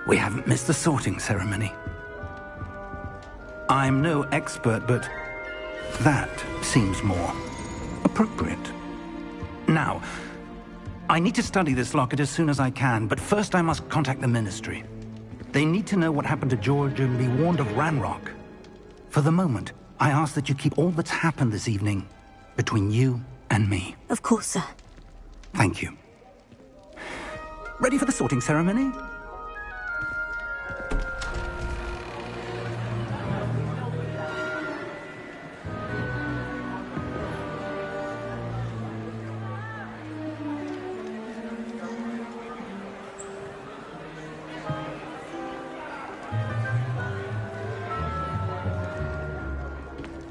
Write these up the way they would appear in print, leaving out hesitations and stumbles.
We haven't missed the sorting ceremony. I'm no expert, but that seems more appropriate. Now, I need to study this locket as soon as I can, but first I must contact the Ministry. They need to know what happened to George and be warned of Ranrock. For the moment, I ask that you keep all that's happened this evening between you and me. Of course, sir. Thank you. Ready for the sorting ceremony?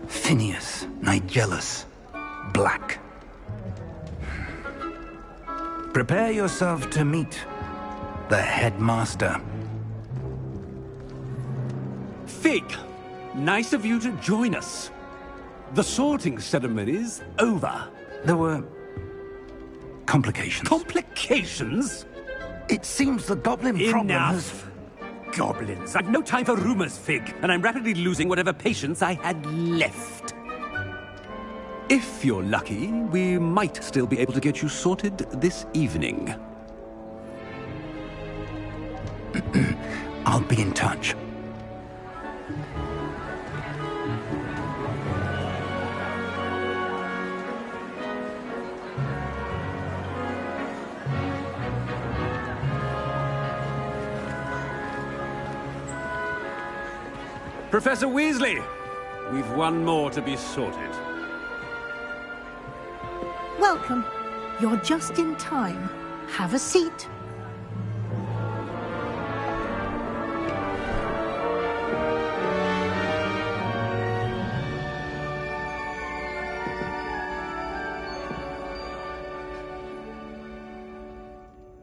Phineas, Nigellus, Black. Prepare yourself to meet the headmaster. Fig, nice of you to join us. The sorting ceremony's over. There were complications. Complications? It seems the goblin problem has... Enough! Goblins. I've no time for rumors, Fig, and I'm rapidly losing whatever patience I had left. If you're lucky, we might still be able to get you sorted this evening. I'll be in touch. Professor Weasley, we've one more to be sorted. Welcome. You're just in time. Have a seat.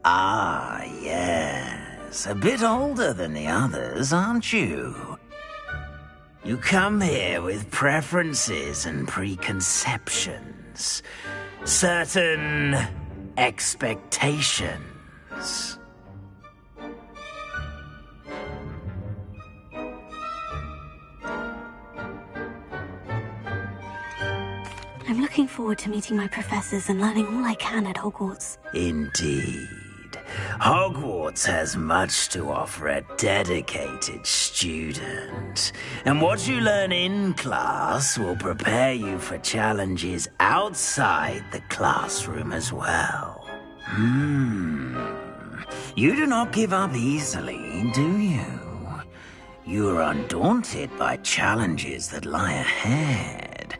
Ah, yes. A bit older than the others, aren't you? You come here with preferences and preconceptions. Certain expectations. I'm looking forward to meeting my professors and learning all I can at Hogwarts. Indeed. Hogwarts has much to offer a dedicated student. And what you learn in class will prepare you for challenges outside the classroom as well. You do not give up easily, do you? You are undaunted by challenges that lie ahead.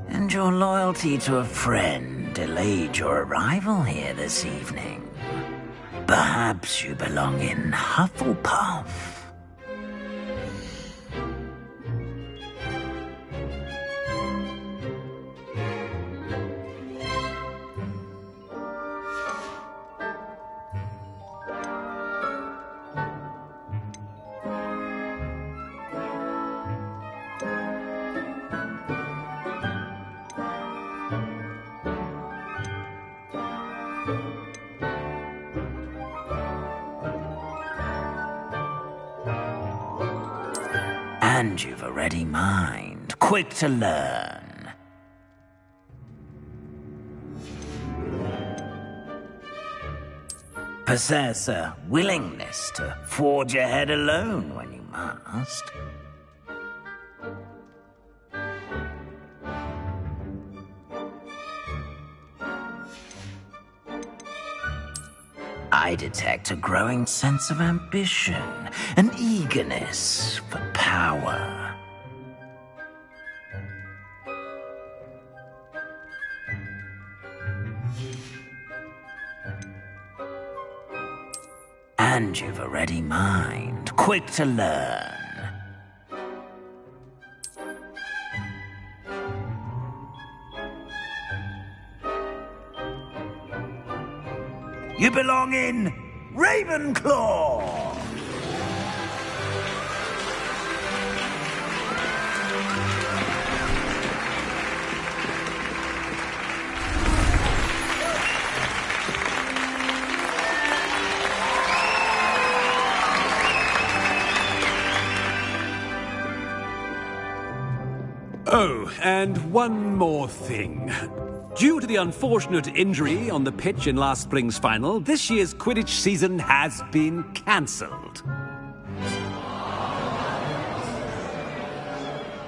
And your loyalty to a friend delayed your arrival here this evening. Perhaps you belong in Hufflepuff. And you've a ready mind, quick to learn. Possess a willingness to forge ahead alone when you must. I detect a growing sense of ambition, an eagerness for power. And you've a ready mind, quick to learn. You belong in Ravenclaw! Oh, and one more thing. Due to the unfortunate injury on the pitch in last spring's final, this year's Quidditch season has been cancelled.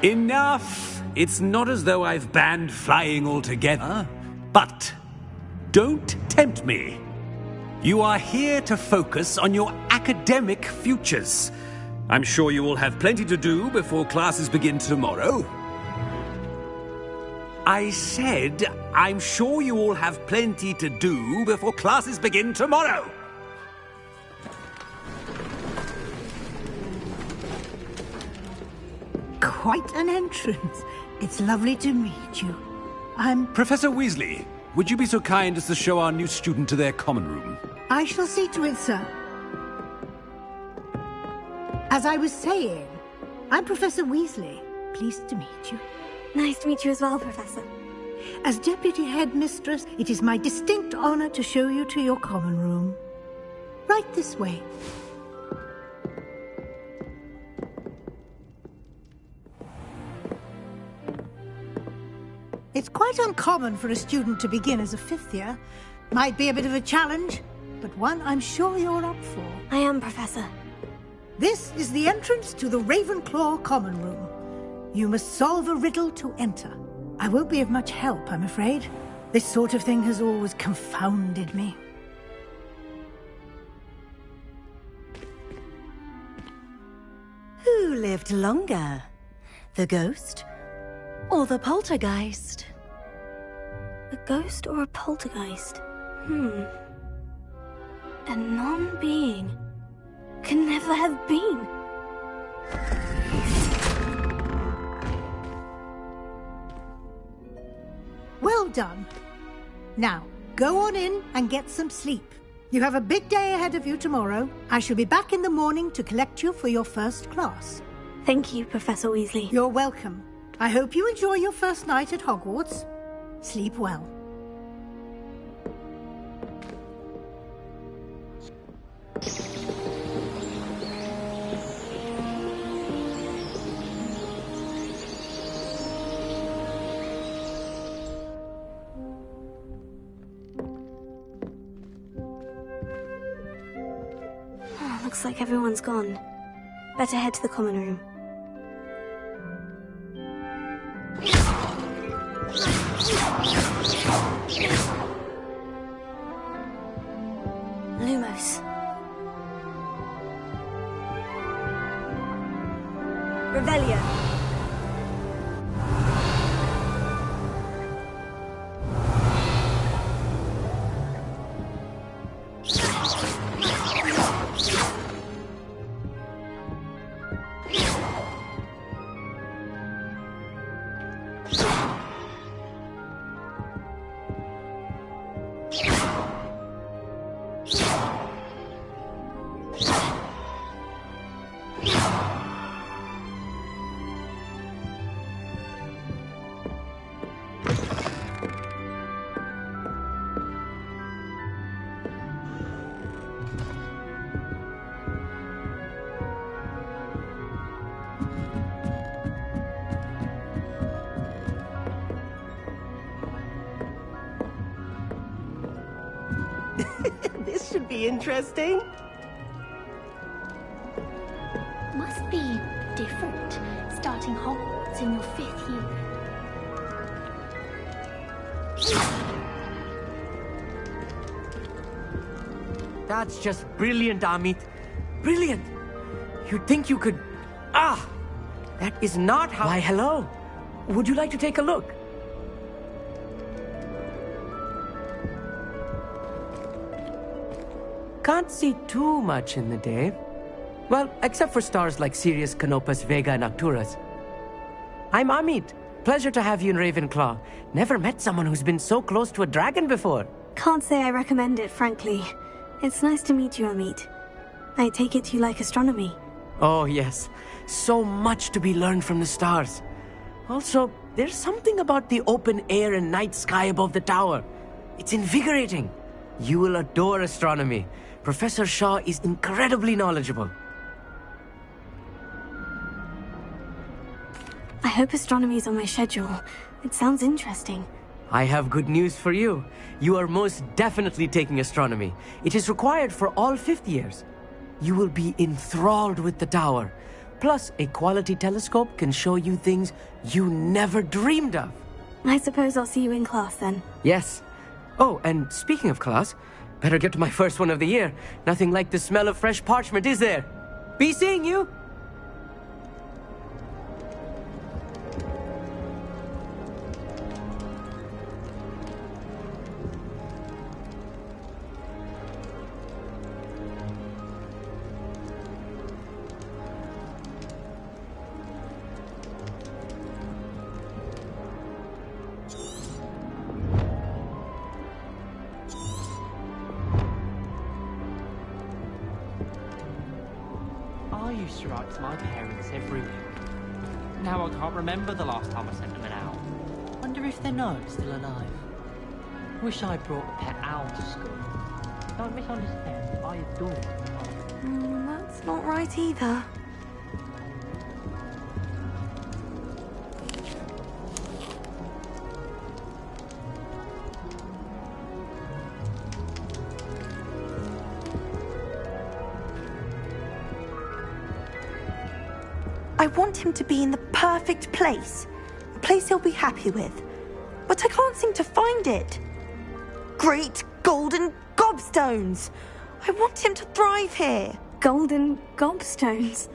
Enough! It's not as though I've banned flying altogether, but don't tempt me. You are here to focus on your academic futures. I'm sure you will have plenty to do before classes begin tomorrow. I said, I'm sure you all have plenty to do before classes begin tomorrow. Quite an entrance. It's lovely to meet you. I'm... Professor Weasley, would you be so kind as to show our new student to their common room? I shall see to it, sir. As I was saying, I'm Professor Weasley. Pleased to meet you. Nice to meet you as well, Professor. As Deputy Headmistress, it is my distinct honor to show you to your common room. Right this way. It's quite uncommon for a student to begin as a fifth year. Might be a bit of a challenge, but one I'm sure you're up for. I am, Professor. This is the entrance to the Ravenclaw common room. You must solve a riddle to enter. I won't be of much help, I'm afraid. This sort of thing has always confounded me. Who lived longer? The ghost or the poltergeist? A ghost or a poltergeist? A non-being can never have been. Well done. Now, go on in and get some sleep. You have a big day ahead of you tomorrow. I shall be back in the morning to collect you for your first class. Thank you, Professor Weasley. You're welcome. I hope you enjoy your first night at Hogwarts. Sleep well. Looks like everyone's gone. Better head to the common room. Lumos. Revelio. This should be interesting. Must be different, starting Hogwarts in your 5th year. That's just brilliant, Amit. Brilliant! You'd think you could... That is not how... Why, hello. Would you like to take a look? Can't see too much in the day. Well, except for stars like Sirius, Canopus, Vega, and Arcturus. I'm Amit. Pleasure to have you in Ravenclaw. Never met someone who's been so close to a dragon before. Can't say I recommend it, frankly. It's nice to meet you, Amit. I take it you like astronomy. Oh, yes. So much to be learned from the stars. Also, there's something about the open air and night sky above the tower. It's invigorating. You will adore astronomy. Professor Shaw is incredibly knowledgeable. I hope astronomy's on my schedule. It sounds interesting. I have good news for you. You are most definitely taking astronomy. It is required for all fifth years. You will be enthralled with the tower. Plus, a quality telescope can show you things you never dreamed of. I suppose I'll see you in class then. Yes. Oh, and speaking of class, better get to my first one of the year. Nothing like the smell of fresh parchment, is there? Be seeing you! I used to write to my parents every week. Now I can't remember the last time I sent them an owl. Wonder if they know I'm still alive. Wish I brought a pet owl to school. Don't misunderstand, I adore them. That's not right either. I want him to be in the perfect place. A place he'll be happy with. But I can't seem to find it. Great golden gobstones! I want him to thrive here. Golden gobstones?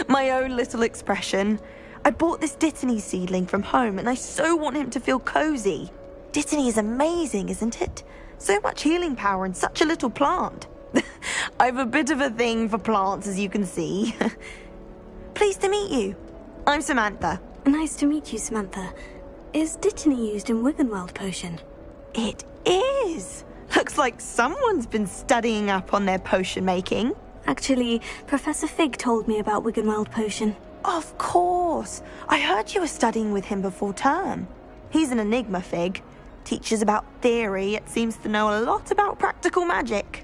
My own little expression. I bought this Dittany seedling from home and I so want him to feel cozy. Dittany is amazing, isn't it? So much healing power in such a little plant. I've a bit of a thing for plants, as you can see. Pleased to meet you. I'm Samantha. Nice to meet you, Samantha. Is Dittany used in Wiggenweld potion? It is. Looks like someone's been studying up on their potion making. Actually, Professor Fig told me about Wiggenweld potion. Of course. I heard you were studying with him before term. He's an enigma, Fig. Teaches about theory, yet seems to know a lot about practical magic.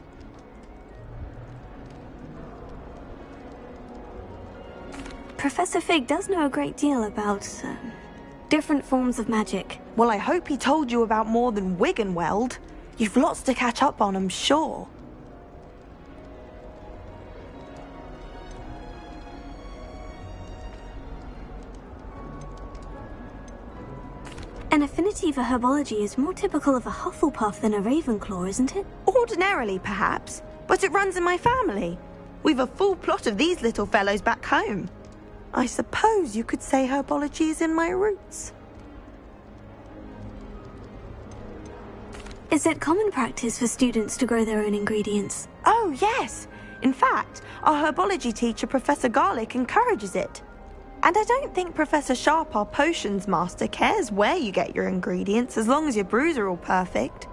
Professor Fig does know a great deal about different forms of magic. Well, I hope he told you about more than Wiggenweld. You've lots to catch up on, I'm sure. An affinity for herbology is more typical of a Hufflepuff than a Ravenclaw, isn't it? Ordinarily, perhaps, but it runs in my family. We've a full plot of these little fellows back home. I suppose you could say herbology is in my roots. Is it common practice for students to grow their own ingredients? Oh, yes. In fact, our herbology teacher, Professor Garlick, encourages it. And I don't think Professor Sharp, our potions master, cares where you get your ingredients as long as your brews are all perfect.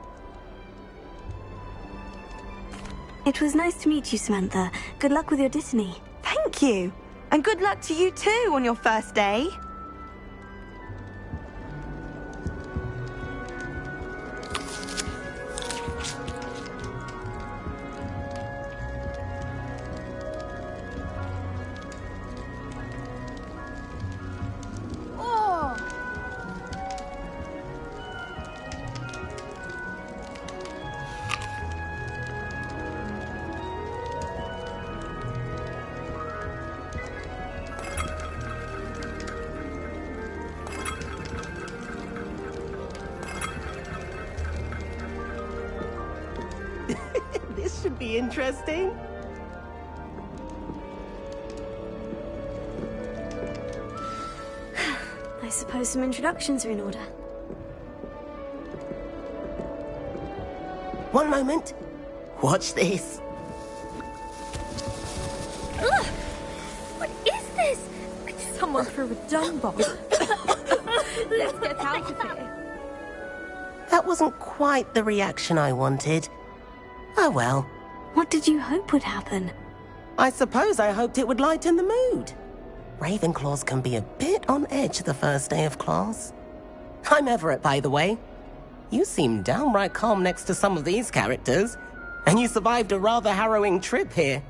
It was nice to meet you, Samantha. Good luck with your Dittany. Thank you. And good luck to you too on your first day. This should be interesting. I suppose some introductions are in order. One moment. Watch this. Ugh! What is this? Someone threw a dung bomb. Let's get out of here. That wasn't quite the reaction I wanted. Oh well. What did you hope would happen? I suppose I hoped it would lighten the mood. Ravenclaws can be a bit on edge the first day of class. I'm Everett, by the way. You seem downright calm next to some of these characters, and you survived a rather harrowing trip here.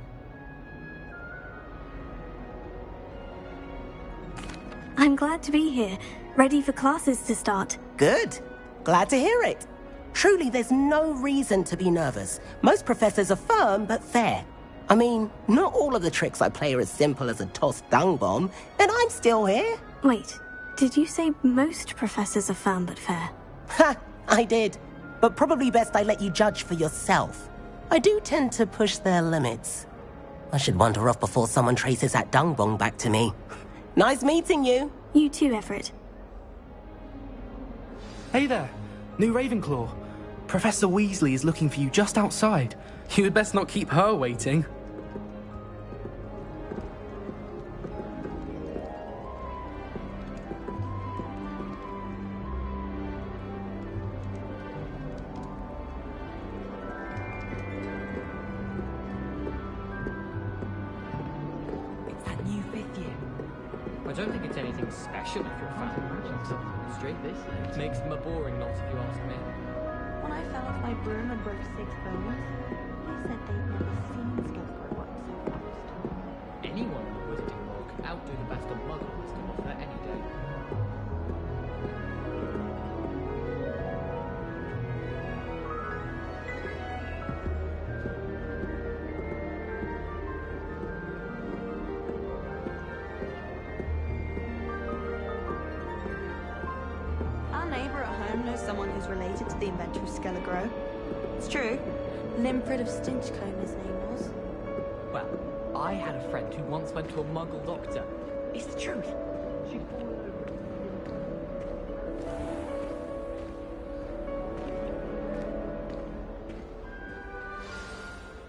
I'm glad to be here, ready for classes to start. Good. Glad to hear it. Truly, there's no reason to be nervous. Most professors are firm but fair. I mean, not all of the tricks I play are as simple as a tossed dung bomb, and I'm still here. Wait, did you say most professors are firm but fair? Ha! I did. But probably best I let you judge for yourself. I do tend to push their limits. I should wander off before someone traces that dung bomb back to me. Nice meeting you. You too, Everett. Hey there, new Ravenclaw. Professor Weasley is looking for you just outside. You had best not keep her waiting. It's that new 5th year. I don't think it's anything special if you're a fan of magic. Straight this makes them a boring lot if you ask me. When I fell off my broom and broke 6 bones, they said they'd never seen Scarecrow work so fast. Anyone in the wizarding world can outdo the best of Muggle wisdom off her any day. Our neighbour at home knows someone who's related to the inventor of Scarecrow. It's true. Limprid of Stinchcombe, his name was. Well, I had a friend who once went to a Muggle doctor. It's the truth. She...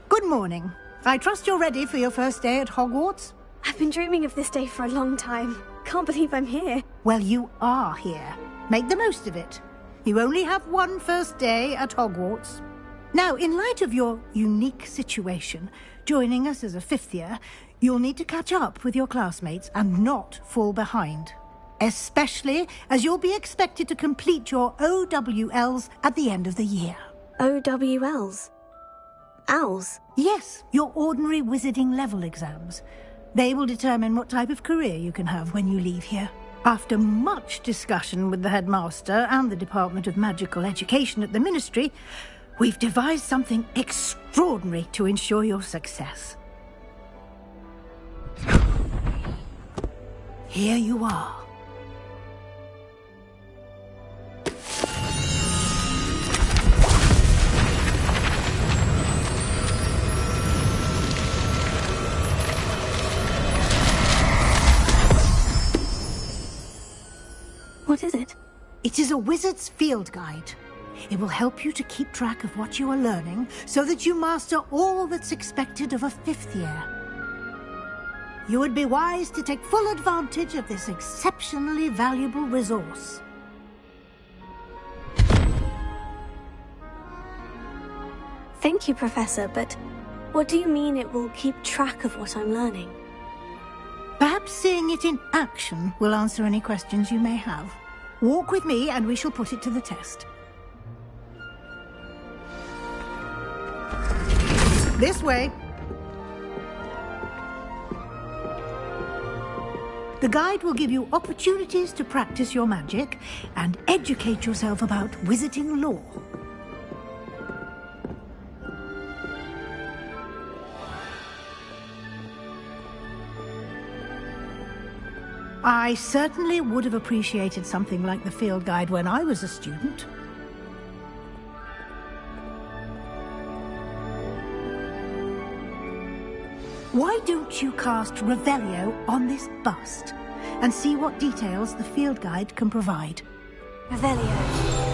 Good morning. I trust you're ready for your first day at Hogwarts? I've been dreaming of this day for a long time. Can't believe I'm here. Well, you are here. Make the most of it. You only have one first day at Hogwarts. Now, in light of your unique situation, joining us as a 5th year, you'll need to catch up with your classmates and not fall behind. Especially as you'll be expected to complete your OWLs at the end of the year. OWLs? Owls? Yes, your ordinary wizarding level exams. They will determine what type of career you can have when you leave here. After much discussion with the headmaster and the Department of Magical Education at the Ministry, we've devised something extraordinary to ensure your success. Here you are. What is it? It is a wizard's field guide. It will help you to keep track of what you are learning so that you master all that's expected of a 5th year. You would be wise to take full advantage of this exceptionally valuable resource. Thank you, Professor, but what do you mean it will keep track of what I'm learning? Perhaps seeing it in action will answer any questions you may have. Walk with me and we shall put it to the test. This way. The guide will give you opportunities to practice your magic and educate yourself about wizarding lore. I certainly would have appreciated something like the field guide when I was a student. Why don't you cast Revelio on this bust and see what details the field guide can provide? Revelio.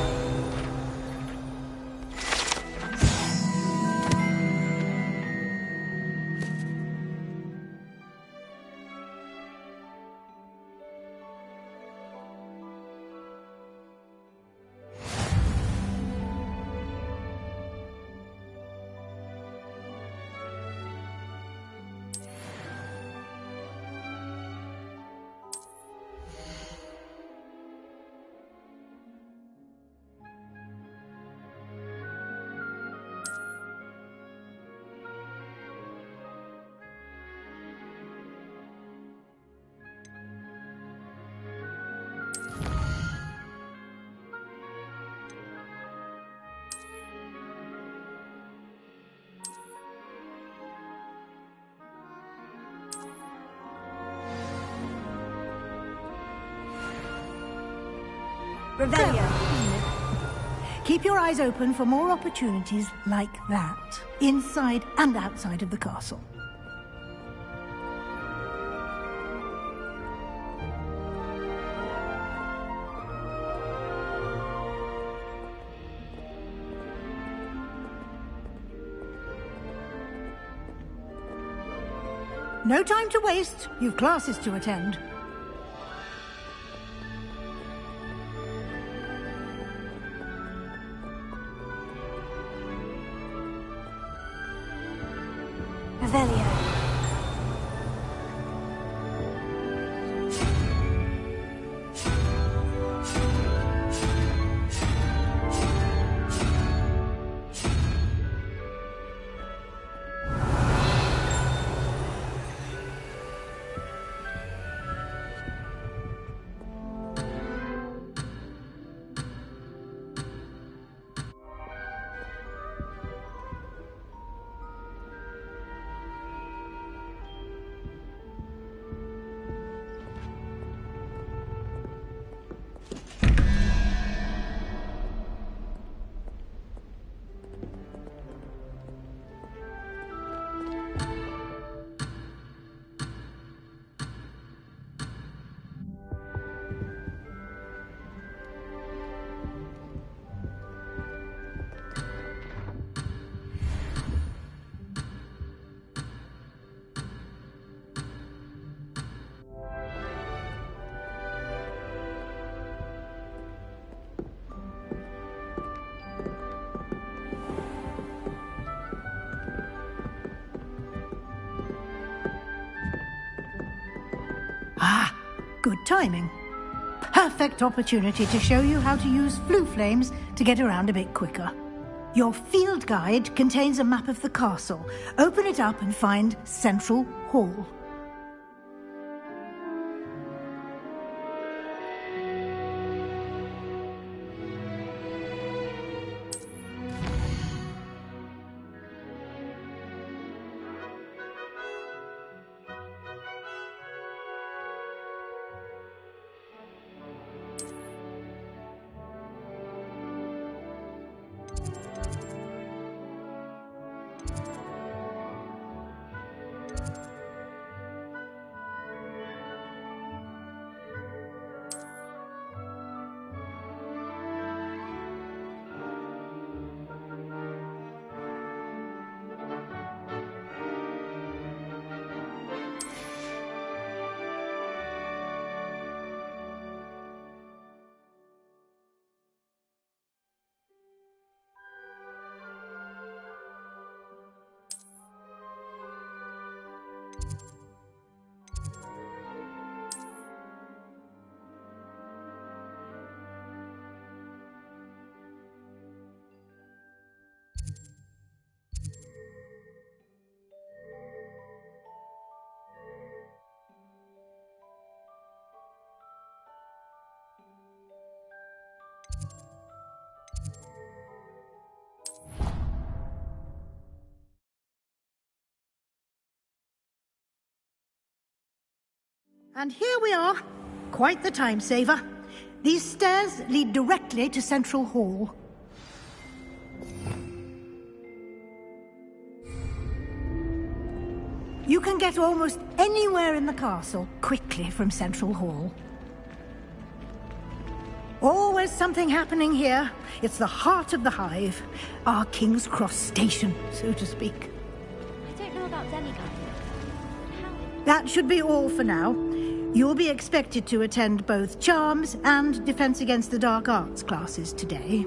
Revelio. Keep your eyes open for more opportunities like that, inside and outside of the castle. No time to waste. You've classes to attend. Revelio. Good timing. Perfect opportunity to show you how to use flue flames to get around a bit quicker. Your field guide contains a map of the castle. Open it up and find Central Hall. And here we are. Quite the time saver. These stairs lead directly to Central Hall. You can get almost anywhere in the castle quickly from Central Hall. Always something happening here. It's the heart of the hive. Our King's Cross station, so to speak. I don't know about demigods. That should be all for now. You'll be expected to attend both Charms and Defense Against the Dark Arts classes today.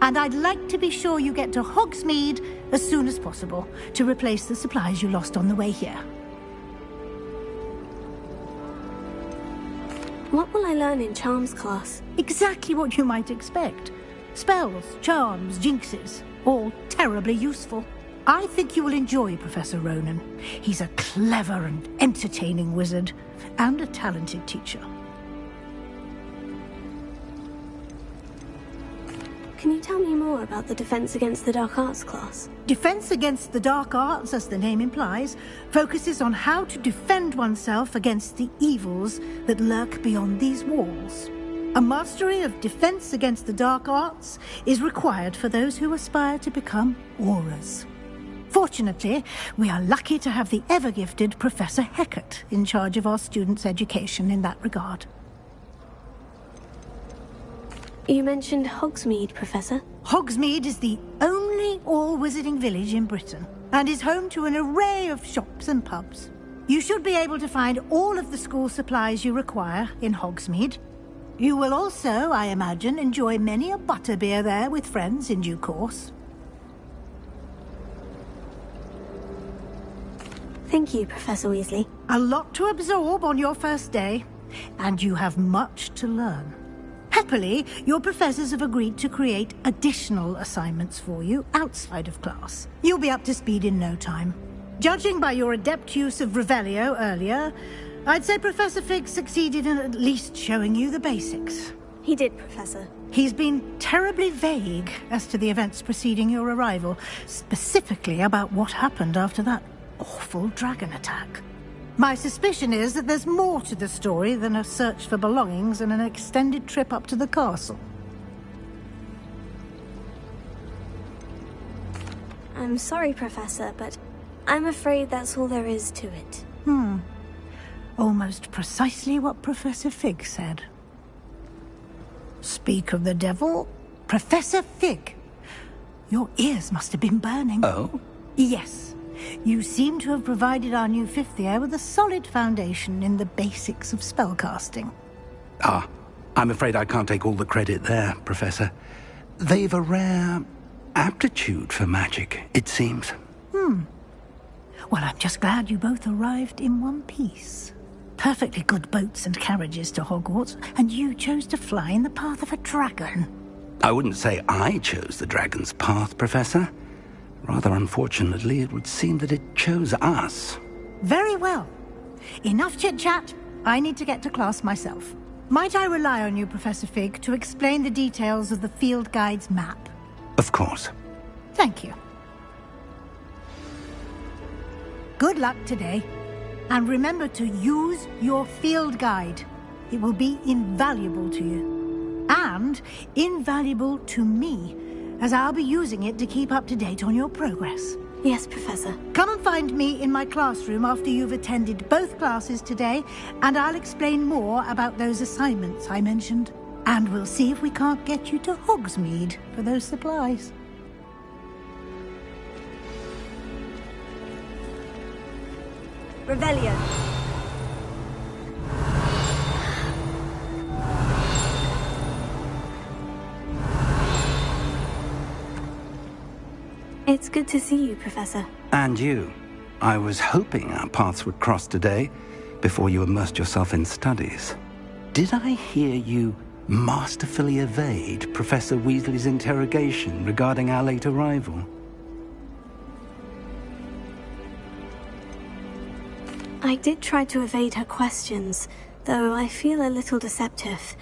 And I'd like to be sure you get to Hogsmeade as soon as possible to replace the supplies you lost on the way here. What will I learn in Charms class? Exactly what you might expect. Spells, charms, jinxes, all terribly useful. I think you will enjoy Professor Ronan. He's a clever and entertaining wizard, and a talented teacher. Can you tell me more about the Defense Against the Dark Arts class? Defense Against the Dark Arts, as the name implies, focuses on how to defend oneself against the evils that lurk beyond these walls. A mastery of defense against the dark arts is required for those who aspire to become Aurors. Fortunately, we are lucky to have the ever-gifted Professor Hecat in charge of our students' education in that regard. You mentioned Hogsmeade, Professor. Hogsmeade is the only all-wizarding village in Britain and is home to an array of shops and pubs. You should be able to find all of the school supplies you require in Hogsmeade. You will also, I imagine, enjoy many a butterbeer there with friends in due course. Thank you, Professor Weasley. A lot to absorb on your first day, and you have much to learn. Happily, your professors have agreed to create additional assignments for you outside of class. You'll be up to speed in no time. Judging by your adept use of Revelio earlier, I'd say Professor Fig succeeded in at least showing you the basics. He did, Professor. He's been terribly vague as to the events preceding your arrival, specifically about what happened after that awful dragon attack. My suspicion is that there's more to the story than a search for belongings and an extended trip up to the castle. I'm sorry, Professor, but I'm afraid that's all there is to it. Almost precisely what Professor Fig said. Speak of the devil, Professor Fig. Your ears must have been burning. Oh? Yes. You seem to have provided our new fifth year with a solid foundation in the basics of spellcasting. Ah, I'm afraid I can't take all the credit there, Professor. They've a rare aptitude for magic, it seems. Well, I'm just glad you both arrived in one piece. Perfectly good boats and carriages to Hogwarts, and you chose to fly in the path of a dragon. I wouldn't say I chose the dragon's path, Professor. Rather unfortunately, it would seem that it chose us. Very well. Enough chit-chat. I need to get to class myself. Might I rely on you, Professor Fig, to explain the details of the field guide's map? Of course. Thank you. Good luck today. And remember to use your field guide. It will be invaluable to you. And invaluable to me, as I'll be using it to keep up to date on your progress. Yes, Professor. Come and find me in my classroom after you've attended both classes today, and I'll explain more about those assignments I mentioned. And we'll see if we can't get you to Hogsmeade for those supplies. Revelio. It's good to see you, Professor. And you. I was hoping our paths would cross today, before you immersed yourself in studies. Did I hear you masterfully evade Professor Weasley's interrogation regarding our late arrival? I did try to evade her questions, though I feel a little deceptive.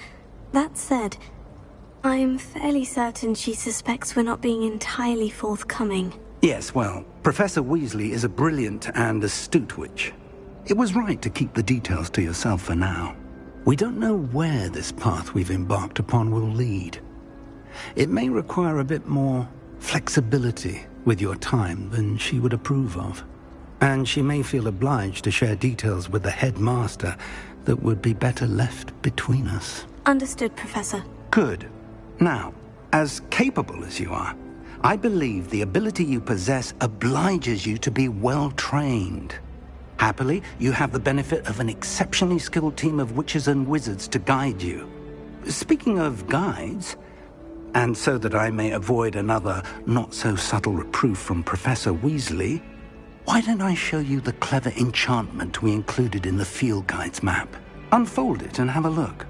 That said, I'm fairly certain she suspects we're not being entirely forthcoming. Yes, well, Professor Weasley is a brilliant and astute witch. It was right to keep the details to yourself for now. We don't know where this path we've embarked upon will lead. It may require a bit more flexibility with your time than she would approve of. And she may feel obliged to share details with the headmaster that would be better left between us. Understood, Professor. Good. Now, as capable as you are, I believe the ability you possess obliges you to be well-trained. Happily, you have the benefit of an exceptionally skilled team of witches and wizards to guide you. Speaking of guides, and so that I may avoid another not-so-subtle reproof from Professor Weasley, why don't I show you the clever enchantment we included in the field guide's map? Unfold it and have a look.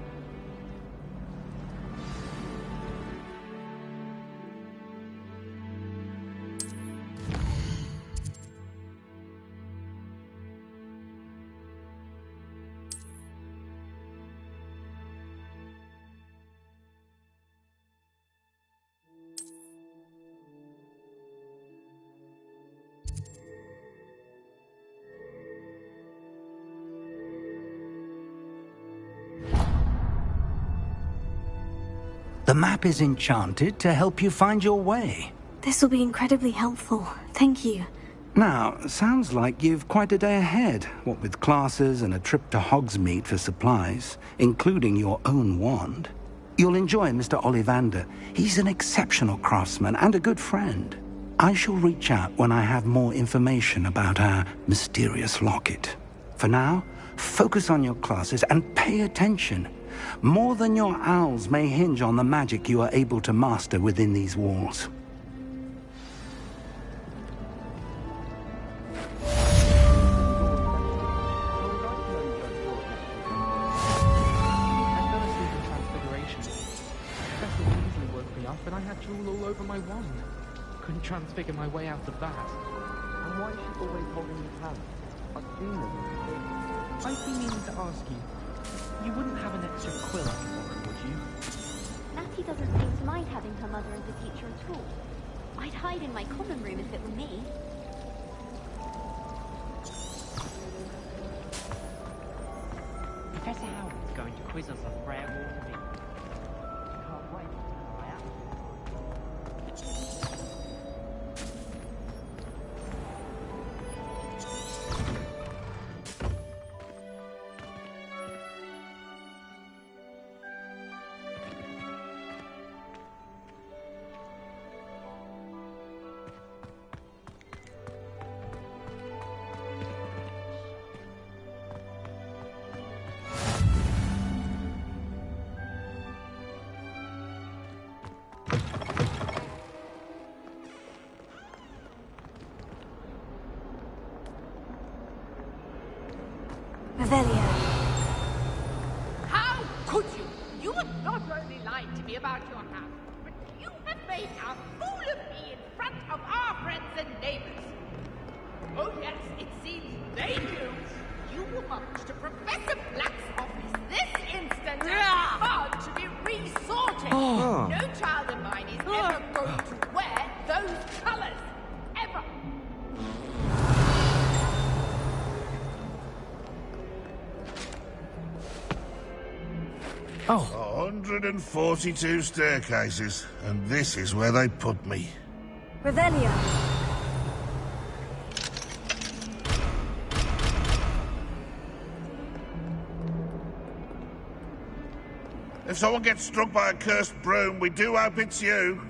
The map is enchanted to help you find your way. This will be incredibly helpful. Thank you. Now, sounds like you've quite a day ahead, what with classes and a trip to Hogsmeade for supplies, including your own wand. You'll enjoy Mr. Ollivander. He's an exceptional craftsman and a good friend. I shall reach out when I have more information about our mysterious locket. For now, focus on your classes and pay attention. More than your owls may hinge on the magic you are able to master within these walls. But I had drool all over my wand. Couldn't transfigure my way out of that. And why is she always holding his hand? I've seen them. I've been meaning to ask you. You wouldn't have an extra quill I could borrow, would you? Natty doesn't seem to mind having her mother as a teacher at all. I'd hide in my common room if it were me. Professor Howard's going to quiz us on Rare Water. Can't wait to try out. Revelio. How could you? You have not only lied to me about your house, but you have made a fool of me in front of our friends and neighbors. Oh yes, it seems they knew you were marched to Professor Black's office this instant and hard to be resorted. No child of mine is ever going to wear those colors. Ever. Oh. 142 staircases, and this is where they put me. Revelio. If someone gets struck by a cursed broom, we do hope it's you.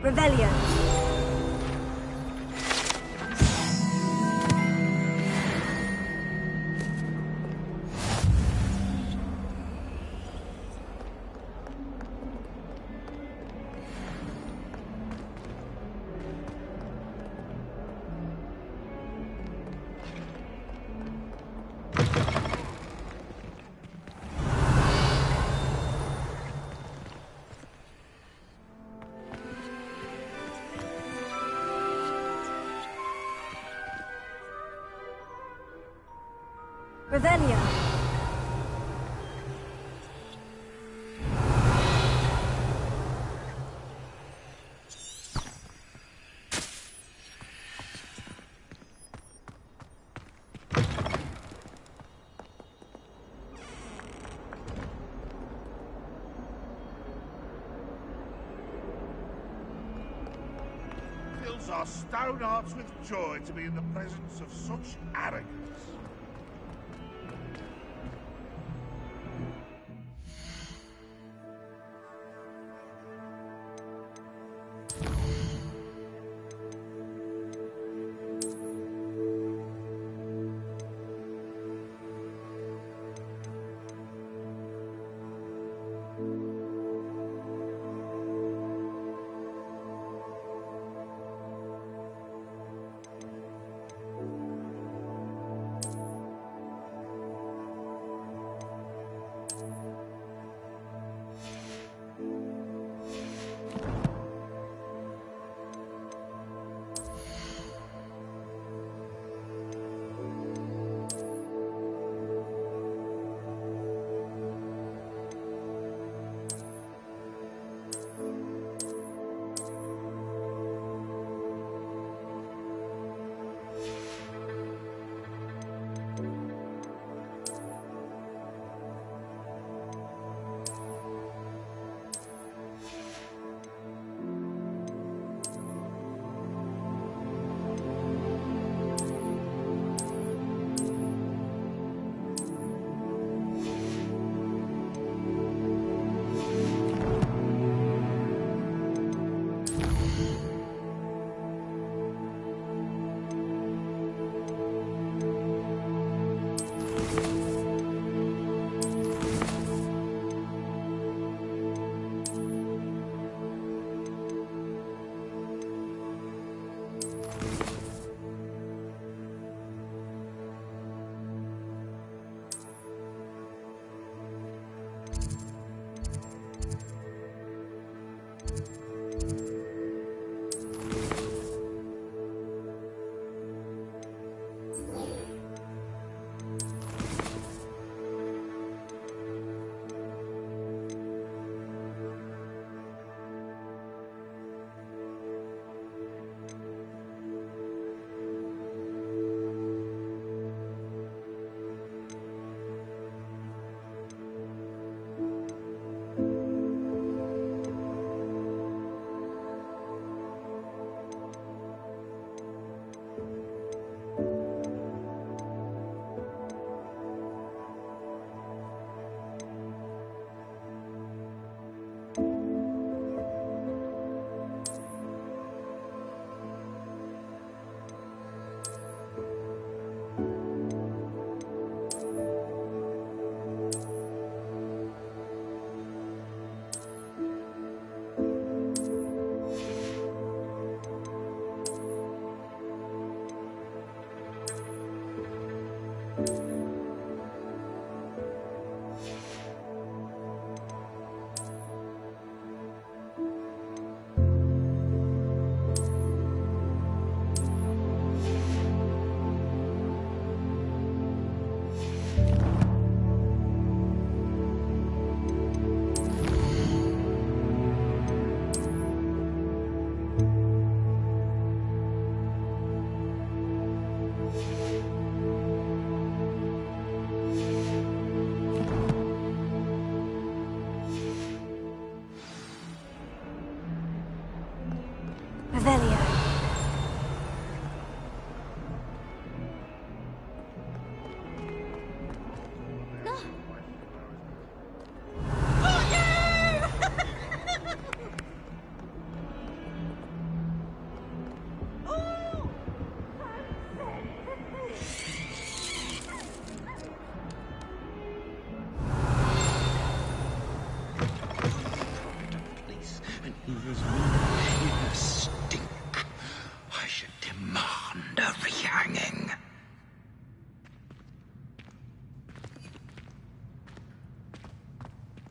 Revelio. Revelio. Fills our stone hearts with joy to be in the presence of such arrogance.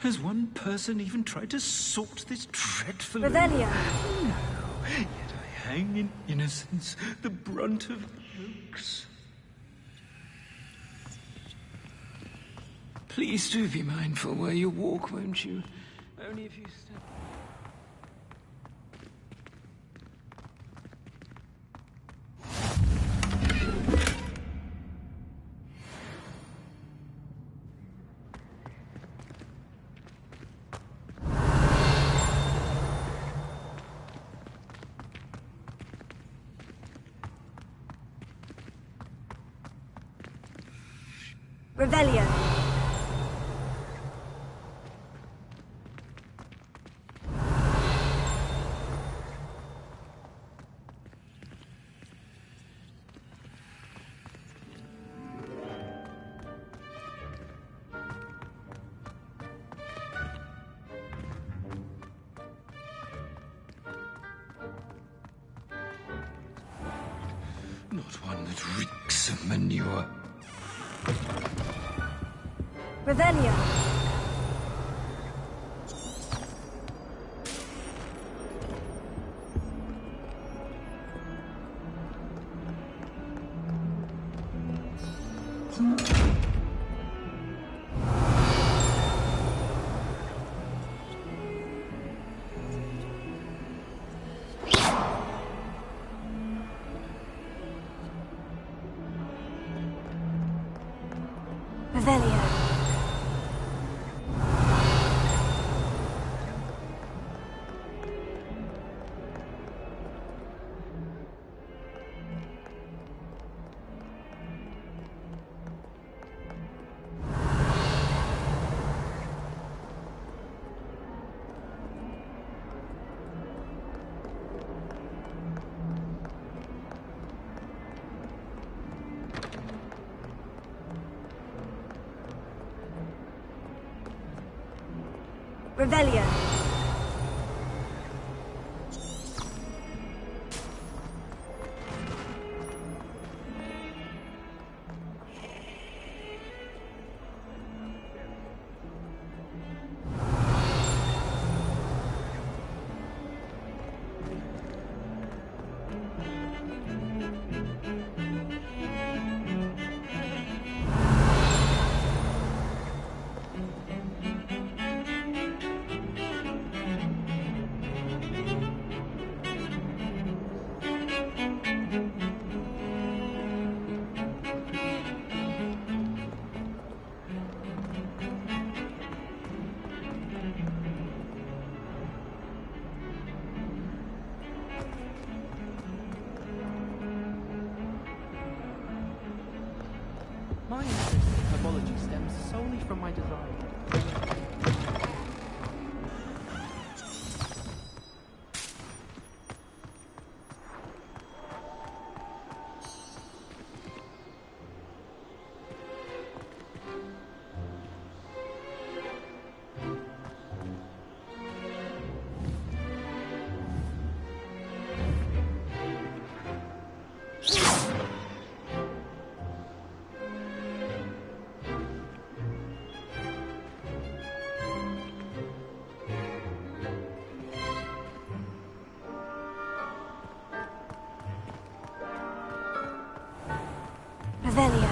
Has one person even tried to sort this dreadful... Revelio. No, yet I hang in innocence, the brunt of jokes. Please do be mindful where you walk, won't you? Only if you step... Revelio. Not one that reeks of manure. Revelio. Revelio. Revelio. My interest in herbology stems solely from my desire. Revelio.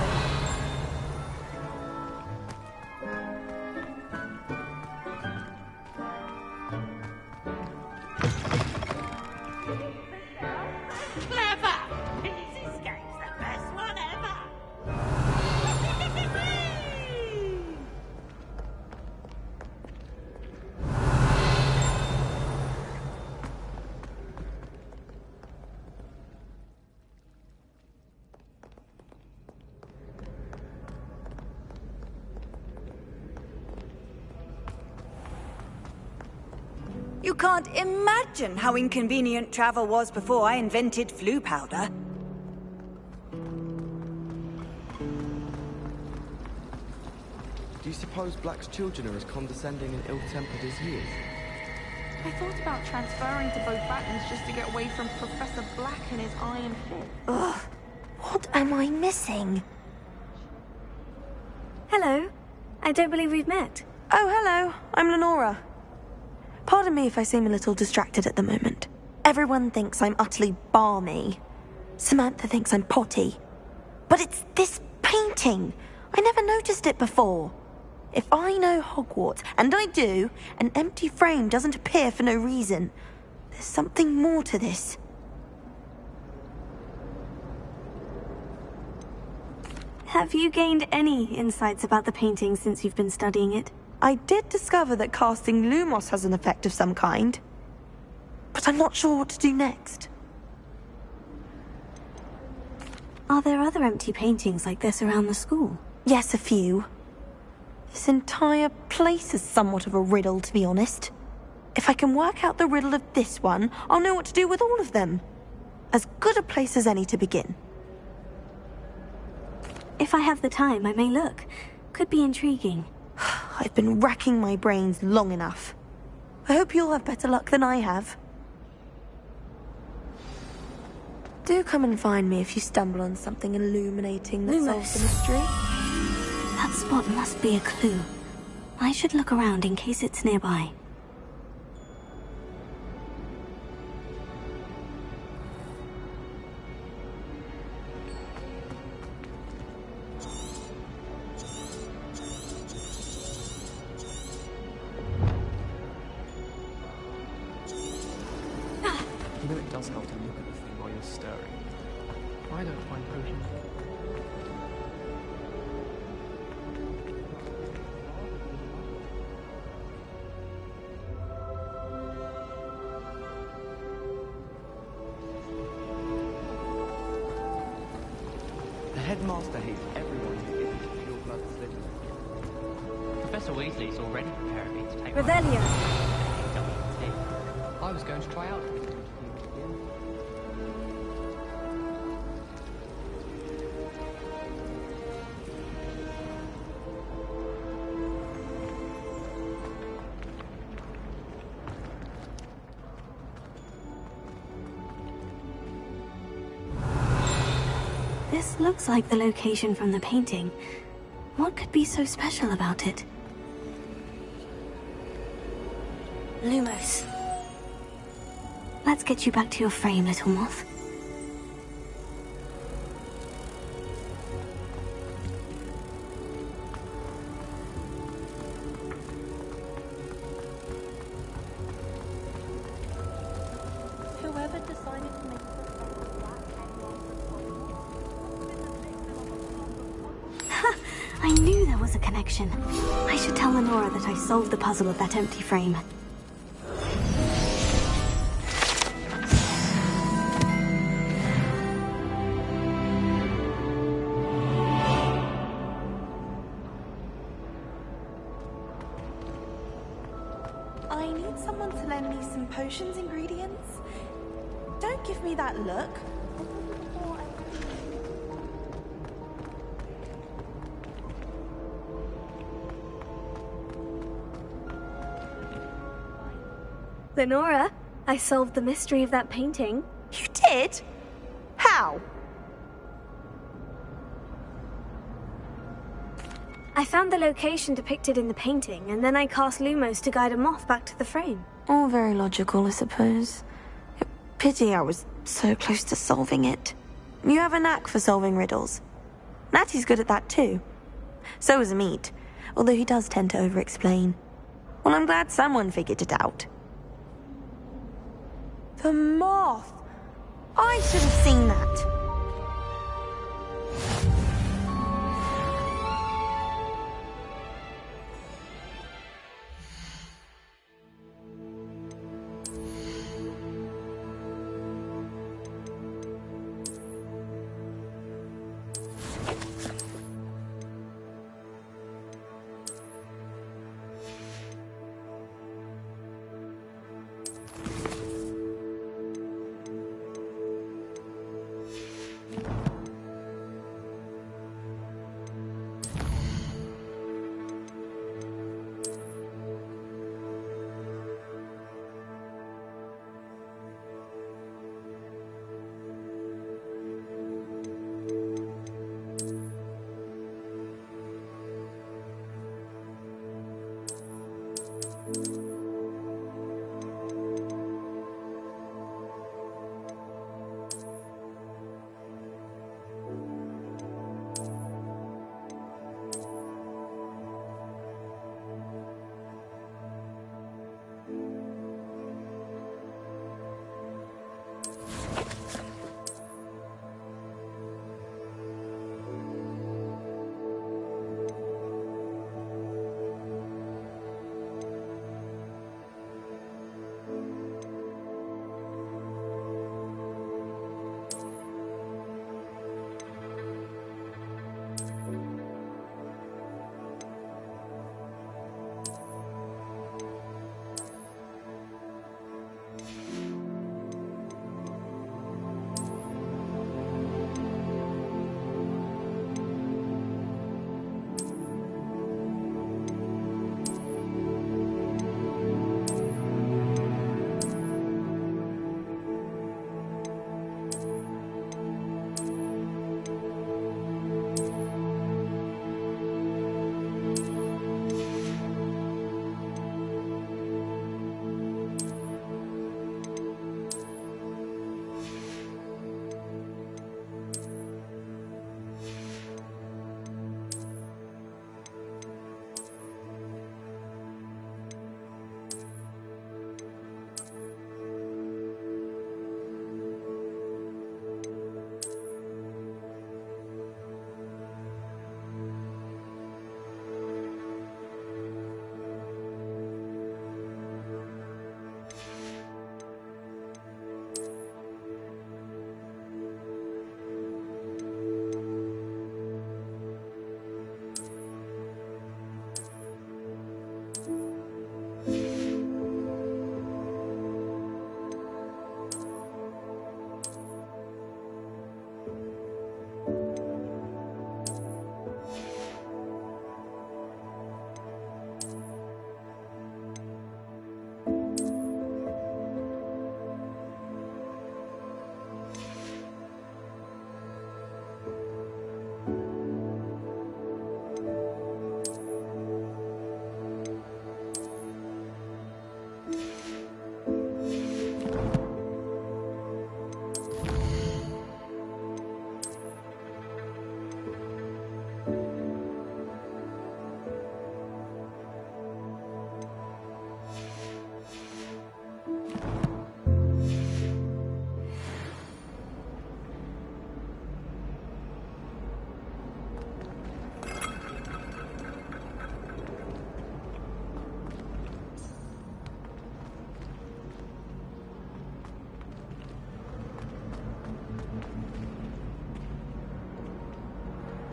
Clever! His escape's the best one ever! You can't imagine how inconvenient travel was before I invented flu powder. Do you suppose Black's children are as condescending and ill-tempered as he is? I thought about transferring to both Battens just to get away from Professor Black and his iron fist. Ugh. What am I missing? Hello. I don't believe we've met. Oh, hello. I'm Lenora. Pardon me if I seem a little distracted at the moment. Everyone thinks I'm utterly balmy. Samantha thinks I'm potty. But it's this painting. I never noticed it before. If I know Hogwarts, and I do, an empty frame doesn't appear for no reason. There's something more to this. Have you gained any insights about the painting since you've been studying it? I did discover that casting Lumos has an effect of some kind. But I'm not sure what to do next. Are there other empty paintings like this around the school? Yes, a few. This entire place is somewhat of a riddle, to be honest. If I can work out the riddle of this one, I'll know what to do with all of them. As good a place as any to begin. If I have the time, I may look. Could be intriguing. I've been racking my brains long enough. I hope you'll have better luck than I have. Do come and find me if you stumble on something illuminating that solves the mystery. That spot must be a clue. I should look around in case it's nearby. You know it does help to look at the thing while you're stirring. I don't find potions. The headmaster hates everyone who isn't pure blood Slytherin. Professor Weasley's already preparing me to take Revelio! I was going to try out. This looks like the location from the painting. What could be so special about it? Lumos. Let's get you back to your frame, little moth. Whoever decided to make I knew there was a connection. I should tell Lenora that I solved the puzzle of that empty frame. I need someone to lend me some potions ingredients. Don't give me that look. Lenora, I solved the mystery of that painting. You did? How? I found the location depicted in the painting, and then I cast Lumos to guide a moth back to the frame. All very logical, I suppose. Pity I was so close to solving it. You have a knack for solving riddles. Natty's good at that too. So is Amit, although he does tend to over-explain. Well, I'm glad someone figured it out. The moth! I should have seen that.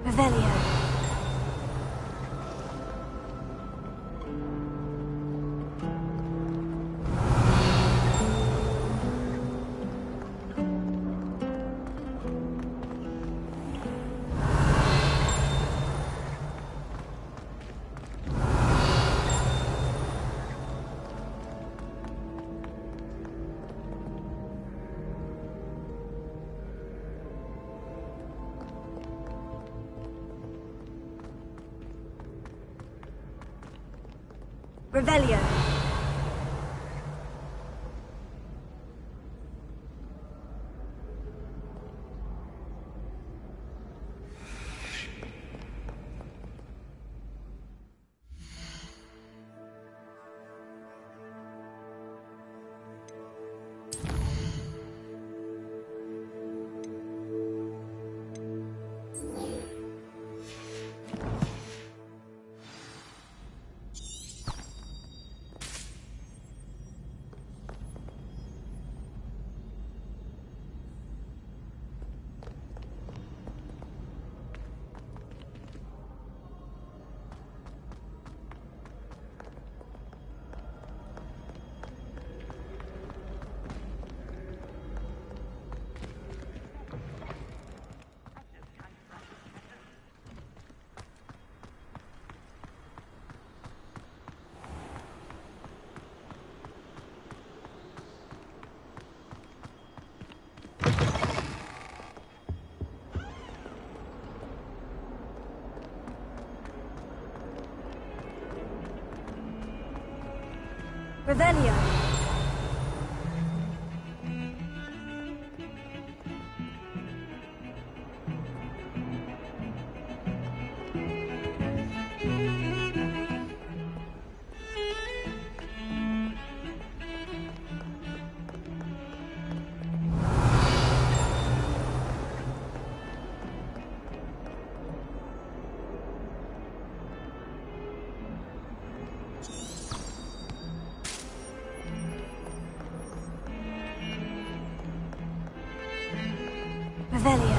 Revelio. Revelio. Revelio. Revelio.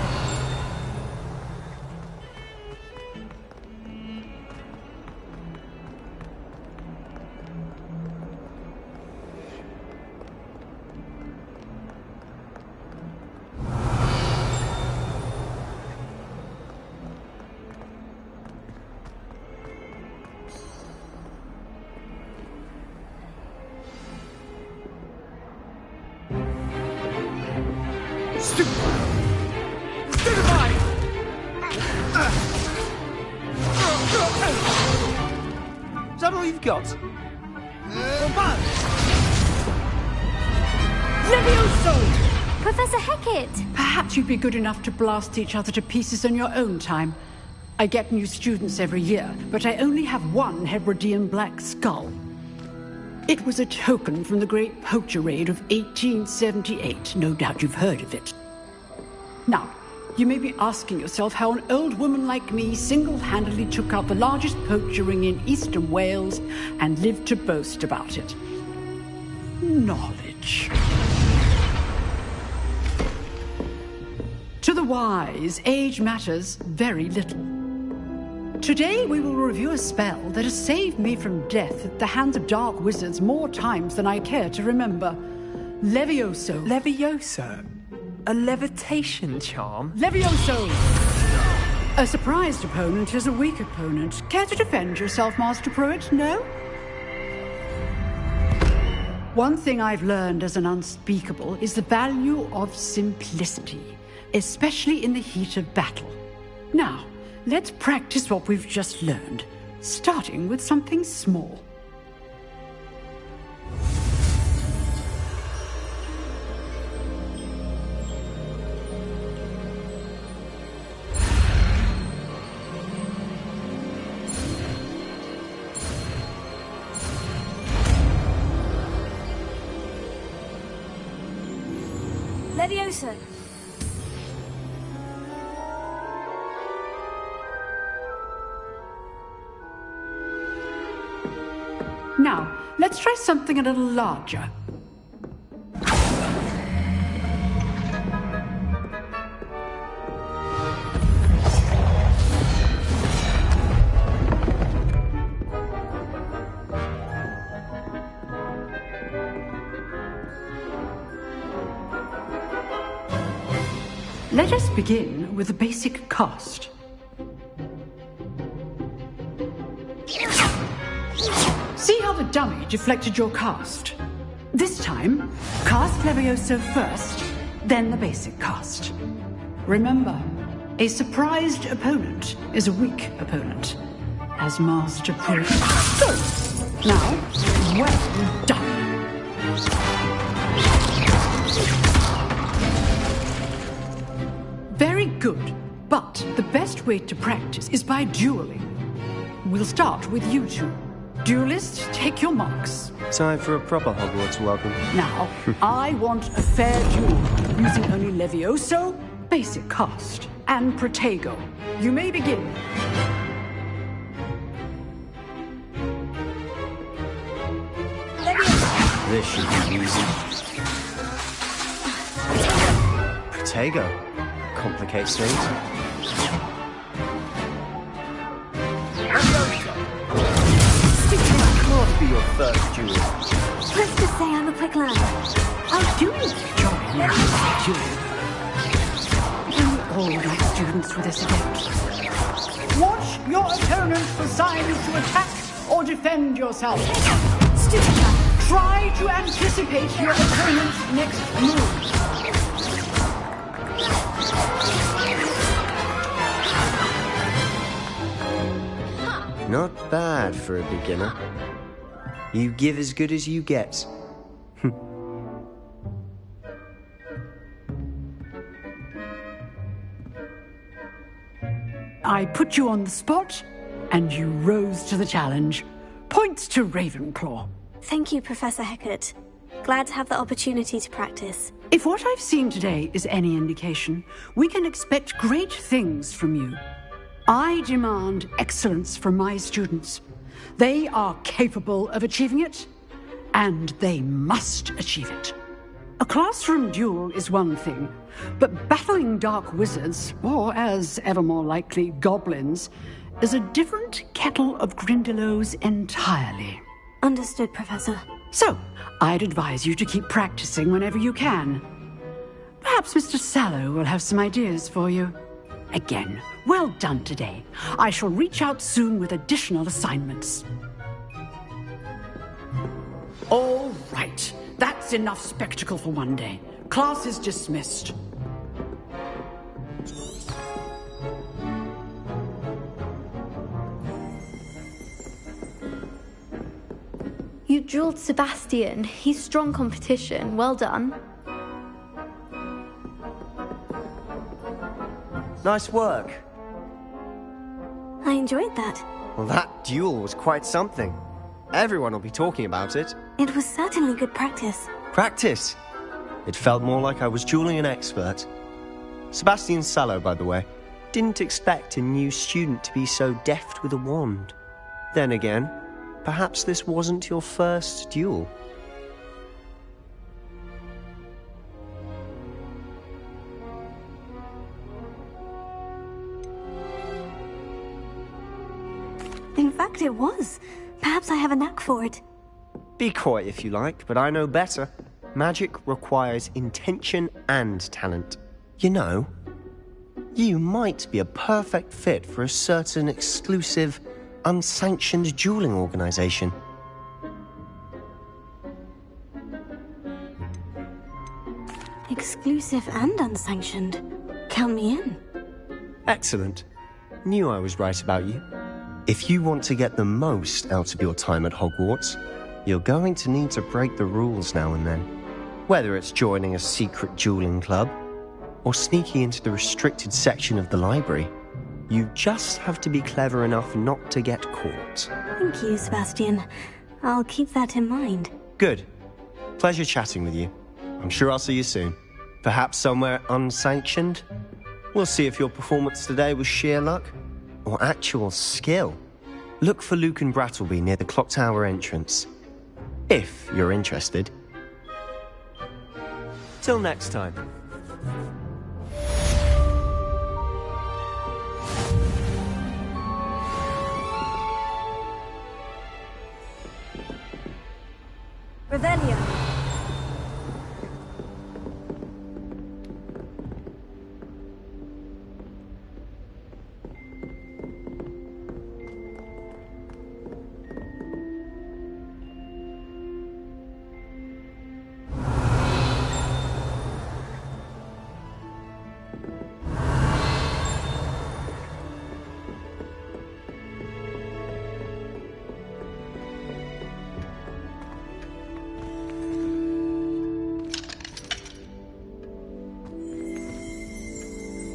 Is that all you've got? Levioso! Professor Hecat! Perhaps you'd be good enough to blast each other to pieces on your own time. I get new students every year, but I only have one Hebridean black skull. It was a token from the Great Poacher Raid of 1878. No doubt you've heard of it. Now, you may be asking yourself how an old woman like me single-handedly took out the largest poacher ring in eastern Wales and lived to boast about it. Knowledge. To the wise, age matters very little. Today we will review a spell that has saved me from death at the hands of dark wizards more times than I care to remember. Levioso. Levioso? A levitation charm? Levioso! A surprised opponent is a weak opponent. Care to defend yourself, Master Pruitt? No? One thing I've learned as an unspeakable is the value of simplicity, especially in the heat of battle. Now, let's practice what we've just learned, starting with something small. Levioso. Now, let's try something a little larger. Let us begin with the basic cast. See how the dummy deflected your cast? This time, cast Levioso first, then the basic cast. Remember, a surprised opponent is a weak opponent, as Master proved. So, now, well done. Very good, but the best way to practice is by dueling. We'll start with you two. Duelists, take your marks. Time for a proper Hogwarts welcome. Now, I want a fair duel, using only Levioso, basic cast, and Protego. You may begin. This should be easy. Protego. Complicates things. Can't be your first duel. Let's just say I'm a quick learner. I'll do it, Johnny. All my students with this event. Watch your opponent for signs to attack or defend yourself. Try to anticipate your opponent's next move. Not bad for a beginner. You give as good as you get. I put you on the spot, and you rose to the challenge. Points to Ravenclaw. Thank you, Professor Hecat. Glad to have the opportunity to practice. If what I've seen today is any indication, we can expect great things from you. I demand excellence from my students. They are capable of achieving it, and they must achieve it. A classroom duel is one thing, but battling dark wizards, or as ever more likely, goblins, is a different kettle of Grindylows entirely. Understood, Professor. So, I'd advise you to keep practicing whenever you can. Perhaps Mr. Sallow will have some ideas for you. Again, well done today. I shall reach out soon with additional assignments. All right. That's enough spectacle for one day. Class is dismissed. You dueled Sebastian. He's strong competition. Well done. Nice work. I enjoyed that. Well, that duel was quite something. Everyone will be talking about it. It was certainly good practice. Practice? It felt more like I was dueling an expert. Sebastian Sallow, by the way, didn't expect a new student to be so deft with a wand. Then again, perhaps this wasn't your first duel. In fact, it was. Perhaps I have a knack for it. Be coy if you like, but I know better. Magic requires intention and talent. You know, you might be a perfect fit for a certain exclusive, unsanctioned dueling organization. Exclusive and unsanctioned. Count me in. Excellent. Knew I was right about you. If you want to get the most out of your time at Hogwarts, you're going to need to break the rules now and then. Whether it's joining a secret dueling club, or sneaking into the restricted section of the library, you just have to be clever enough not to get caught. Thank you, Sebastian. I'll keep that in mind. Good. Pleasure chatting with you. I'm sure I'll see you soon. Perhaps somewhere unsanctioned? We'll see if your performance today was sheer luck or actual skill. Look for Luke and Brattleby near the clock tower entrance, if you're interested. Till next time. Revelio.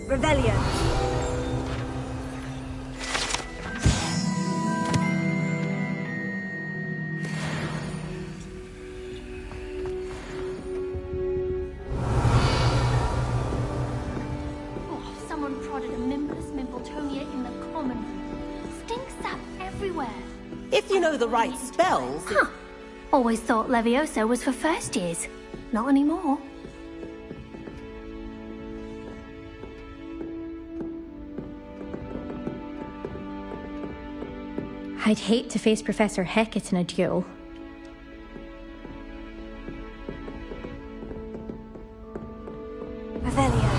Revelio. Oh, someone prodded a Mimbless Mimbletonia in the common room. Stink sap everywhere. If you know the right spells... Huh. Always thought Levioso was for first years. Not anymore. I'd hate to face Professor Hecat in a duel. Revelio.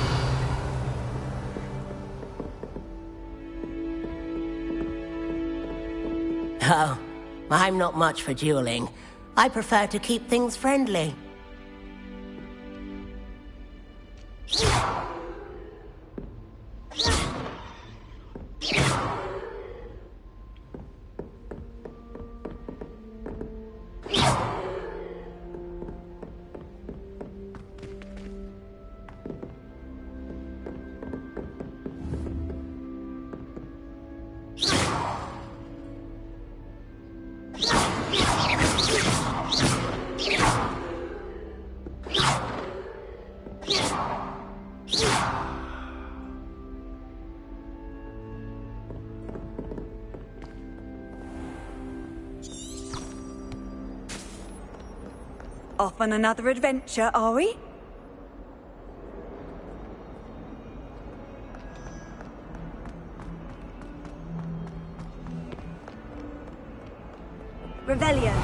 Oh, I'm not much for dueling. I prefer to keep things friendly. Off on another adventure, are we? Revelio.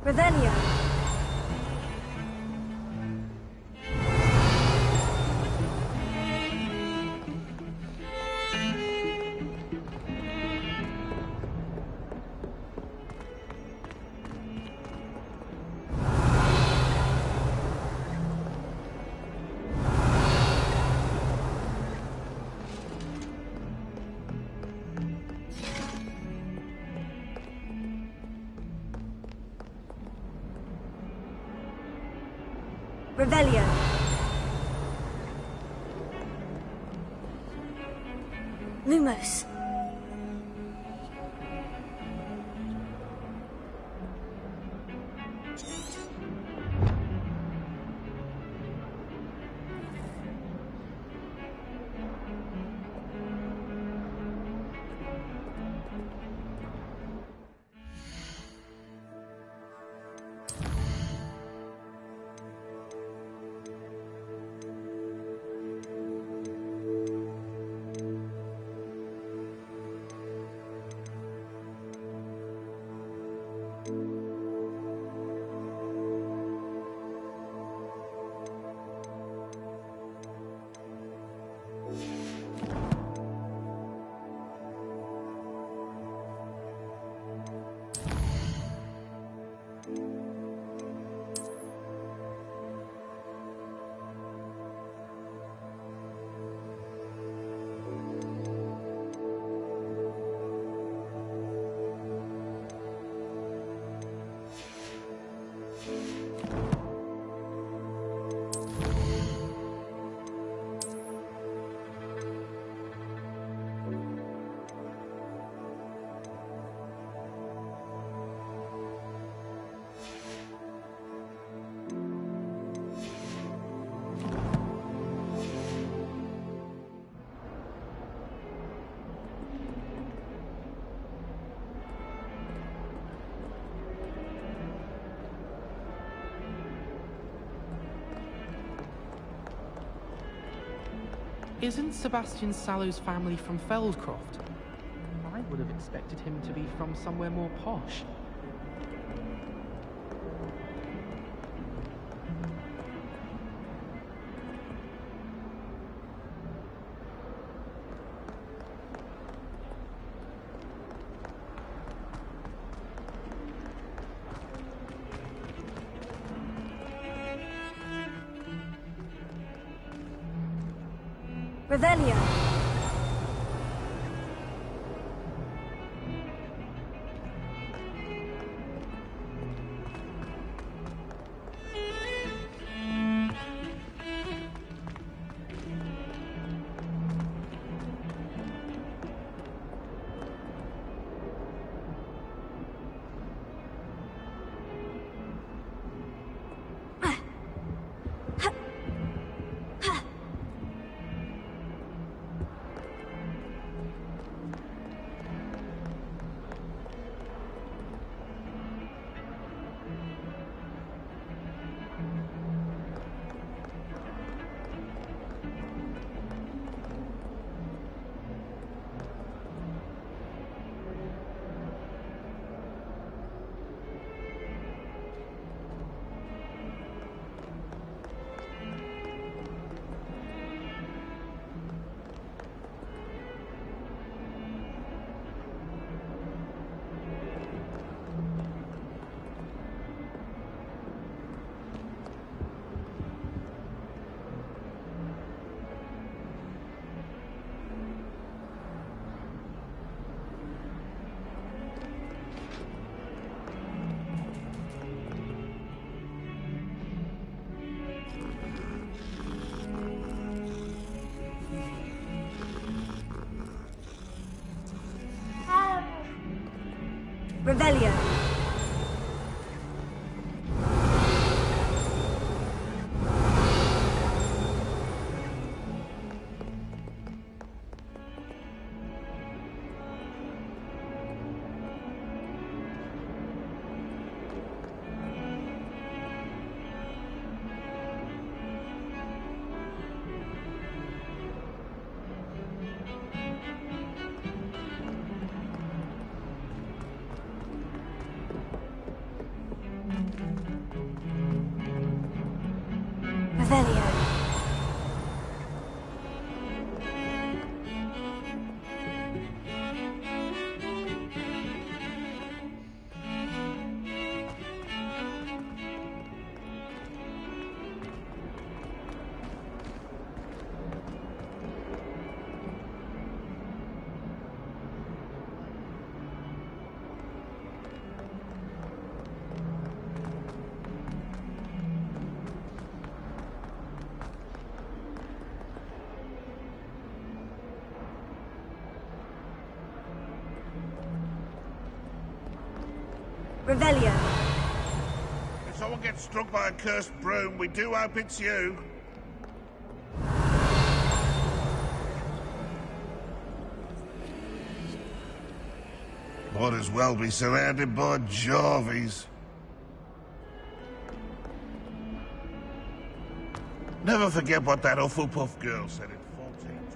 Revelio. Revelio. Lumos. Isn't Sebastian Sallow's family from Feldcroft? I would have expected him to be from somewhere more posh. Revelio. Revelio. Revelio. Revelio. If someone gets struck by a cursed broom, we do hope it's you. Might as well be surrounded by Jarvies. Never forget what that Hufflepuff girl said in 1420.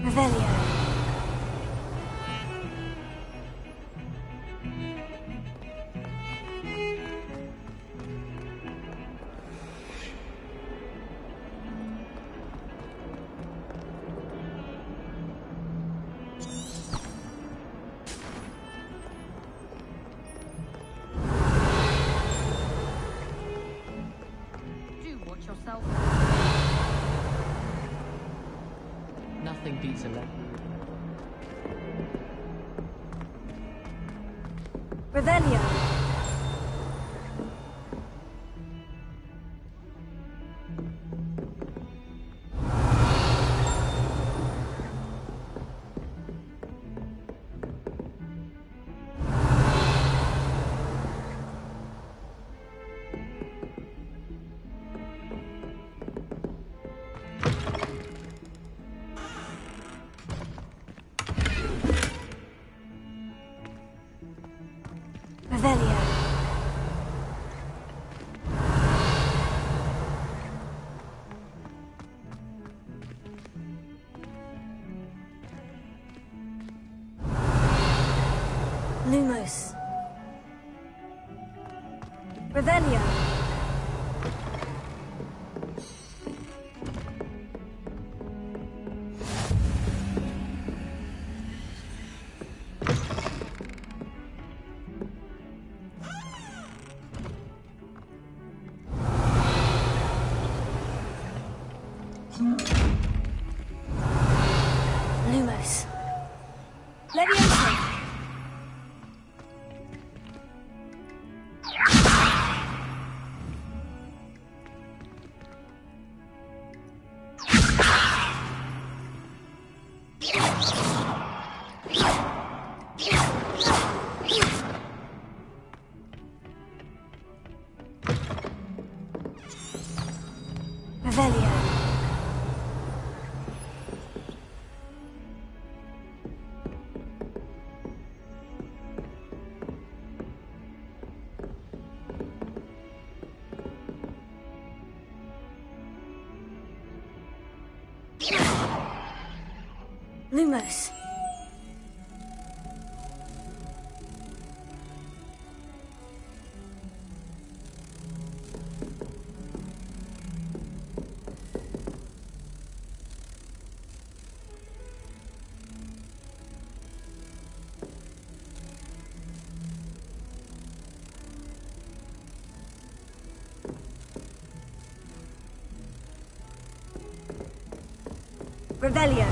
Revelio. Do watch yourself. Nothing beats a leg. Revelio. Revelio. Lumos. Leviosa. Revelio. Lumos. Revelio.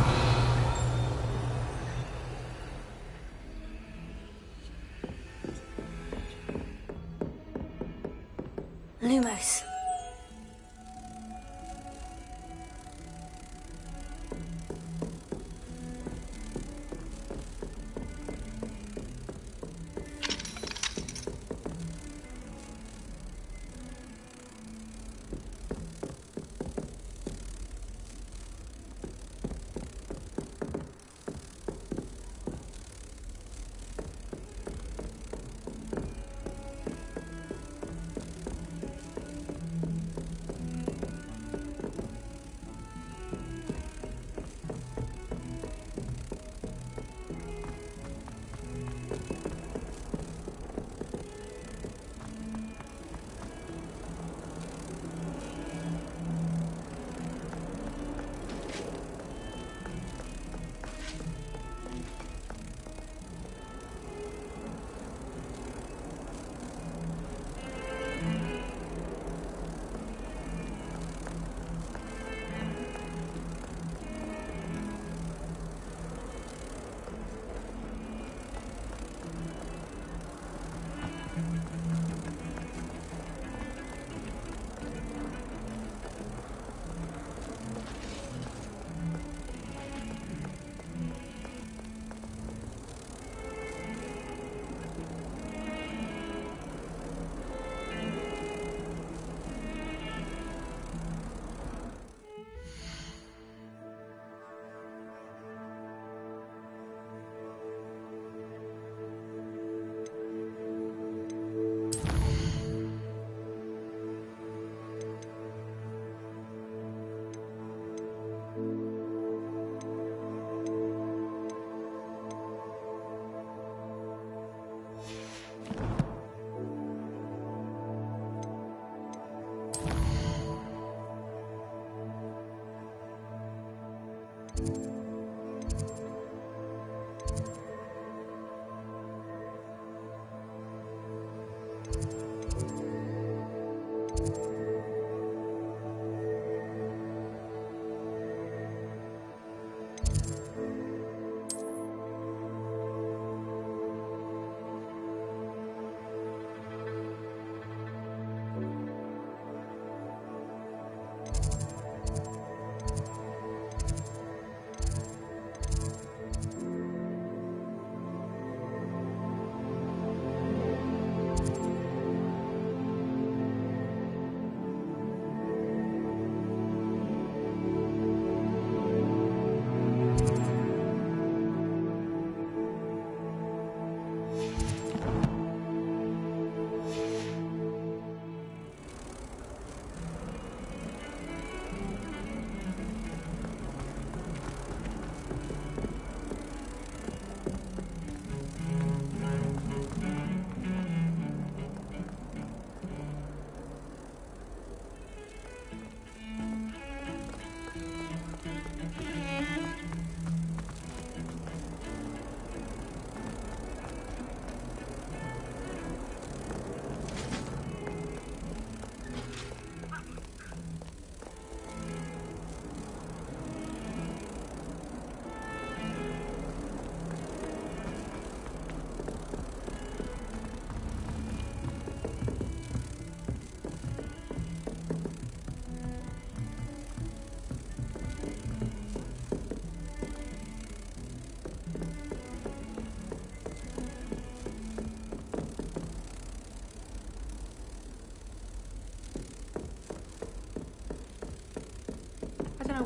Lumos.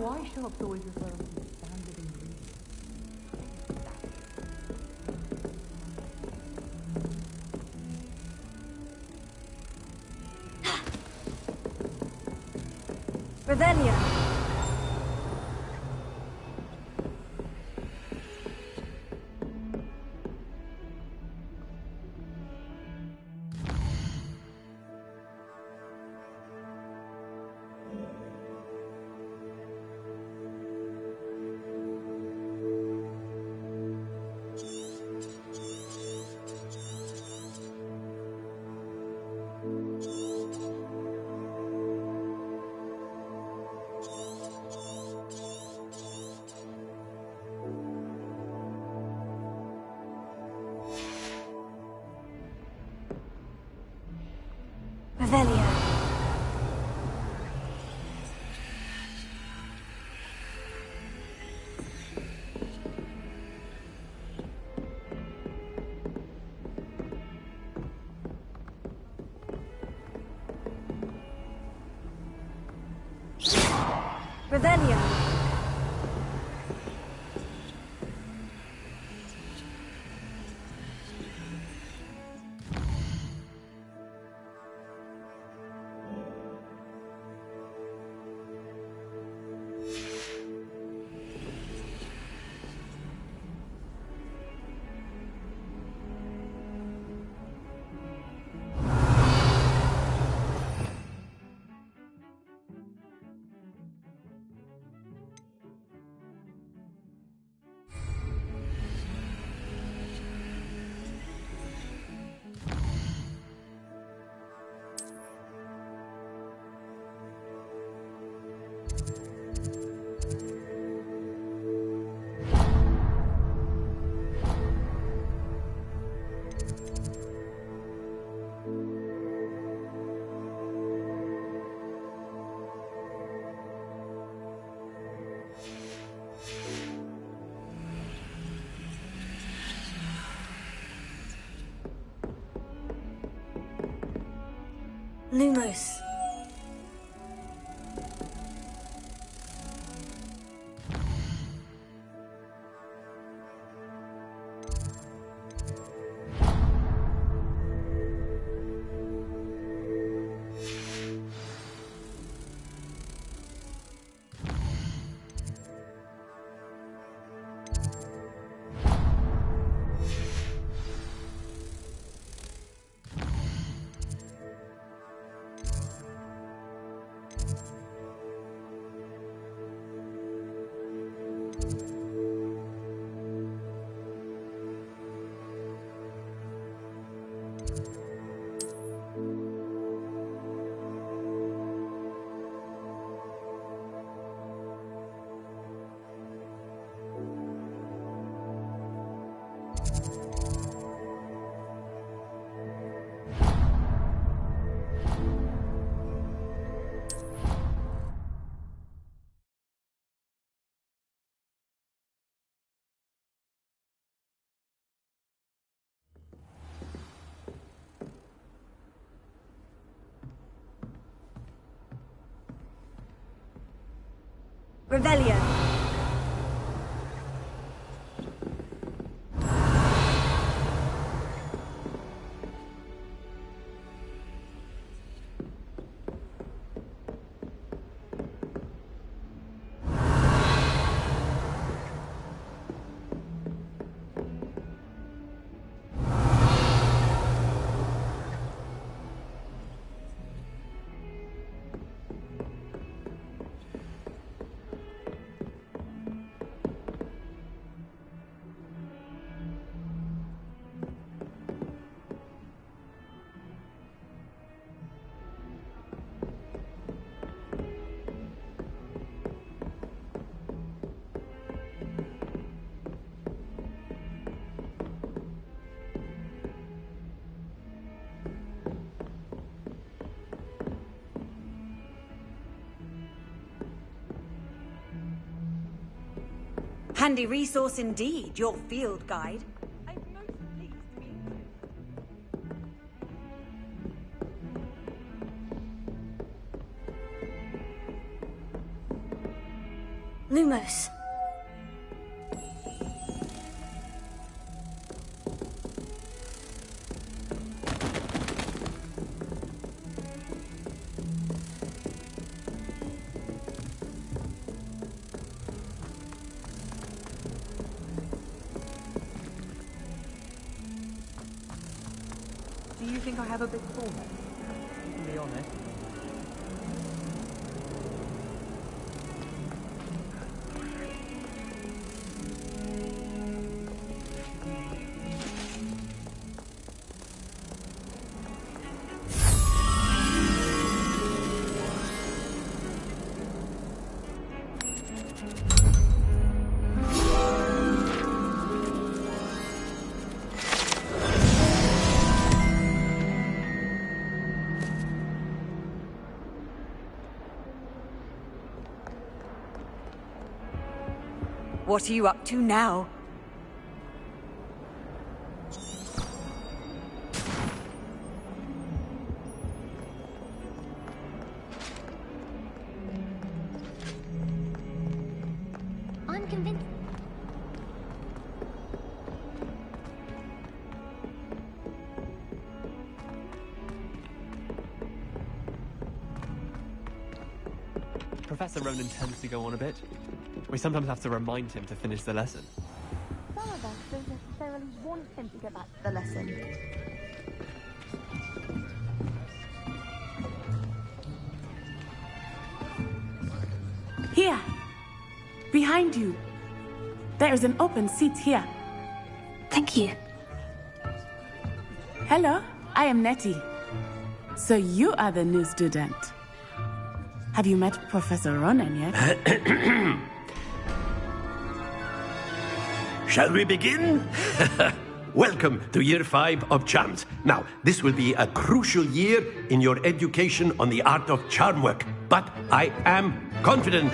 Why shops always refer to standard ingredients? Revelio. Revelio. Revelio. Lumos. Revelio. Handy resource indeed, your field guide. I'm most pleased to meet you. Lumos. Do you think I have a big forehead? To be honest. What are you up to now? I'm convinced. Professor Ronan tends to go on a bit. We sometimes have to remind him to finish the lesson. Some of us don't necessarily want him to get back to the lesson. Here! Behind you! There is an open seat here. Thank you. Hello, I am Nettie. So you are the new student. Have you met Professor Ronan yet? Shall we begin? Welcome to Year 5 of Charms. Now, this will be a crucial year in your education on the art of charm work, but I am confident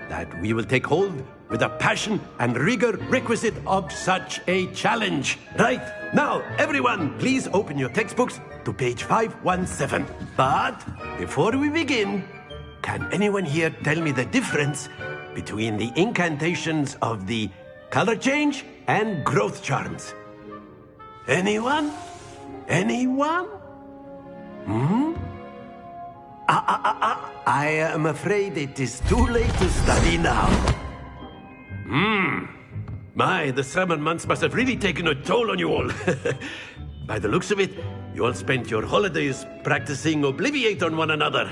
that we will take hold with the passion and rigor requisite of such a challenge. Right, now, everyone, please open your textbooks to page 517. But before we begin, can anyone here tell me the difference between the incantations of the color change and growth charms? Anyone? Anyone? I am afraid it is too late to study now. My, the summer months must have really taken a toll on you all. By the looks of it, you all spent your holidays practicing Obliviate on one another.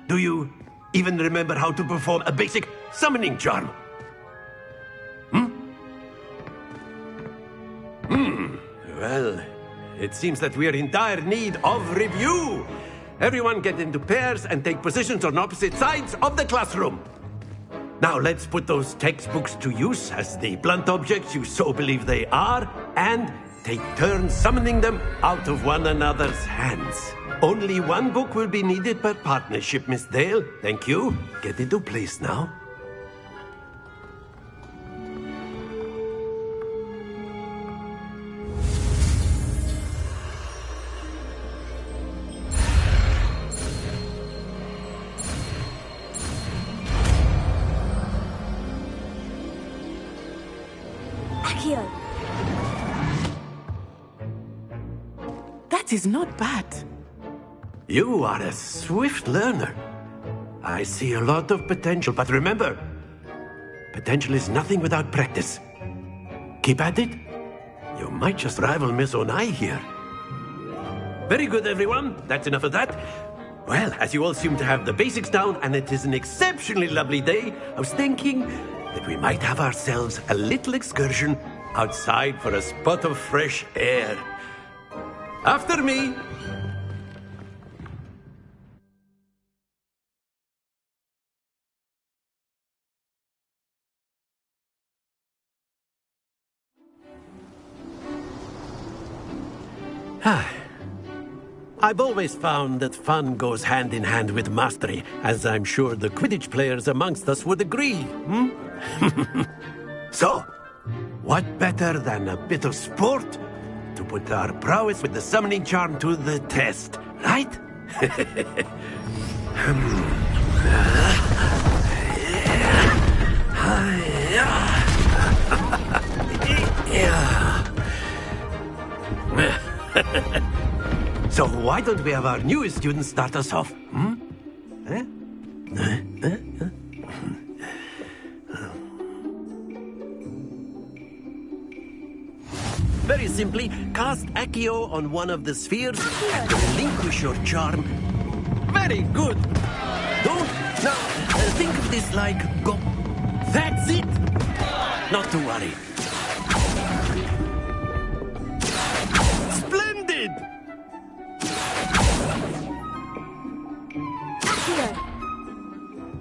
Do you even remember how to perform a basic summoning charm? Well, it seems that we are in dire need of review. Everyone get into pairs and take positions on opposite sides of the classroom. Now let's put those textbooks to use as the blunt objects you so believe they are, and take turns summoning them out of one another's hands. Only one book will be needed per partnership, Miss Dale. Thank you. Get into place now. That is not bad. You are a swift learner. I see a lot of potential, but remember, potential is nothing without practice. Keep at it. You might just rival Miss Onai here. Very good, everyone. That's enough of that. Well, as you all seem to have the basics down, and it is an exceptionally lovely day, I was thinking that we might have ourselves a little excursion outside for a spot of fresh air. After me. I've always found that fun goes hand in hand with mastery, as I'm sure the Quidditch players amongst us would agree. So, what better than a bit of sport to put our prowess with the summoning charm to the test, right? So why don't we have our newest student start us off? Eh? Very simply, cast Accio on one of the spheres and relinquish your charm. Very good. Don't now think of this like go. That's it. Not to worry. Splendid.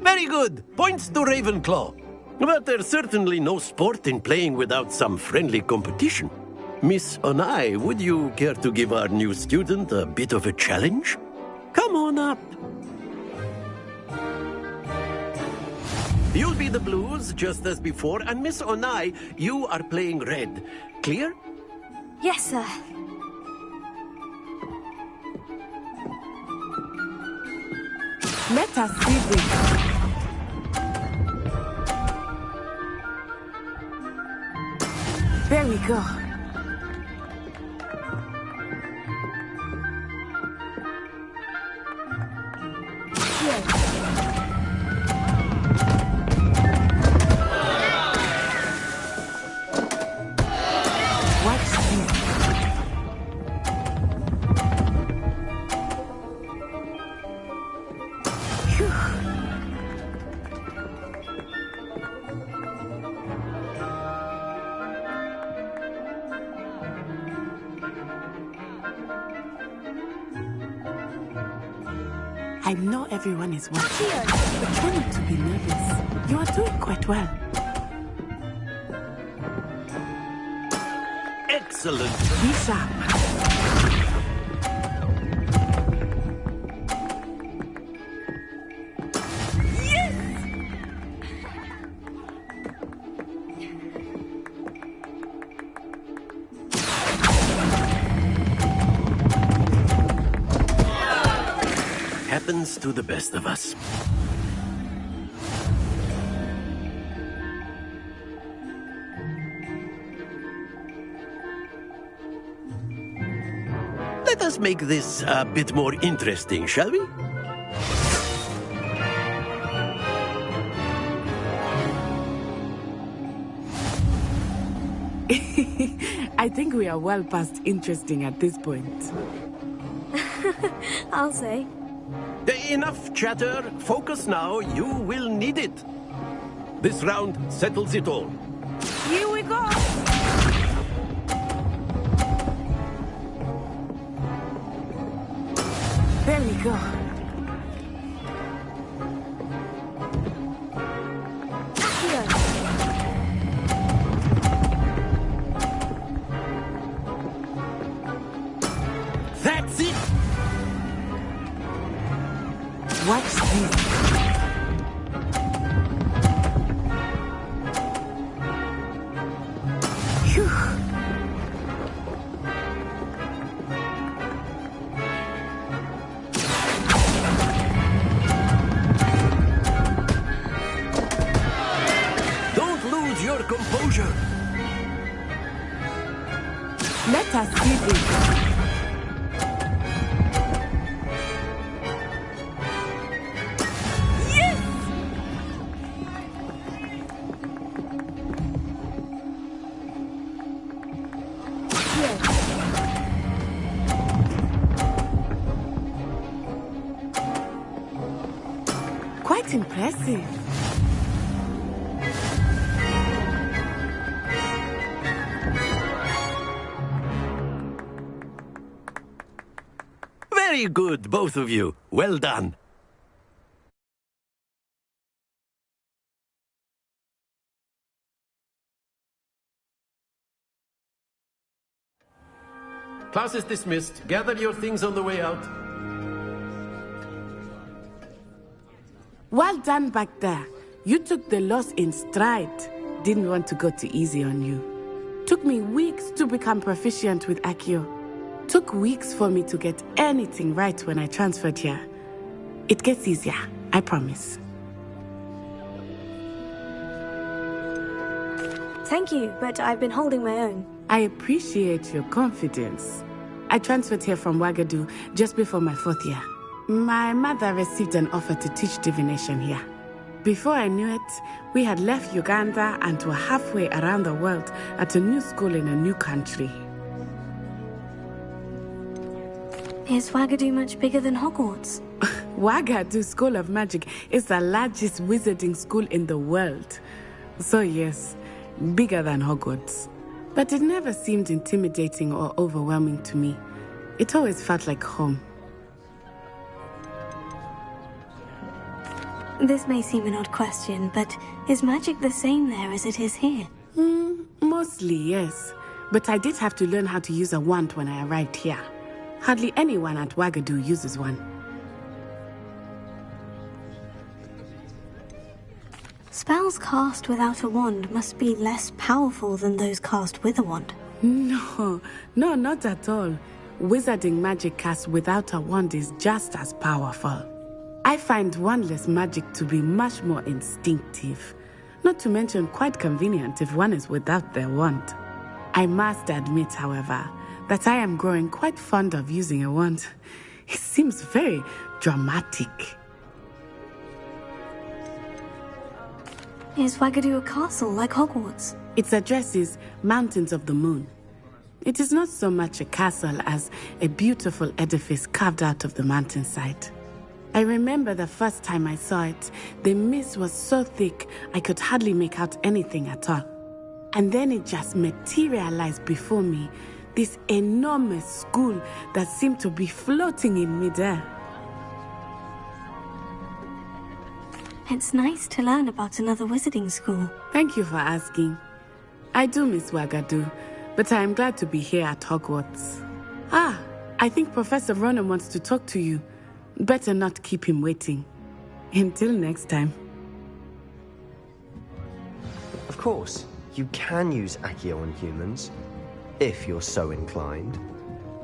Very good. Points to Ravenclaw. But there's certainly no sport in playing without some friendly competition. Miss Onai, would you care to give our new student a bit of a challenge? Come on up. You'll be the blues, just as before, and Miss Onai, you are playing red. Clear? Yes, sir. Let us see this. There we go. I know everyone is watching, but try not to be nervous. You are doing quite well. Excellent. Be sharp. Happens to the best of us. Let us make this a bit more interesting, shall we? I think we are well past interesting at this point. I'll say. Enough chatter. Focus now. You will need it. This round settles it all. Here we go. There we go. That's it. Watch this. Phew. Don't lose your composure. Let us see this. Quite impressive. Very good, both of you. Well done. Class is dismissed. Gather your things on the way out. Well done back there. You took the loss in stride. Didn't want to go too easy on you. Took me weeks to become proficient with Accio. Took weeks for me to get anything right when I transferred here. It gets easier. I promise. Thank you, but I've been holding my own. I appreciate your confidence. I transferred here from Wagadu just before my 4th year. My mother received an offer to teach divination here. Before I knew it, we had left Uganda and were halfway around the world at a new school in a new country. Is Wagadu much bigger than Hogwarts? Wagadu School of Magic is the largest wizarding school in the world. So yes, bigger than Hogwarts. But it never seemed intimidating or overwhelming to me. It always felt like home. This may seem an odd question, but is magic the same there as it is here? Mostly, yes. But I did have to learn how to use a wand when I arrived here. Hardly anyone at Wagadu uses one. Spells cast without a wand must be less powerful than those cast with a wand. No, not at all. Wizarding magic cast without a wand is just as powerful. I find wandless magic to be much more instinctive. Not to mention quite convenient if one is without their wand. I must admit, however, that I am growing quite fond of using a wand. It seems very dramatic. Is Wagadu a castle like Hogwarts? Its address is Mountains of the Moon. It is not so much a castle as a beautiful edifice carved out of the mountainside. I remember the first time I saw it, the mist was so thick I could hardly make out anything at all. And then it just materialized before me, this enormous school that seemed to be floating in midair. It's nice to learn about another wizarding school. Thank you for asking. I do miss Wagadu, but I am glad to be here at Hogwarts. I think Professor Ronan wants to talk to you. Better not keep him waiting. Until next time. Of course, you can use Accio on humans, if you're so inclined.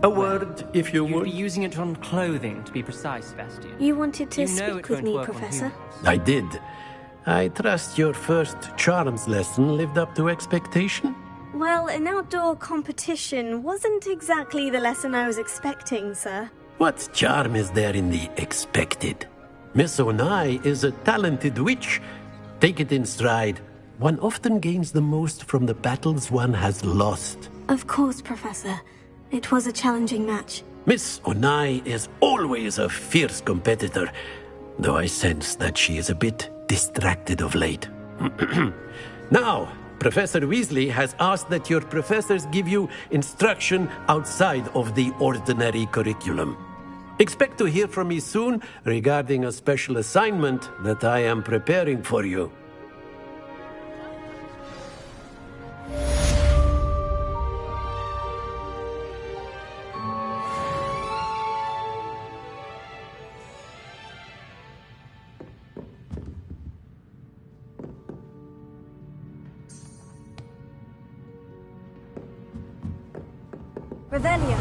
A word, if you You'd would. be using it on clothing, to be precise, Sebastian. You wanted to You know speak it with won't me, work on Professor? humans. I did. I trust your first charms lesson lived up to expectation? Well, an outdoor competition wasn't exactly the lesson I was expecting, sir. What charm is there in the expected? Miss Onai is a talented witch. Take it in stride. One often gains the most from the battles one has lost. Of course, Professor. It was a challenging match. Miss Onai is always a fierce competitor, though I sense that she is a bit distracted of late. Now, Professor Weasley has asked that your professors give you instruction outside of the ordinary curriculum. Expect to hear from me soon regarding a special assignment that I am preparing for you. Revelio.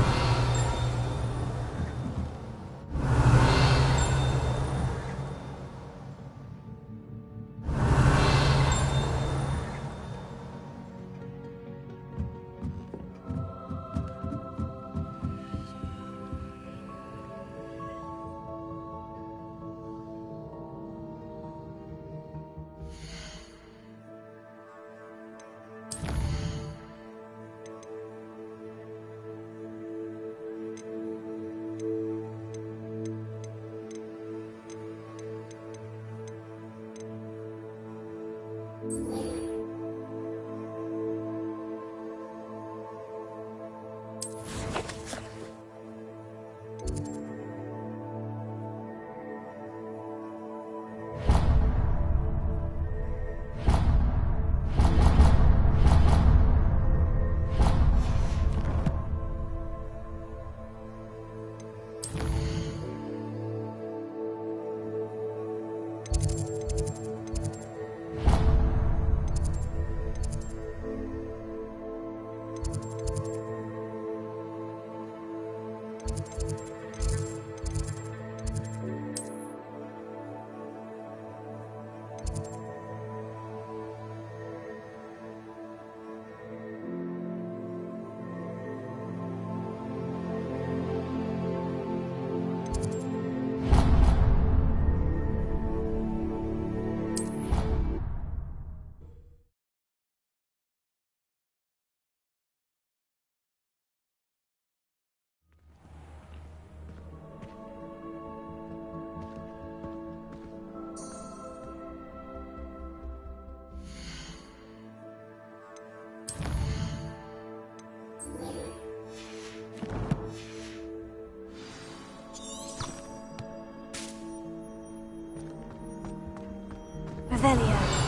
Revelio.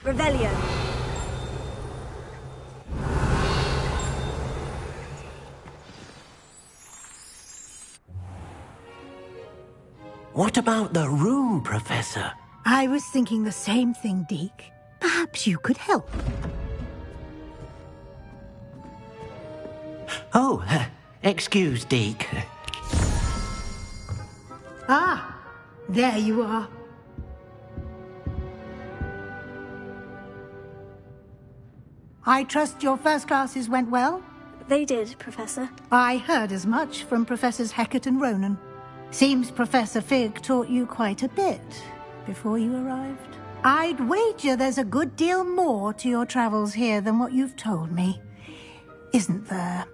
Revelio. What about the room, Professor? I was thinking the same thing, Deke. Perhaps you could help. Oh, excuse, Deke. Ah, there you are. I trust your first classes went well? They did, Professor. I heard as much from Professors Hecat and Ronan. Seems Professor Fig taught you quite a bit before you arrived. I'd wager there's a good deal more to your travels here than what you've told me. Isn't there?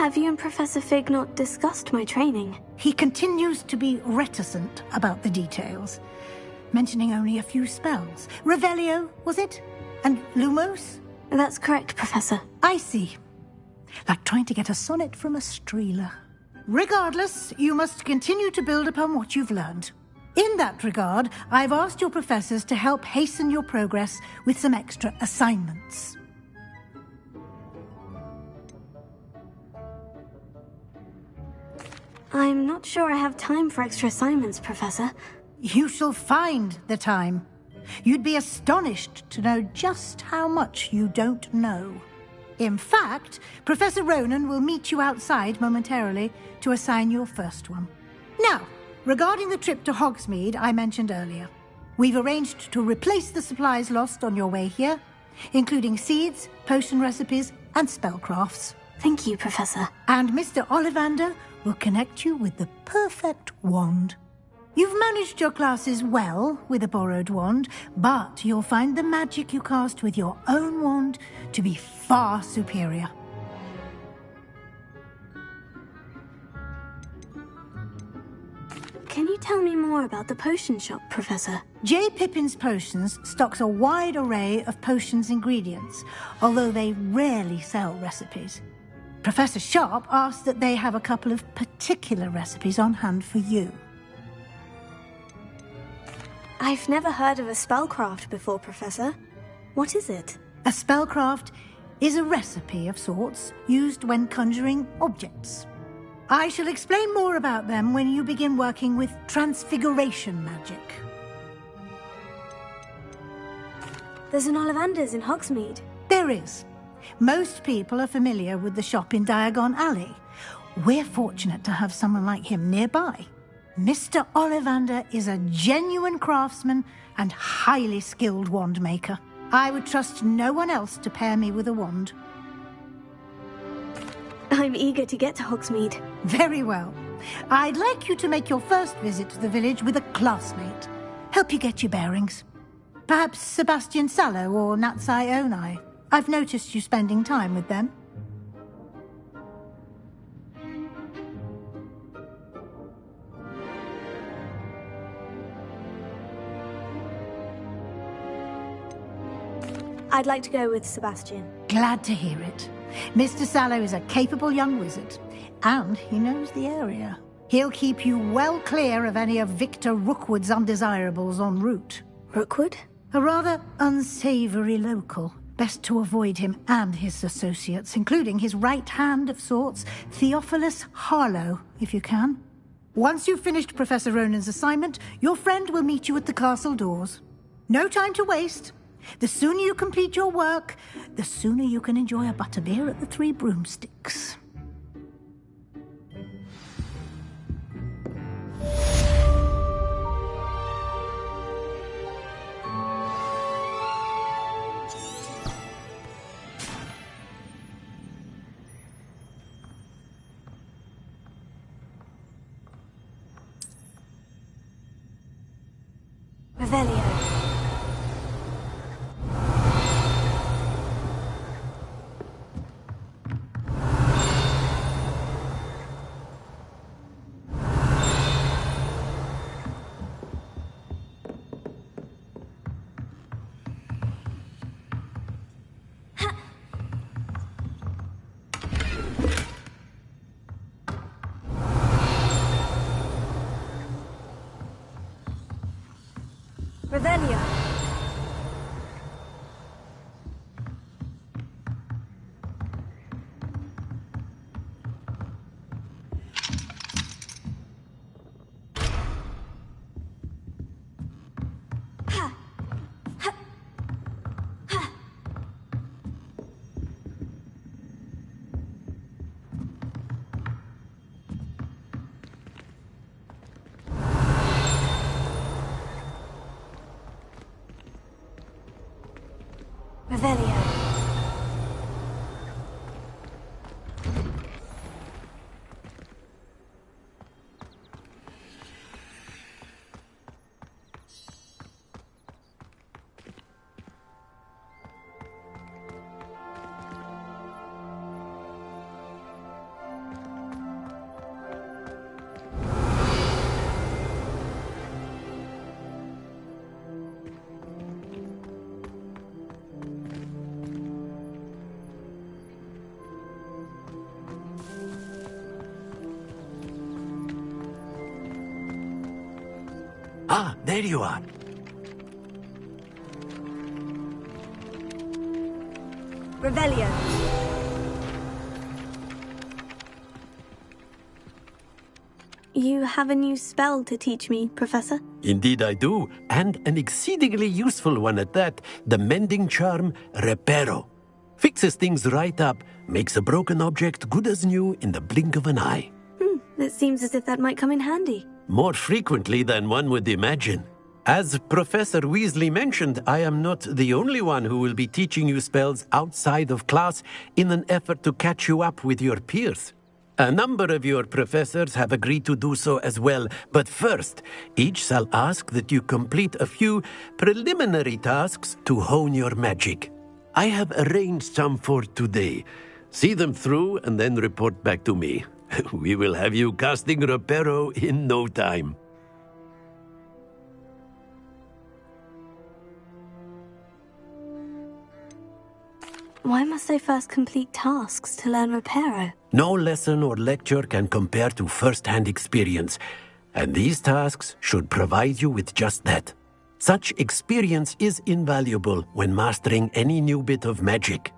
Have you and Professor Fig not discussed my training? He continues to be reticent about the details, mentioning only a few spells. Revelio, was it? And Lumos? That's correct, Professor. I see. Like trying to get a sonnet from a streeler. Regardless, you must continue to build upon what you've learned. In that regard, I've asked your professors to help hasten your progress with some extra assignments. I'm not sure I have time for extra assignments, Professor. You shall find the time. You'd be astonished to know just how much you don't know. In fact, Professor Ronan will meet you outside momentarily to assign your first one. Now, regarding the trip to Hogsmeade I mentioned earlier, we've arranged to replace the supplies lost on your way here, including seeds, potion recipes, and spellcrafts. Thank you, Professor. And Mr. Ollivander will connect you with the perfect wand. You've managed your classes well with a borrowed wand, but you'll find the magic you cast with your own wand to be far superior. Can you tell me more about the potion shop, Professor? J. Pippin's Potions stocks a wide array of potions ingredients, although they rarely sell recipes. Professor Sharp asked that they have a couple of particular recipes on hand for you. I've never heard of a spellcraft before, Professor. What is it? A spellcraft is a recipe of sorts used when conjuring objects. I shall explain more about them when you begin working with transfiguration magic. There's an Ollivander's in Hogsmeade. There is. Most people are familiar with the shop in Diagon Alley. We're fortunate to have someone like him nearby. Mr. Ollivander is a genuine craftsman and highly skilled wand maker. I would trust no one else to pair me with a wand. I'm eager to get to Hogsmeade. Very well. I'd like you to make your first visit to the village with a classmate. Help you get your bearings. Perhaps Sebastian Sallow or Natsai Onai. I've noticed you spending time with them. I'd like to go with Sebastian. Glad to hear it. Mr. Sallow is a capable young wizard, and he knows the area. He'll keep you well clear of any of Victor Rookwood's undesirables en route. Rookwood? A rather unsavory local. Best to avoid him and his associates, including his right hand of sorts, Theophilus Harlow, if you can. Once you've finished Professor Ronan's assignment, your friend will meet you at the castle doors. No time to waste. The sooner you complete your work, the sooner you can enjoy a butterbeer at the Three Broomsticks. Revelio. Revelio. Revelio. Ah, there you are. Revelio. You have a new spell to teach me, Professor? Indeed I do, and an exceedingly useful one at that, the mending charm Reparo. Fixes things right up, makes a broken object good as new in the blink of an eye. It seems as if that might come in handy. More frequently than one would imagine. As Professor Weasley mentioned, I am not the only one who will be teaching you spells outside of class in an effort to catch you up with your peers. A number of your professors have agreed to do so as well, but first, each shall ask that you complete a few preliminary tasks to hone your magic. I have arranged some for today. See them through and then report back to me. We will have you casting Reparo in no time. Why must I first complete tasks to learn Reparo? No lesson or lecture can compare to first-hand experience, and these tasks should provide you with just that. Such experience is invaluable when mastering any new bit of magic.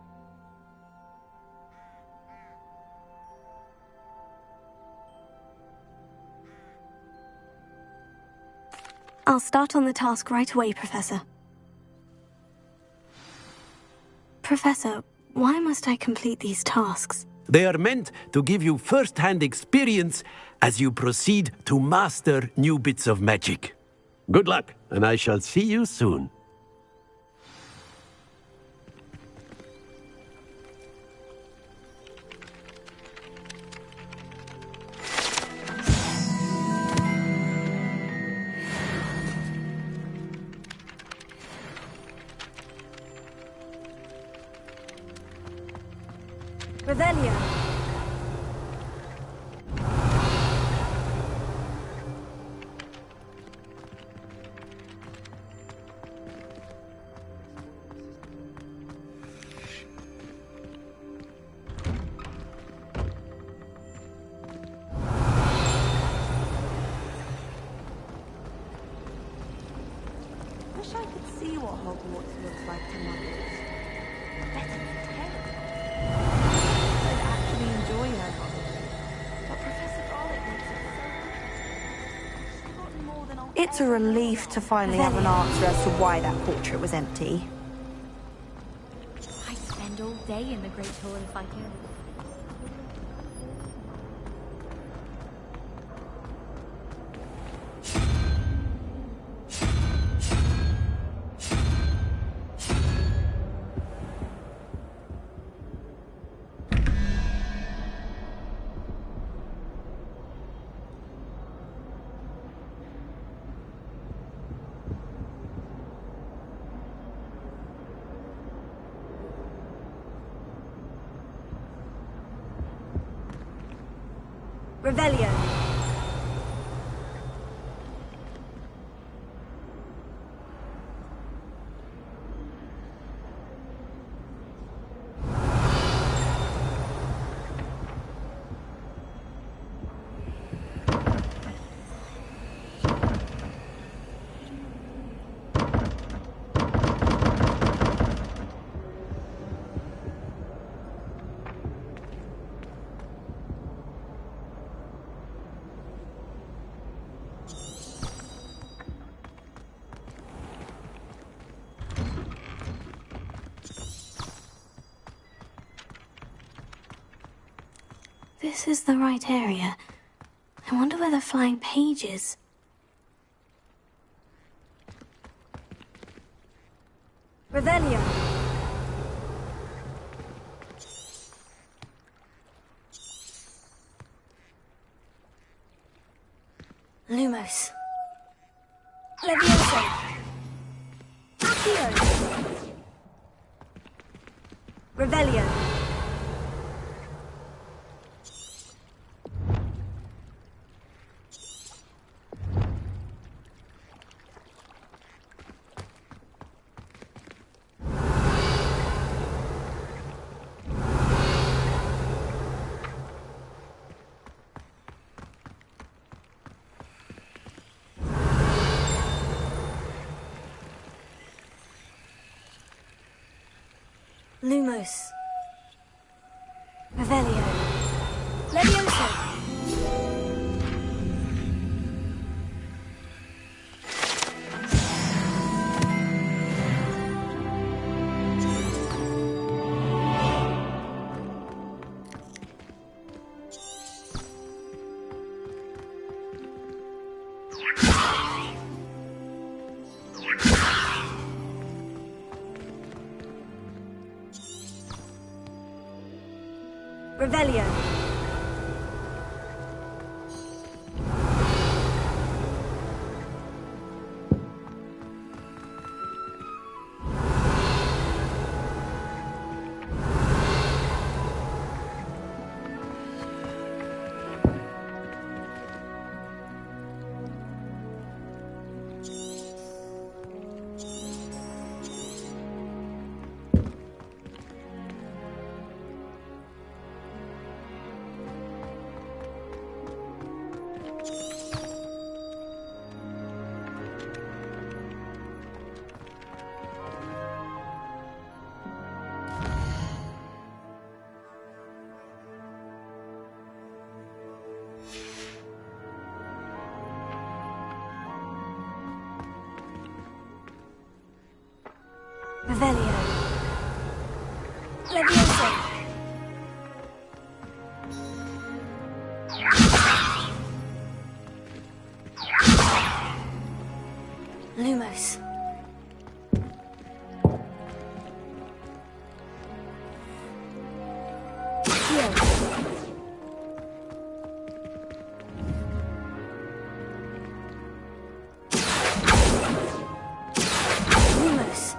I'll start on the task right away, Professor. Professor, why must I complete these tasks? They are meant to give you first-hand experience as you proceed to master new bits of magic. Good luck, and I shall see you soon. Revelio. Wish I could see what Hogwarts looks like tonight. I bet it's terrible. I'd actually enjoy her holiday. But Professor Garlick makes it so She's forgotten more than I'll It's a relief to finally have an answer as to why that portrait was empty. I'd spend all day in the Great Hall if I could. Revelio. This is the right area. I wonder where the flying page is. Revelio. Lumos. Levioso. Accio. Revelio. Lumos. Revelio. Levioso. Revelio. Revelio. Levioso. Lumos. Lumos.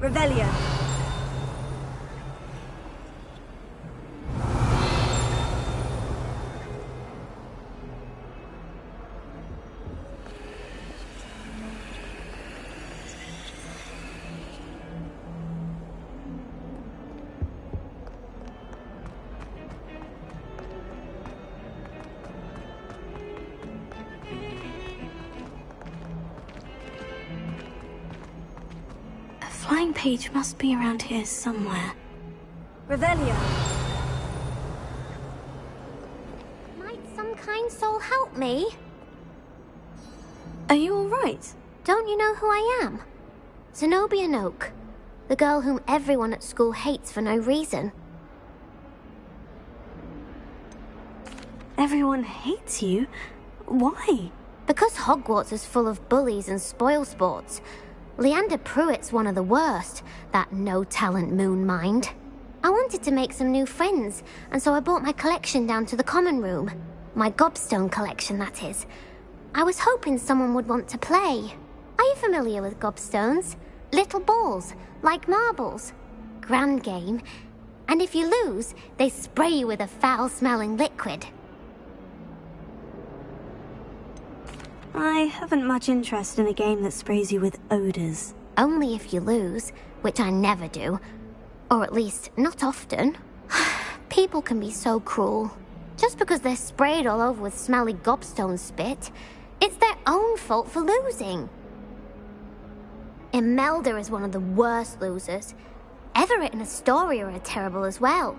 Revelio. Flying page must be around here somewhere. Revelio. Might some kind soul help me? Are you alright? Don't you know who I am? Zenobia Noak, the girl whom everyone at school hates for no reason. Everyone hates you? Why? Because Hogwarts is full of bullies and spoilsports. Leander Pruitt's one of the worst, that no-talent moon mind. I wanted to make some new friends, and so I brought my collection down to the common room. My gobstone collection, that is. I was hoping someone would want to play. Are you familiar with gobstones? Little balls, like marbles. Grand game. And if you lose, they spray you with a foul-smelling liquid. I haven't much interest in a game that sprays you with odors. Only if you lose, which I never do. Or at least, not often. People can be so cruel. Just because they're sprayed all over with smelly gobstone spit, it's their own fault for losing. Imelda is one of the worst losers. Everett and Astoria are terrible as well.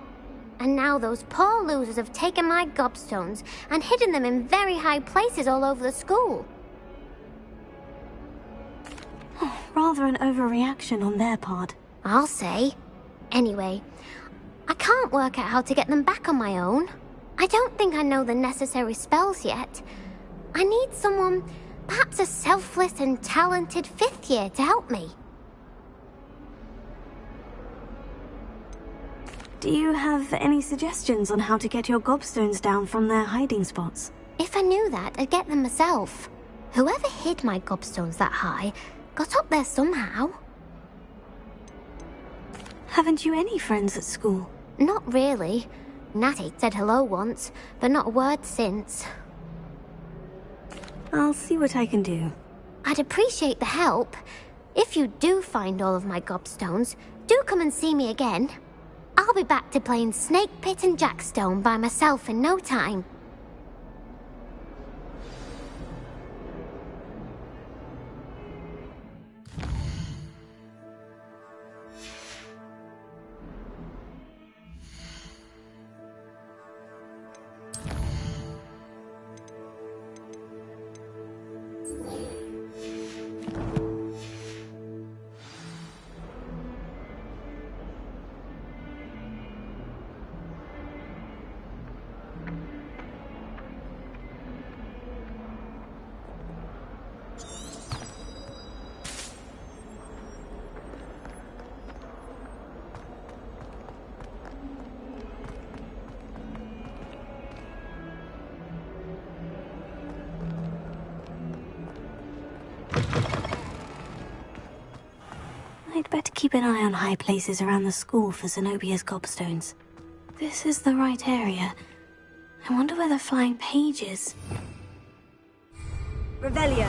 And now those poor losers have taken my gobstones and hidden them in very high places all over the school. Rather an overreaction on their part. I'll say. Anyway, I can't work out how to get them back on my own. I don't think I know the necessary spells yet. I need someone, perhaps a selfless and talented 5th year to help me. Do you have any suggestions on how to get your gobstones down from their hiding spots? If I knew that, I'd get them myself. Whoever hid my gobstones that high got up there somehow. Haven't you any friends at school? Not really. Natty said hello once, but not a word since. I'll see what I can do. I'd appreciate the help. If you do find all of my gobstones, do come and see me again. I'll be back to playing Snake Pit and Jackstone by myself in no time. I'd better keep an eye on high places around the school for Zenobia's gobstones. This is the right area. I wonder where the flying page is. Revelio.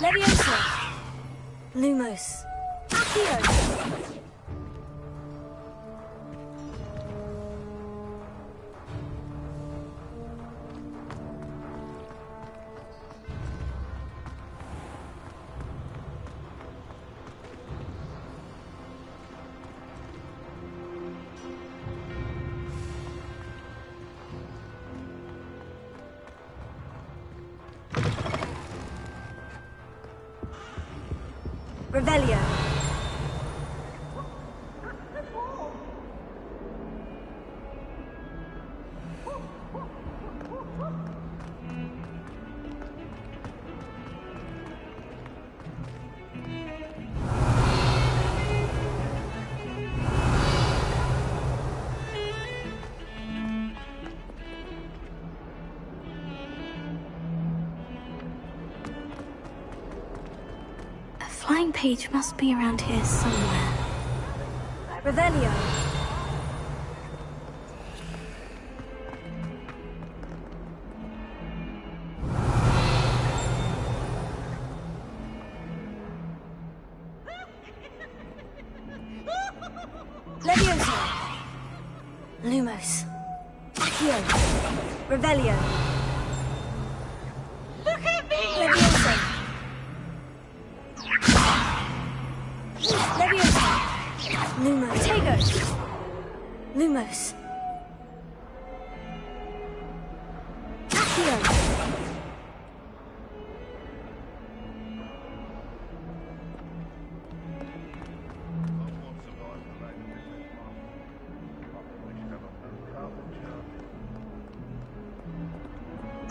Leviosa! Lumos. Accio! Revelio. Flying page must be around here somewhere. Revelio. Leviosa. Lumos. Accio. Revelio. Look at me! Leviosa. Leviosa! Lumos. Tagos! Lumos. Accio!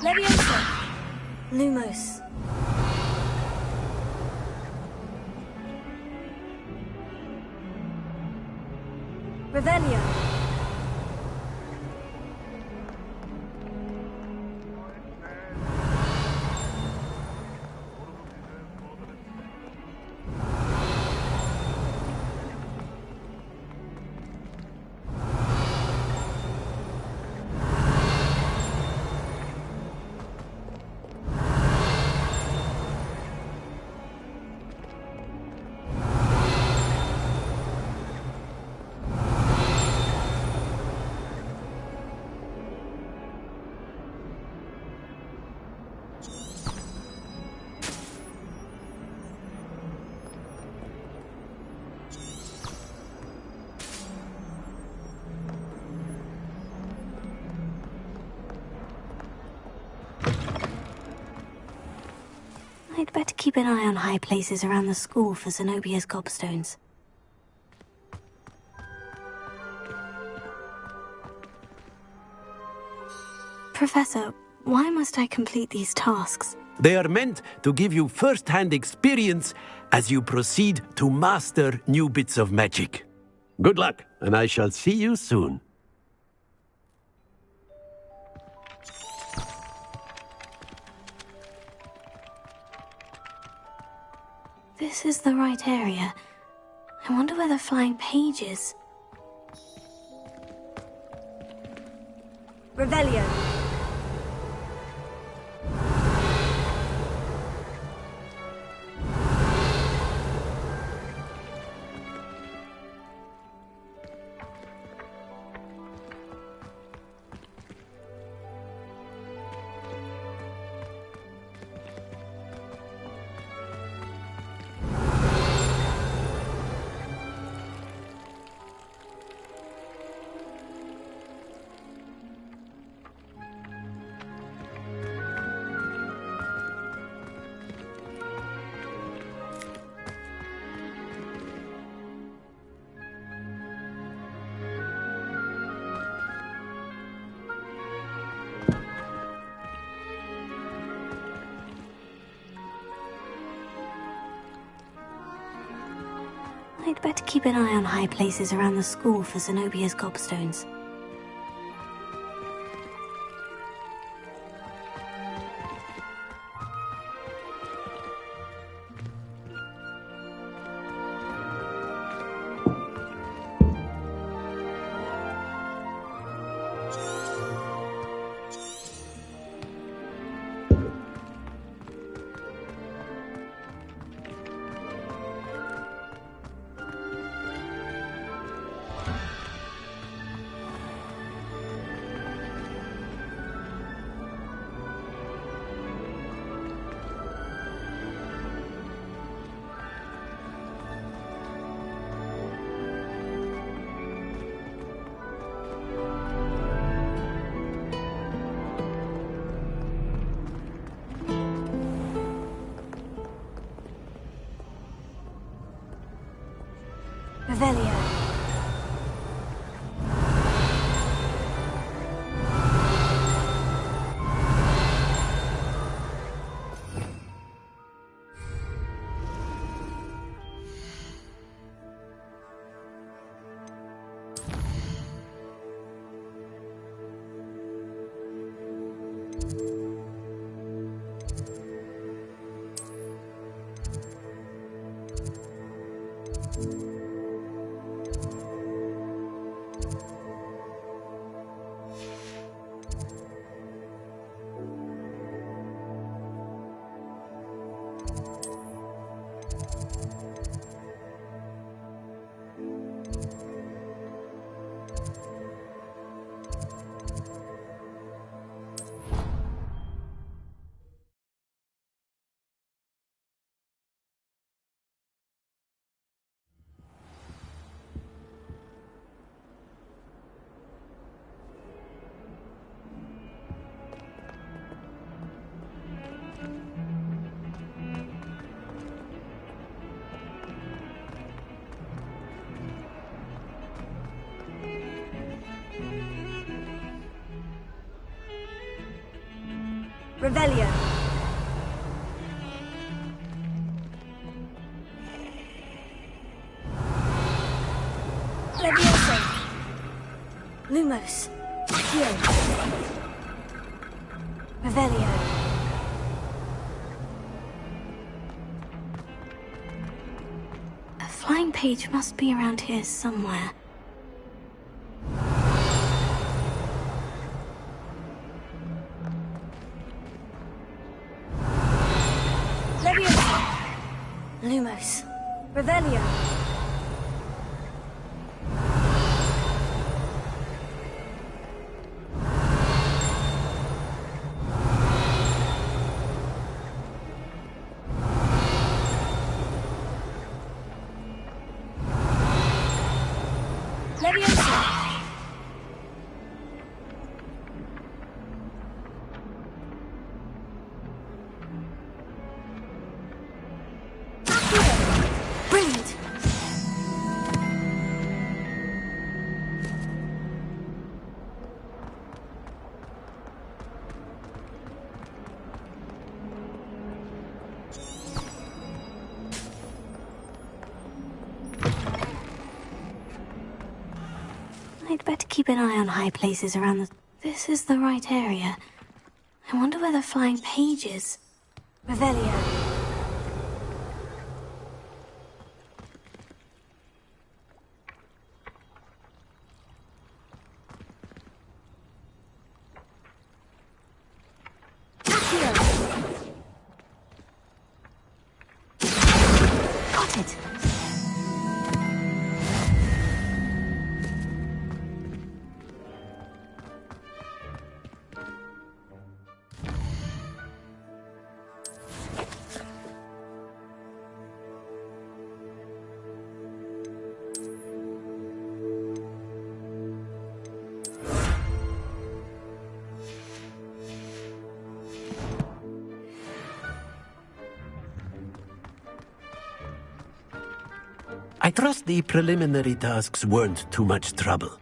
Leviosa! Lumos. Revelio. I'd better keep an eye on high places around the school for Zenobia's gobstones. Professor, why must I complete these tasks? They are meant to give you first-hand experience as you proceed to master new bits of magic. Good luck, and I shall see you soon. This is the right area. I wonder where the flying page is. Revelio. I'd better keep an eye on high places around the school for Zenobia's gobstones. Revelio. Revelio. Levioso. Lumos. Heal. Revelio. A flying page must be around here somewhere. Lumos. Revelio. Levioso. Brilliant! I'd better keep an eye on high places around the... This is the right area. I wonder where the flying page is. Revelio. Got it. I trust the preliminary tasks weren't too much trouble.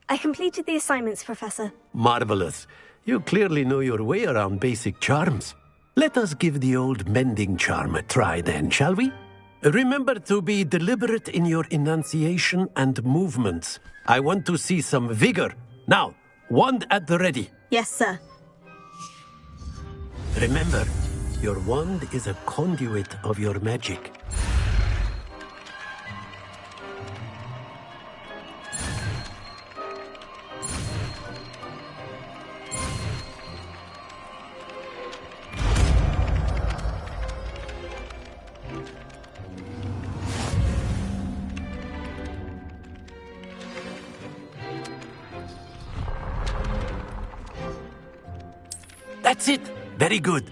I completed the assignments, Professor. Marvelous. You clearly know your way around basic charms. Let us give the old mending charm a try then, shall we? Remember to be deliberate in your enunciation and movements. I want to see some vigor. Now, wand at the ready. Yes, sir. Remember, your wand is a conduit of your magic. That's it! Very good.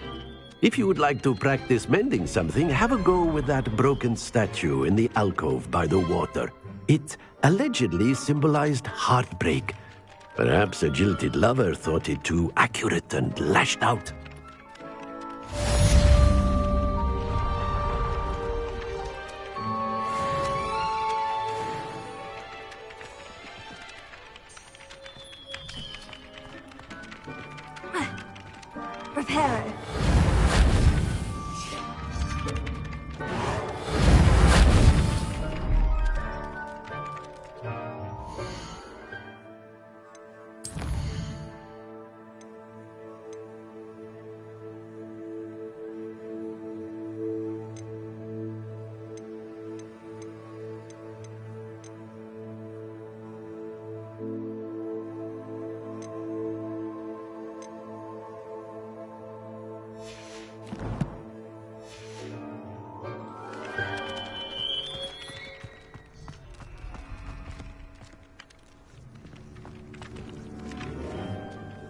If you would like to practice mending something, have a go with that broken statue in the alcove by the water. It allegedly symbolized heartbreak. Perhaps a jilted lover thought it too accurate and lashed out. Reparo.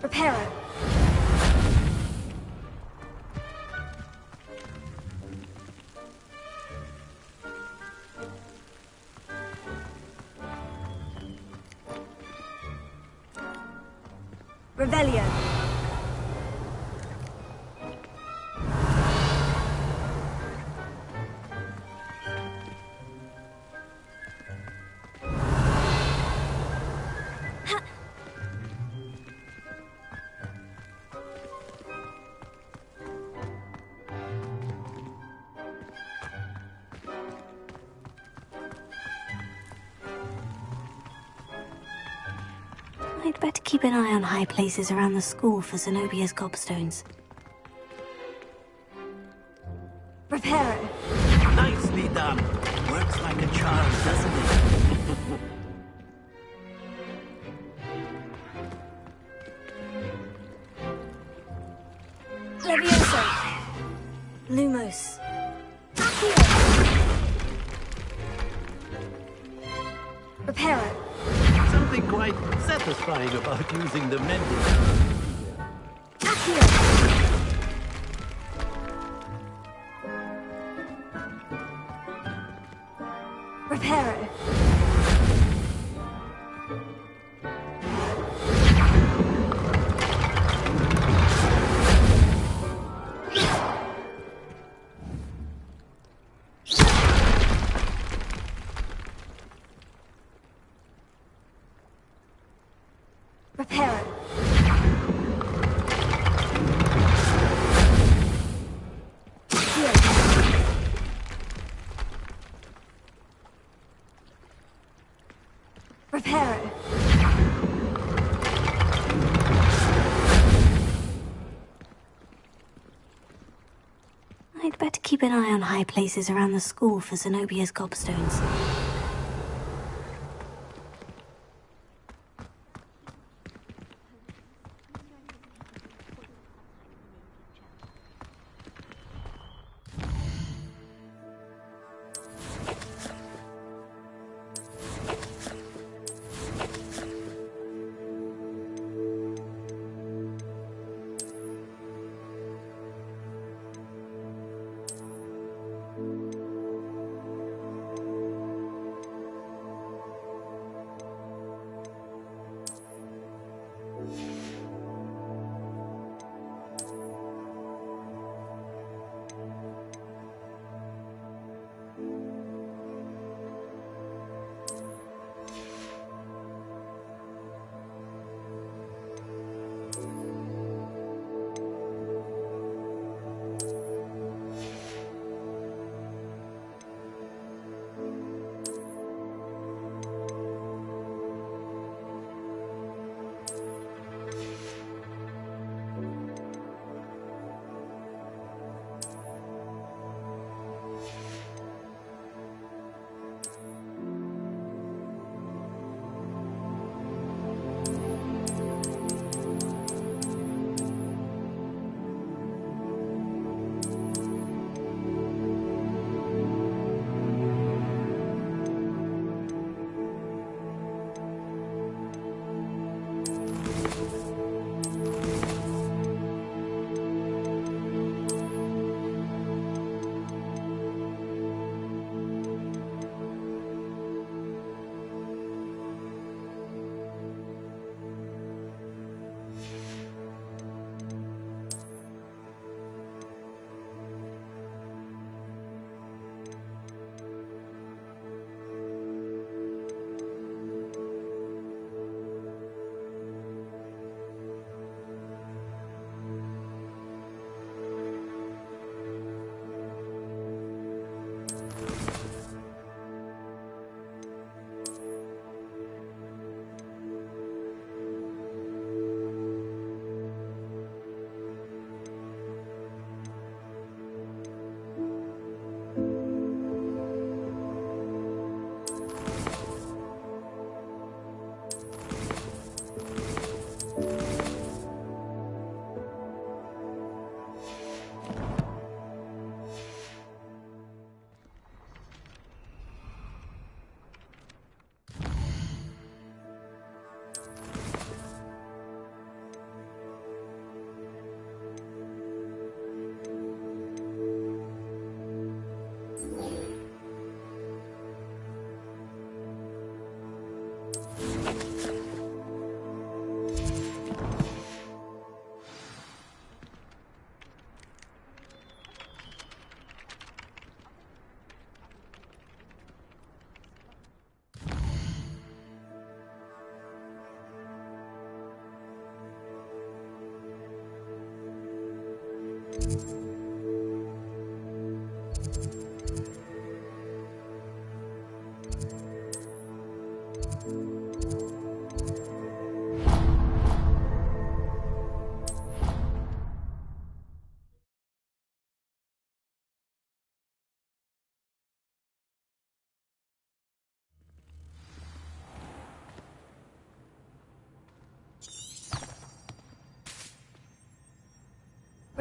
Reparo. Revelio. I'd better keep an eye on high places around the school for Zenobia's gobstones. Reparo. Nicely done. Works like a charm, doesn't it? Levioso. Lumos. Reparo. Something quite satisfying about using the mending. Reparo. Reparo. Reparo. I'd better keep an eye on high places around the school for Zenobia's gobstones.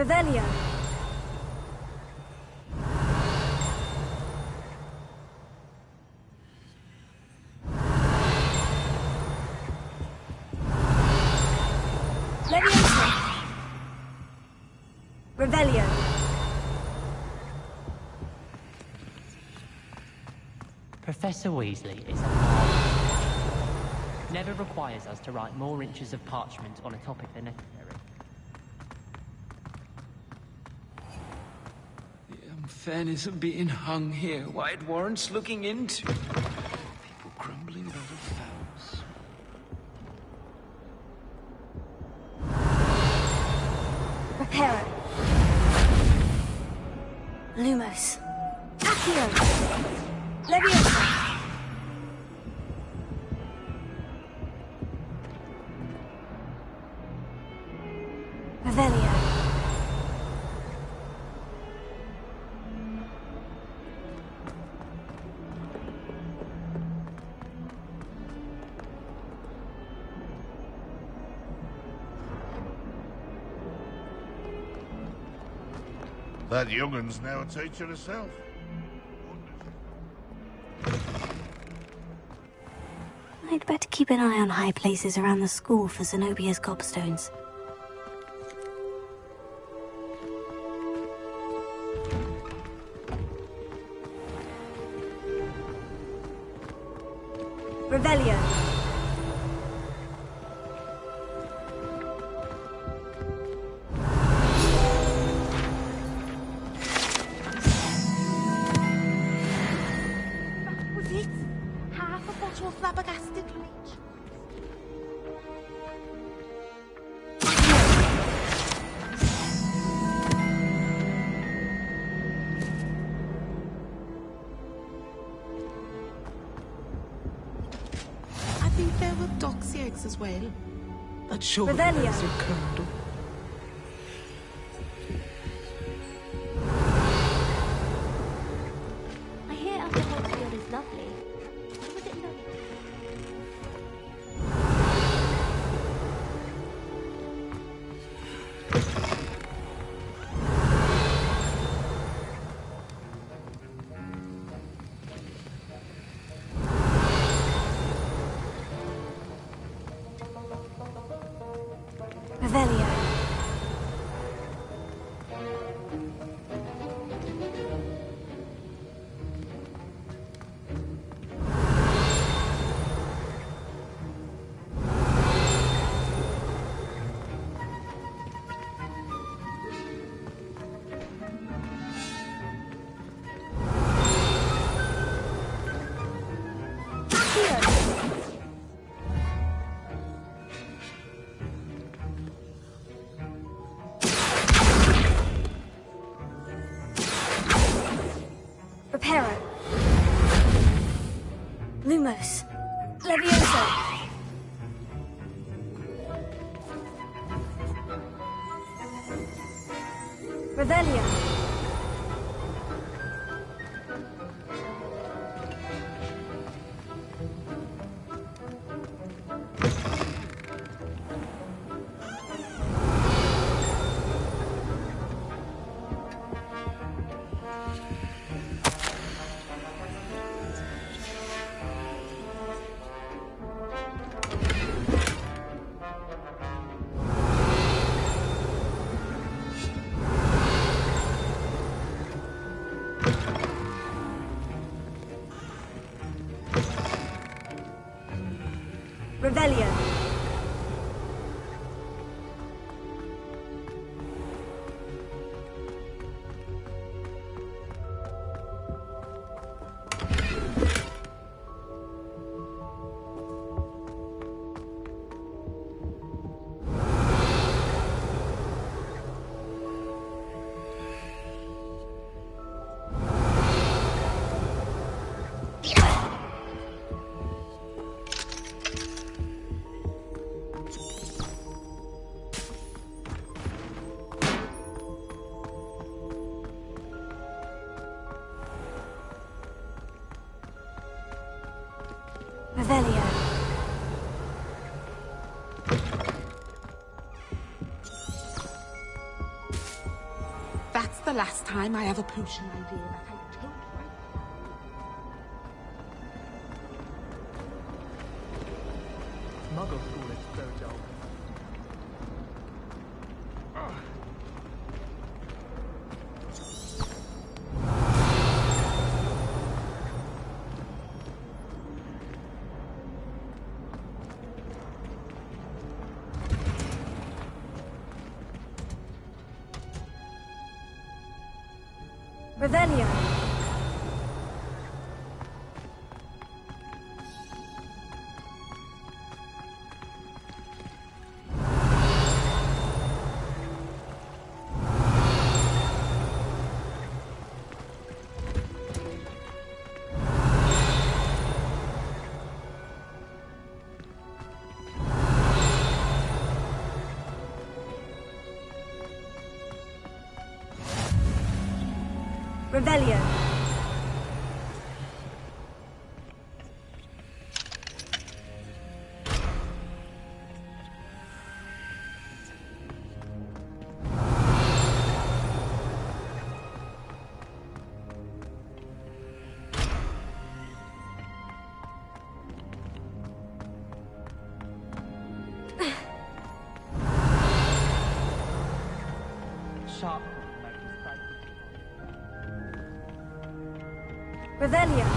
Revelio. Leviosa. Revelio. Professor Weasley is a marvel. Never requires us to write more inches of parchment on a topic than necessary. The unfairness of being hung here, why it warrants looking into. People crumbling out of fells. Reparo. Lumos. Accio. Leviosa. Revelio. That young'un's now a teacher herself. I'd better keep an eye on high places around the school for Zenobia's gobstones. Revelio. That was it. Half a bottle of flabbergasted leech. I think there were doxy eggs as well. But surely Revelio. there's a candle. I hear Upper Hogsfield is lovely. Was it lovely? Revelio. Reparo. Lumos. Leviosa. Revelio. Revelio. Revelio. the last time I have a potion idea that I don't like. Muggle school is so dull. Revelio. Revelio. Sharp. Revelio.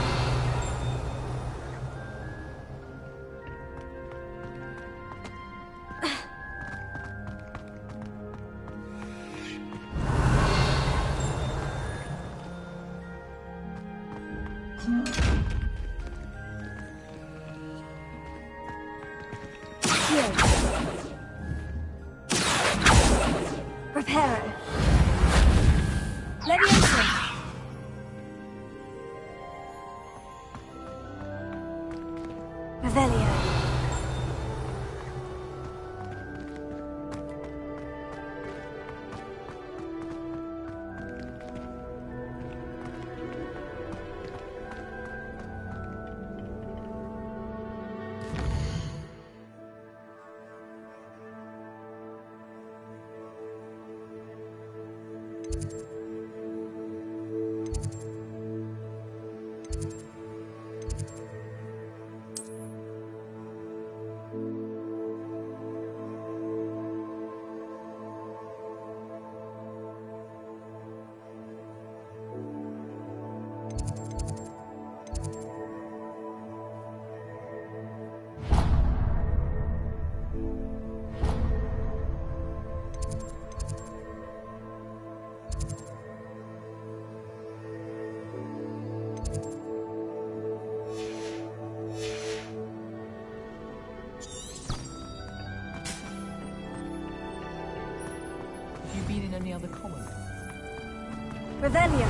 Reparo. Leviosa. Revelio. Any other common? Revelio.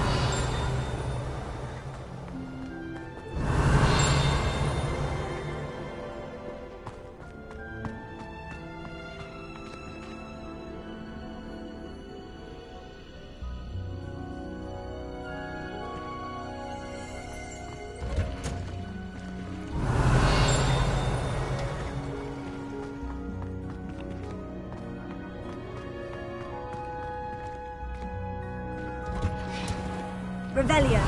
Revelio.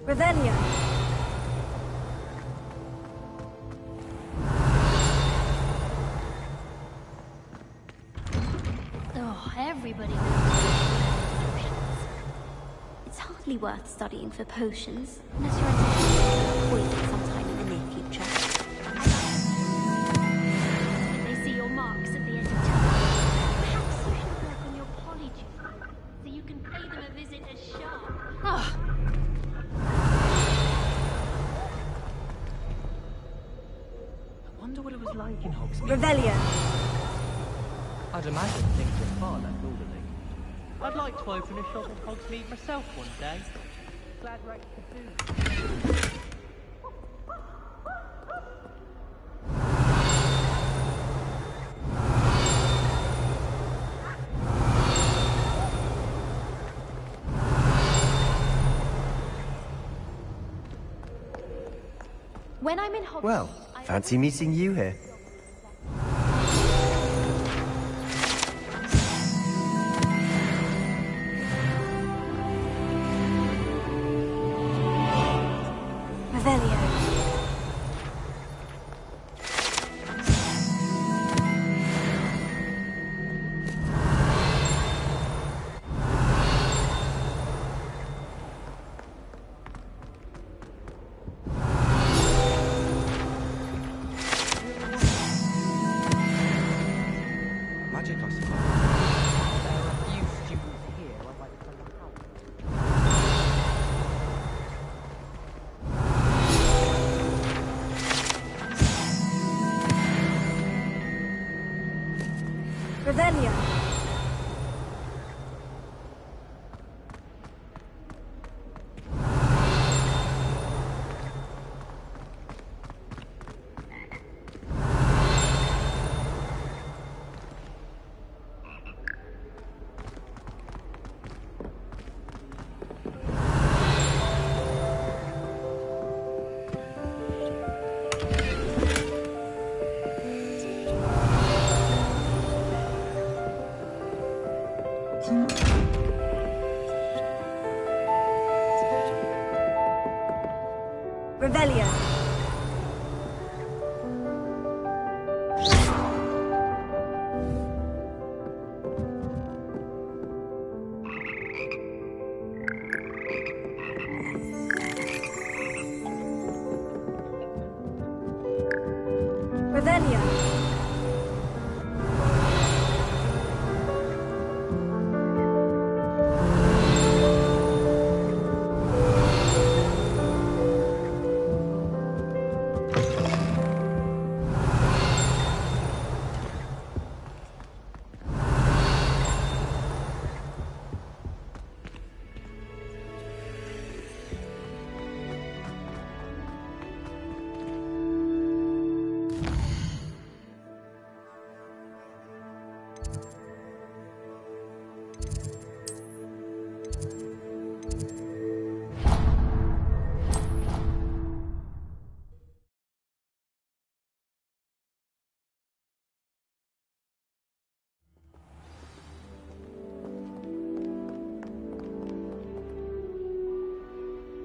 Revelio. Oh, everybody knows potions. It's hardly worth studying for potions, unless you're anticipating poison sometime in the near future. If they see your marks at the end of time, perhaps you should work on your polyjuice, so you can pay them a visit as sharp. wonder what it was like in Hogsmeade. Revelio. I'd imagine things are far less orderly. I'd like to open a shop in Hogsmeade myself one day. Glad Rex could do. When I'm in Hogsmeade... Well, fancy meeting you here. Revelio. Magic, I suppose. There are a few students here I'd like to send them out. Revelio. Revelio. Revelio.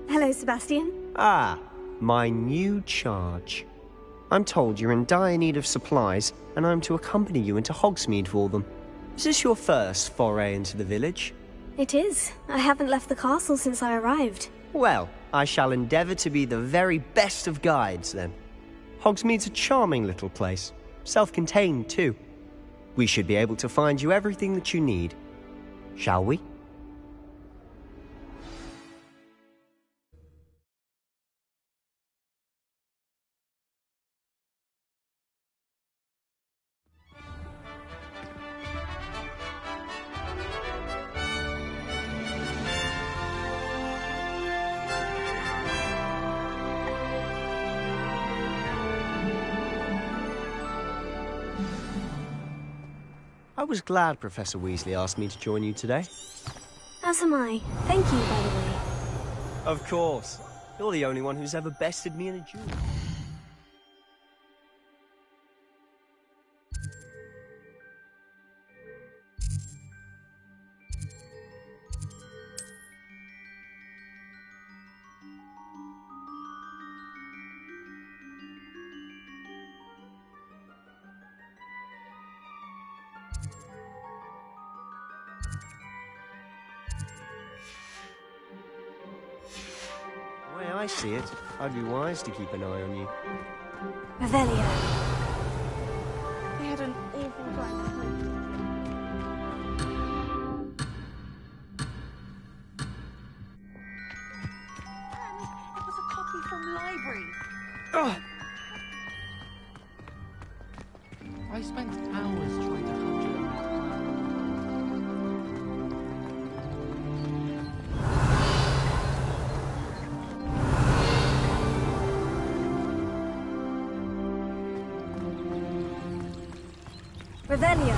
Hello, Sebastian. Ah, my new charge. I'm told you're in dire need of supplies, and I'm to accompany you into Hogsmeade for them. Is this your first foray into the village? It is. I haven't left the castle since I arrived. Well, I shall endeavour to be the very best of guides, then. Hogsmeade's a charming little place. Self-contained, too. We should be able to find you everything that you need. Shall we? I was glad Professor Weasley asked me to join you today. As am I. Thank you, by the way. Of course. You're the only one who's ever bested me in a duel. The way I see it, I'd be wise to keep an eye on you. Revelio. I had an awful time at home. And it was a copy from library. Ugh. I spent hours trying to hunt you down. Revelio.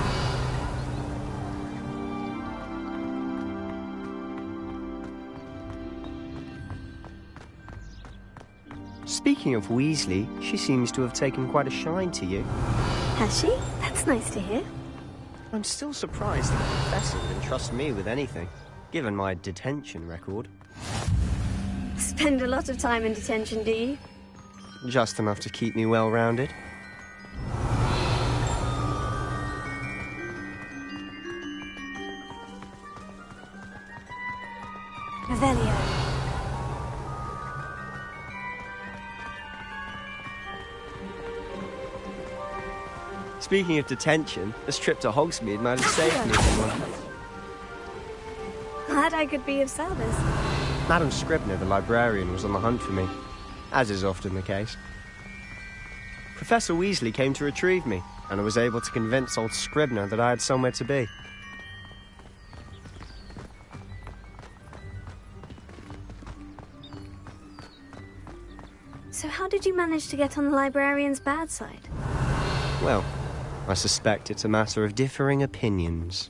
Speaking of Weasley, she seems to have taken quite a shine to you. Has she? That's nice to hear. I'm still surprised that the Professor would entrust me with anything, given my detention record. Spend a lot of time in detention, do you? Just enough to keep me well-rounded. Revelio. Speaking of detention, this trip to Hogsmeade might have saved me from one. Glad I could be of service. Madam Scribner, the librarian, was on the hunt for me, as is often the case. Professor Weasley came to retrieve me, and I was able to convince old Scribner that I had somewhere to be. So how did you manage to get on the librarian's bad side? Well, I suspect it's a matter of differing opinions.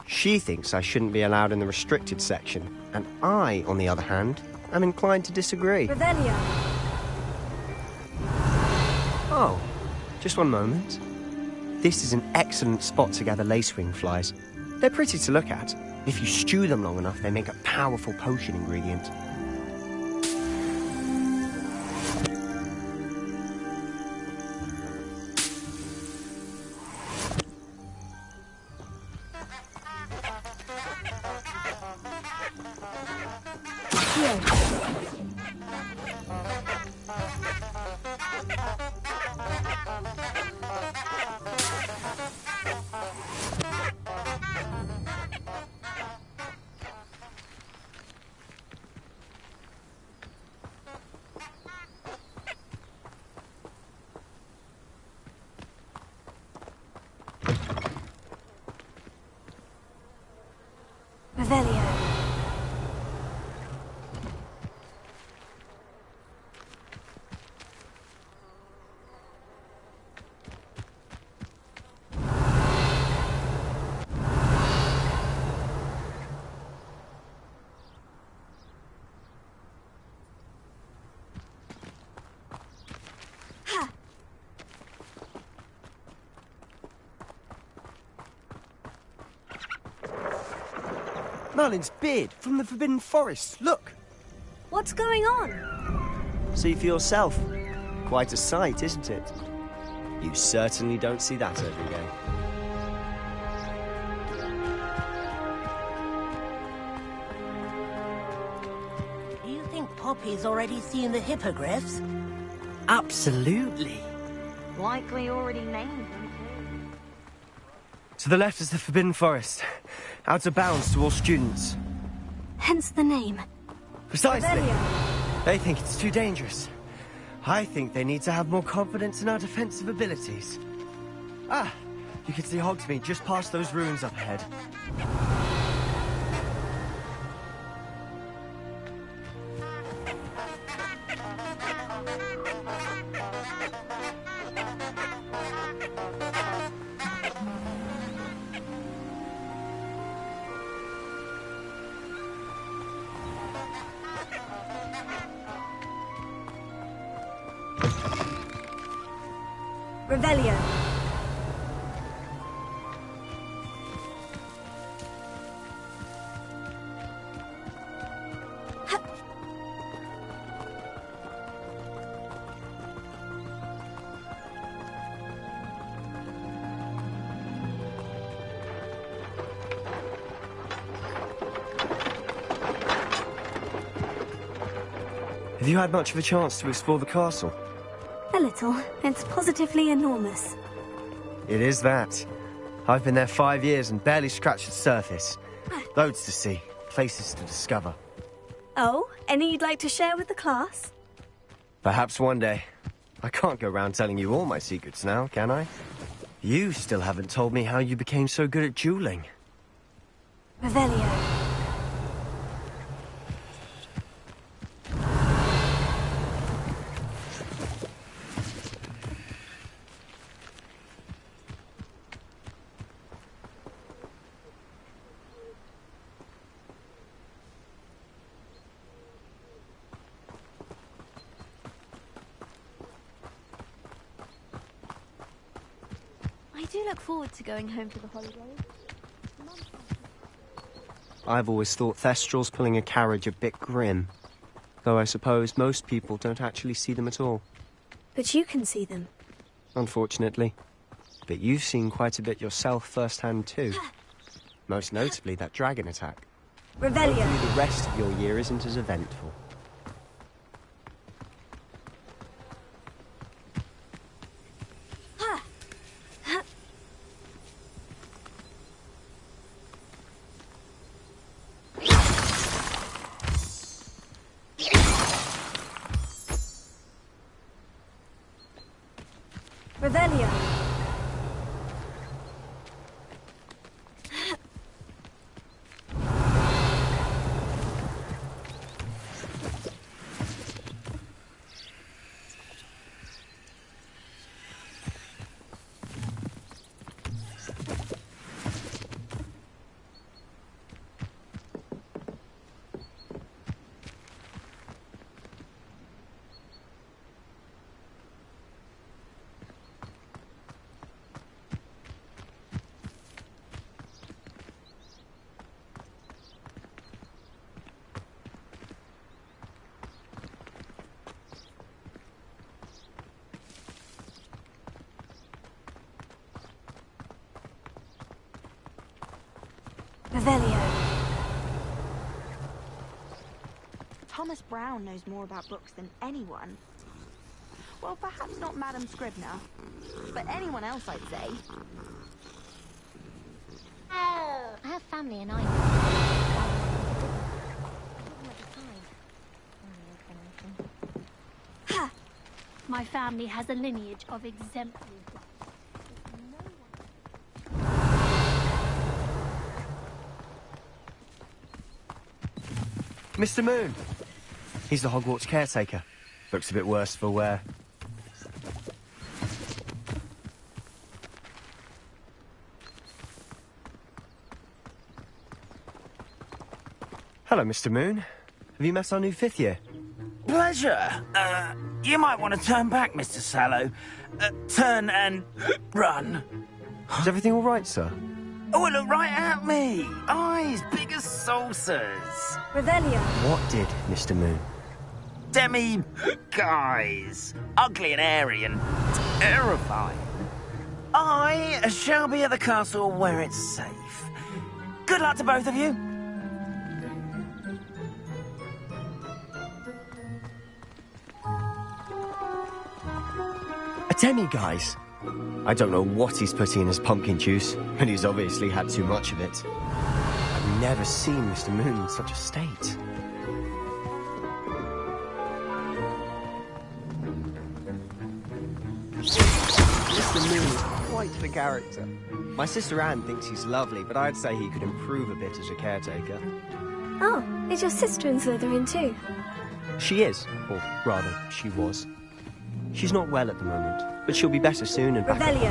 She thinks I shouldn't be allowed in the restricted section, and I, on the other hand, am inclined to disagree. Revelio. Oh, just one moment. This is an excellent spot to gather lacewing flies. They're pretty to look at. If you stew them long enough, they make a powerful potion ingredient. Revelio. Merlin's beard from the Forbidden Forest. Look! What's going on? See for yourself. Quite a sight, isn't it? You certainly don't see that every day. Do you think Poppy's already seen the hippogriffs? Absolutely. Likely already named them. To the left is the Forbidden Forest. Out of bounds to all students. Hence the name. Precisely. Revelio. They think it's too dangerous. I think they need to have more confidence in our defensive abilities. Ah, you can see Hogsmeade just past those ruins up ahead. Revelio. Have you had much of a chance to explore the castle? A little. It's positively enormous. It is that. I've been there 5 years and barely scratched the surface. Loads to see, places to discover. Oh, any you'd like to share with the class? Perhaps one day. I can't go round telling you all my secrets now, can I? You still haven't told me how you became so good at dueling. Revelio. I do look forward to going home for the holidays. I've always thought Thestral's pulling a carriage a bit grim. Though I suppose most people don't actually see them at all. But you can see them. Unfortunately. But you've seen quite a bit yourself firsthand too. Most notably that dragon attack. Revelio. Hopefully the rest of your year isn't as eventful. Revelio. Revelio. Thomas Brown knows more about books than anyone. Well, perhaps not Madam Scribner, but anyone else, I'd say. I have family in Ireland. Ha! My family has a lineage of exemplary. Mr. Moon! He's the Hogwarts caretaker. Looks a bit worse for wear. Hello, Mr. Moon. Have you met our new 5th year? Pleasure. You might want to turn back, Mr. Sallow. Turn and run. Is everything all right, sir? Oh, look right at me. Eyes big as saucers. Revelio. What did, Mr. Moon? Guys. Ugly and airy and terrifying. I shall be at the castle where it's safe. Good luck to both of you. A demi, guys. I don't know what he's putting in his pumpkin juice, and he's obviously had too much of it. I've never seen Mr. Moon in such a state. Mr. Moon is quite the character. My sister Anne thinks he's lovely, but I'd say he could improve a bit as a caretaker. Oh, is your sister in Slytherin too? She is, or rather, she was. She's not well at the moment, but she'll be better soon and back. Revelio.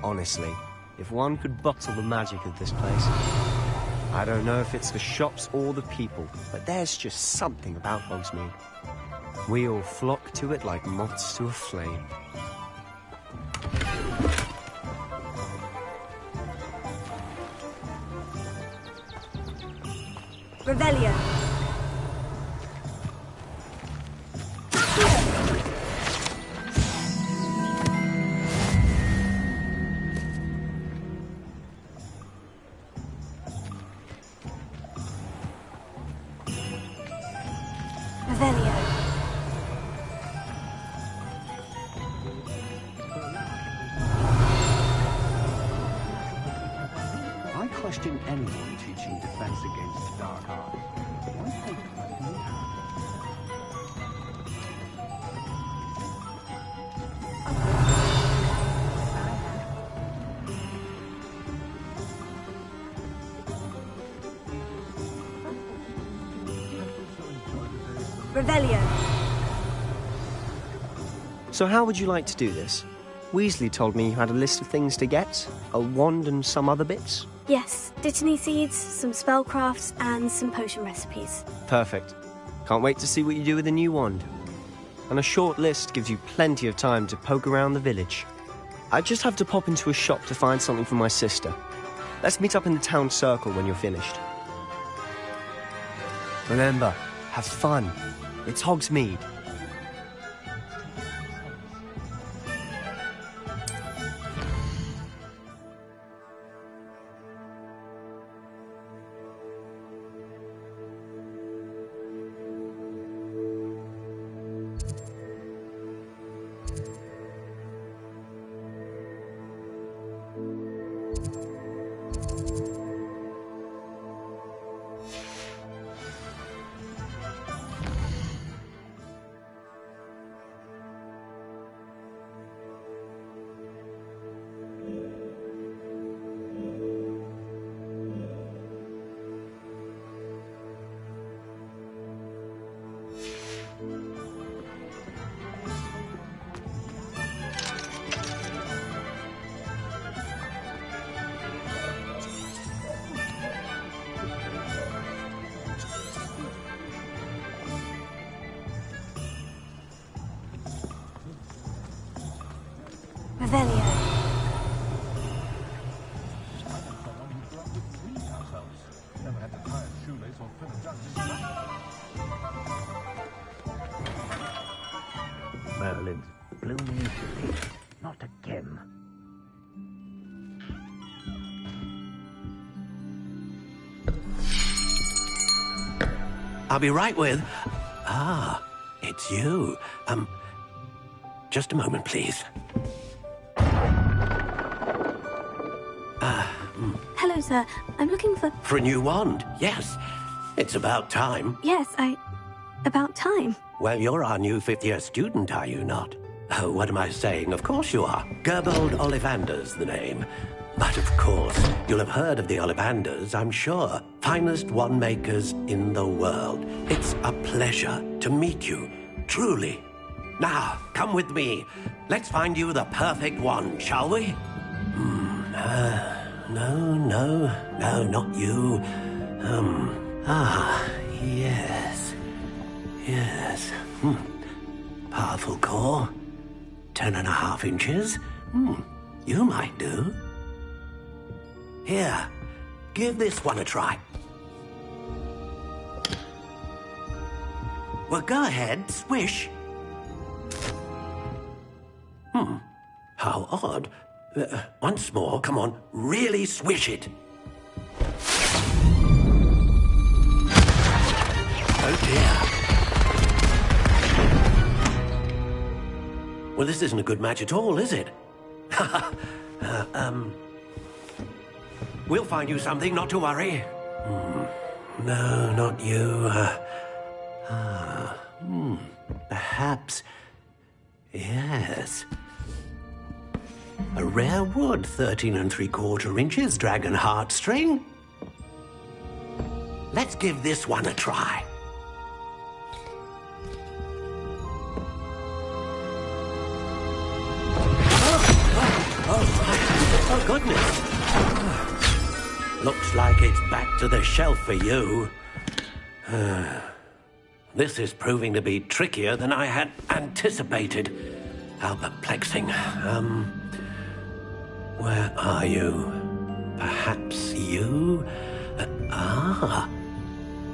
Honestly, if one could bottle the magic of this place... I don't know if it's the shops or the people, but there's just something about Hogsmeade. We all flock to it like moths to a flame. Revelio. Revelio. I question anyone teaching defense against dark arts. Why take it like me? Revelio. So how would you like to do this? Weasley told me you had a list of things to get, a wand and some other bits. Yes, dittany seeds, some spellcrafts, and some potion recipes. Perfect. Can't wait to see what you do with the new wand. And a short list gives you plenty of time to poke around the village. I just have to pop into a shop to find something for my sister. Let's meet up in the town circle when you're finished. Remember, have fun. It's Hogsmeade. Revelio. Merlin's blooming city. Not again. I'll be right with... Ah, it's you. Just a moment, please. Hello, sir. I'm looking for... For a new wand, yes. It's about time. Yes, about time. Well, you're our new fifth-year student, are you not? Oh, what am I saying? Of course you are. Gerbold Ollivander's the name. But of course, you'll have heard of the Ollivanders, I'm sure. Finest wand makers in the world. It's a pleasure to meet you, truly. Now, come with me. Let's find you the perfect wand, shall we? No, not you. Yes. Powerful core. 10.5 inches. You might do. Here, give this one a try. Well, go ahead, swish. How odd. Once more, come on, really swish it. Oh dear. Well, this isn't a good match at all, is it? We'll find you something, not to worry. No, not you. Perhaps. Yes. A rare wood, 13 3/4 inches, dragon heartstring. Let's give this one a try. Oh, goodness. Looks like it's back to the shelf for you. This is proving to be trickier than I had anticipated. How perplexing. Where are you? Perhaps you?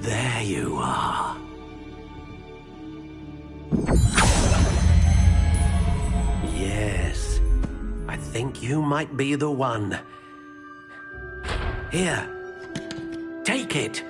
There you are. Yes, I think you might be the one. Here, take it.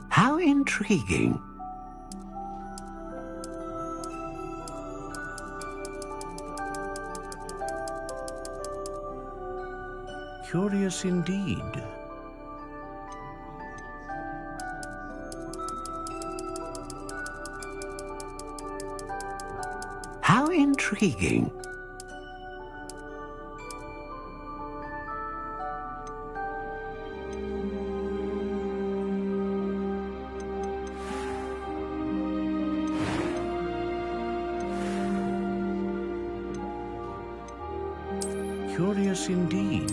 How intriguing. Curious indeed. How intriguing. Curious indeed.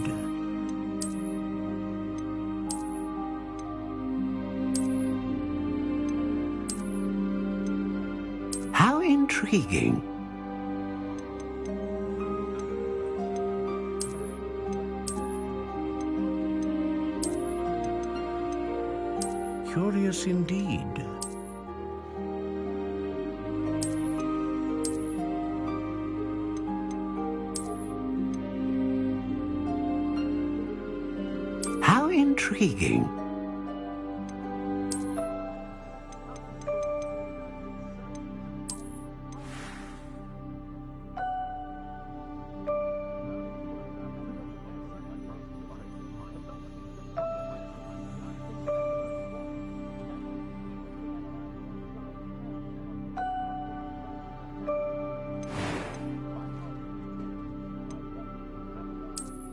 How intriguing. Curious indeed. How intriguing.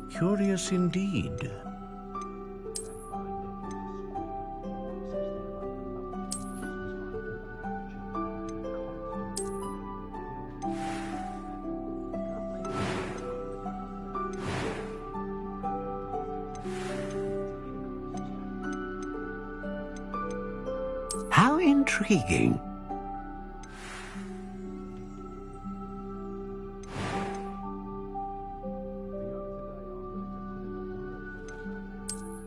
Curious indeed. How intriguing.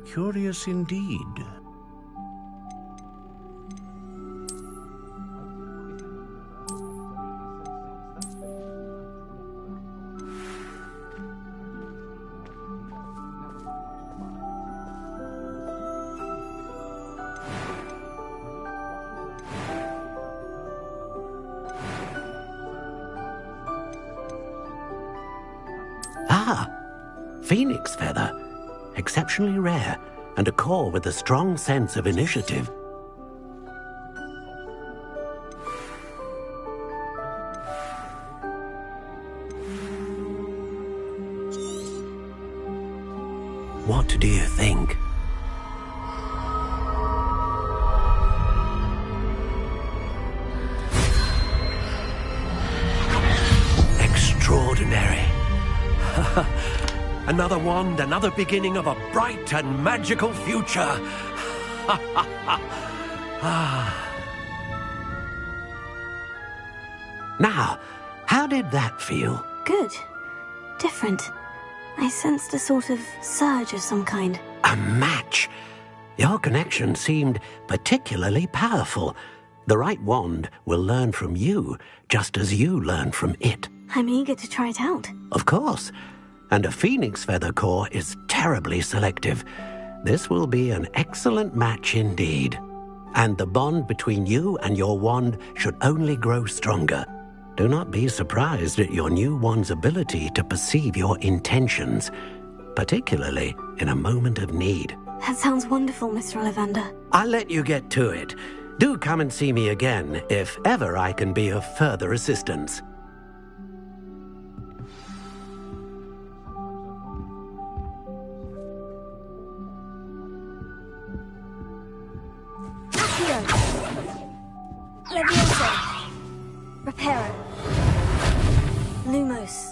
Curious indeed. Ah, phoenix feather. Exceptionally rare, and a core with a strong sense of initiative. What do you think? Extraordinary. Another wand, another beginning of a bright and magical future. Now, how did that feel? Good. Different. I sensed a sort of surge of some kind. A match. Your connection seemed particularly powerful. The right wand will learn from you, just as you learn from it. I'm eager to try it out. Of course. And a phoenix feather core is terribly selective. This will be an excellent match indeed. And the bond between you and your wand should only grow stronger. Do not be surprised at your new wand's ability to perceive your intentions, particularly in a moment of need. That sounds wonderful, Mr. Ollivander. I'll let you get to it. Do come and see me again if ever I can be of further assistance. Levioso. Reparo. Lumos.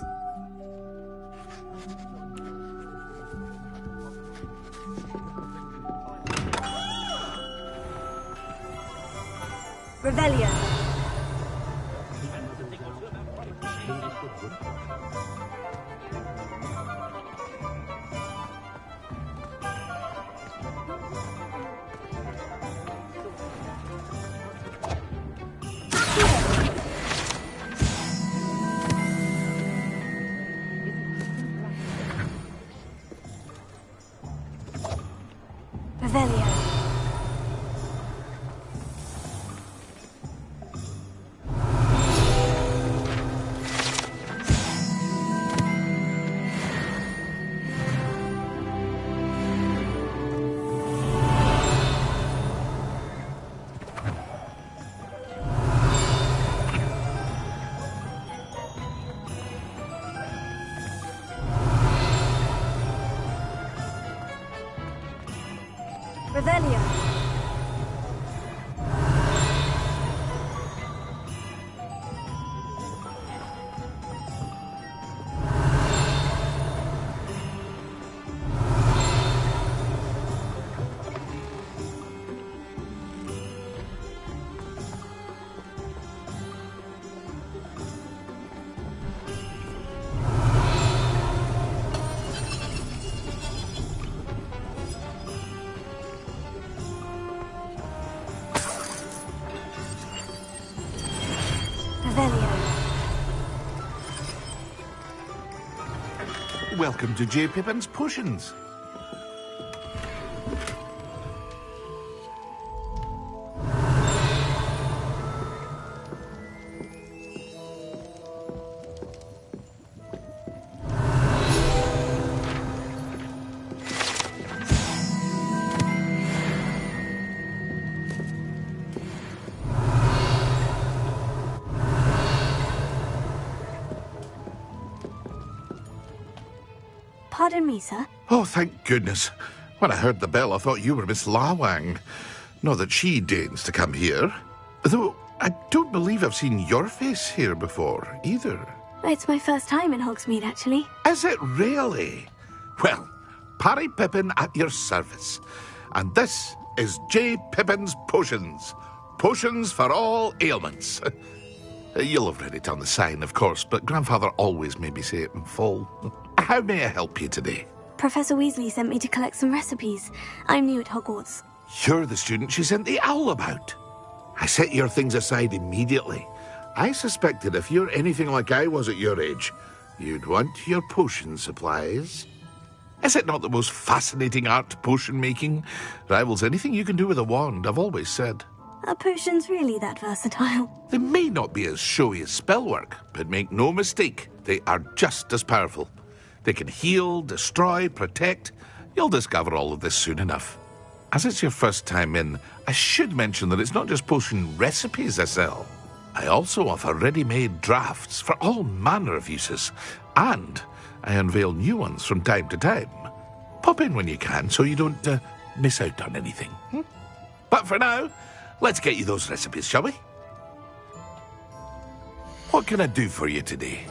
Revelio. Revelio. Revelio. Welcome to J. Pippin's Potions. Pardon me, sir. Oh, thank goodness. When I heard the bell, I thought you were Miss Lawang. Not that she deigns to come here. Though I don't believe I've seen your face here before, either. It's my first time in Hogsmeade, actually. Is it really? Well, Parry Pippin at your service. And this is J. Pippin's Potions. Potions for all ailments. You'll have read it on the sign, of course, but Grandfather always made me say it in full. How may I help you today? Professor Weasley sent me to collect some recipes. I'm new at Hogwarts. You're the student she sent the owl about. I set your things aside immediately. I suspected if you're anything like I was at your age, you'd want your potion supplies. Is it not the most fascinating art, potion making? Rivals anything you can do with a wand, I've always said. Are potions really that versatile? They may not be as showy as spellwork, but make no mistake, they are just as powerful. They can heal, destroy, protect. You'll discover all of this soon enough. As it's your first time in, I should mention that it's not just potion recipes I sell. I also offer ready-made drafts for all manner of uses, and I unveil new ones from time to time. Pop in when you can so you don't miss out on anything. But for now, let's get you those recipes, shall we? What can I do for you today?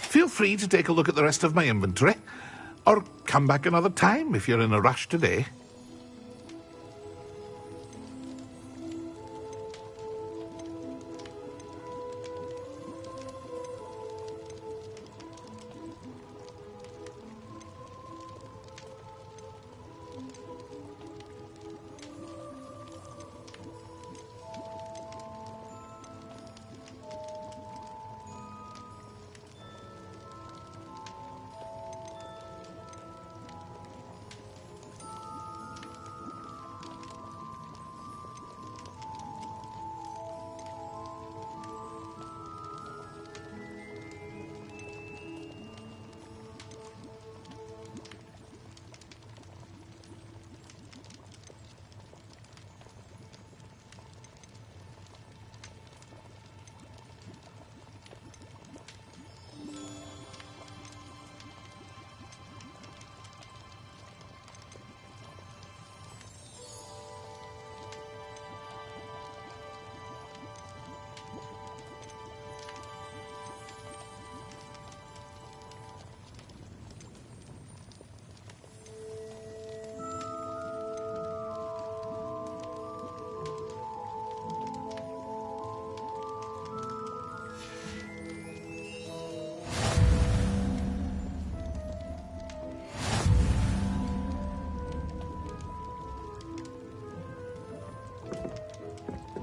Feel free to take a look at the rest of my inventory, or come back another time if you're in a rush today.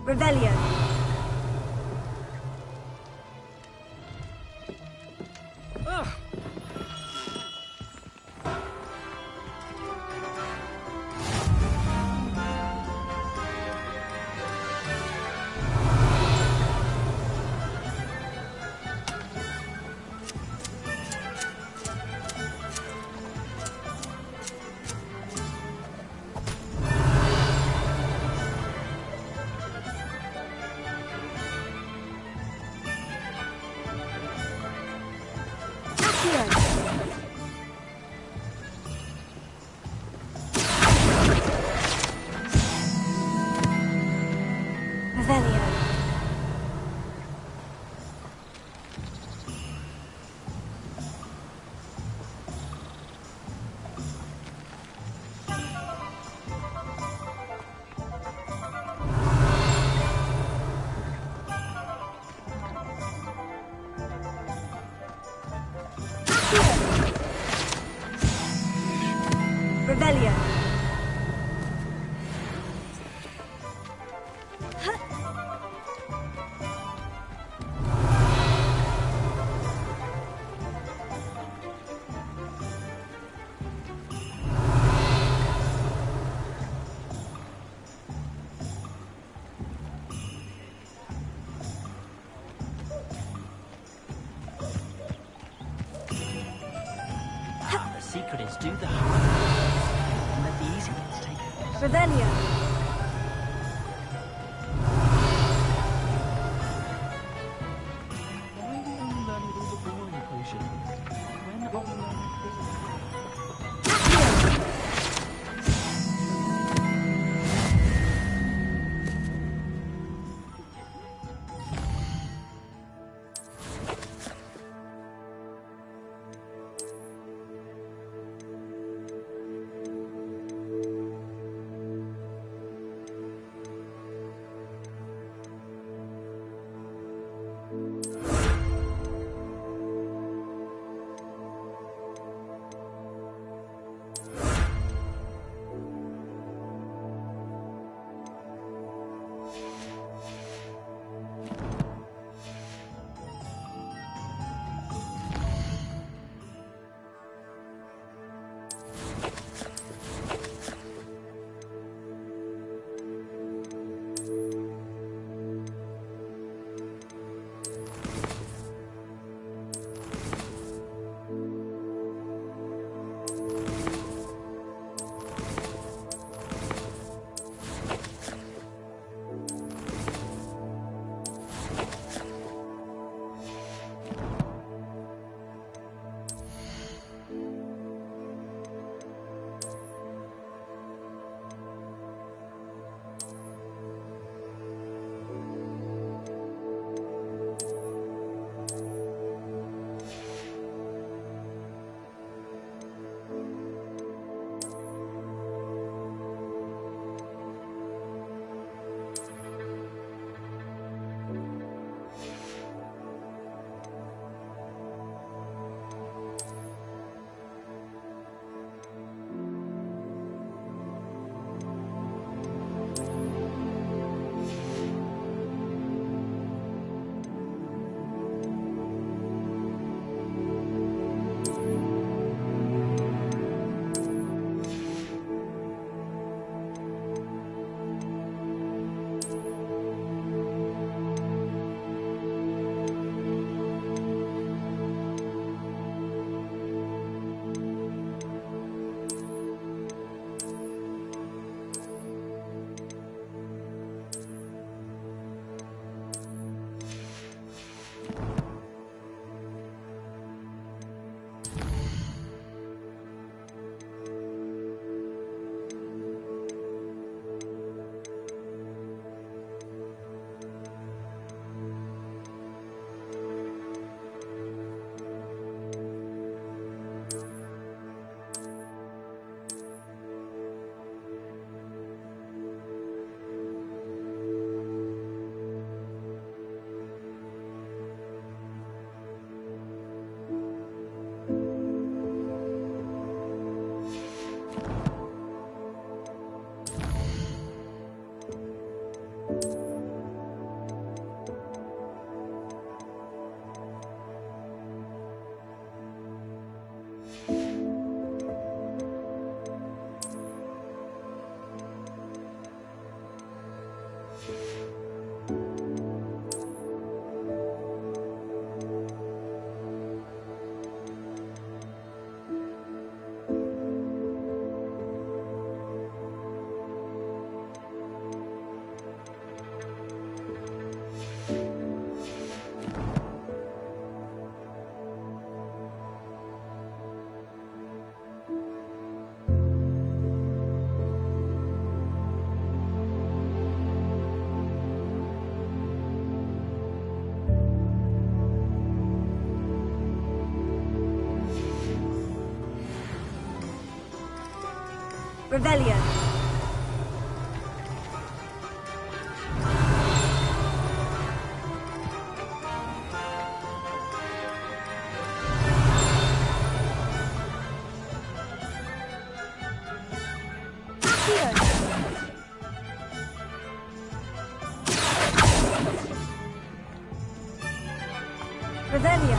Revelio. Revelio. The secret is do the hard and let the easy bits take over. Revelio. Why are we only learning all the boring potions? When are we learning Revelio. Revelio.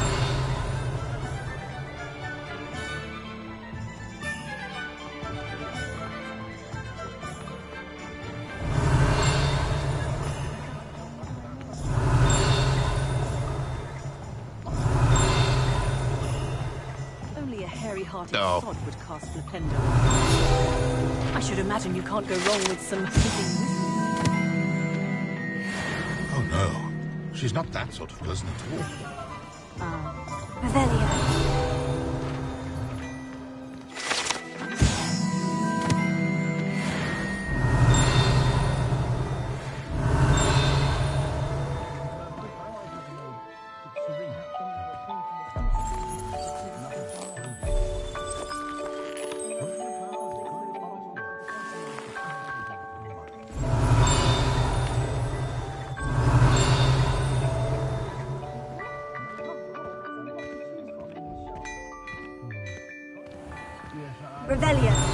Only a hairy-hearted Oh. sod would cast Flipendo. I should imagine you can't go wrong with some hissing. Oh no, she's not that sort of person at all. Revelio. Revelio.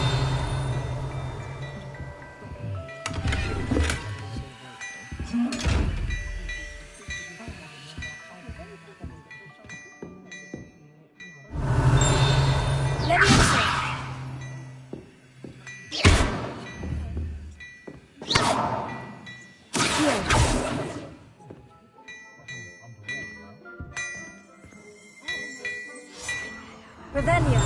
Revelio.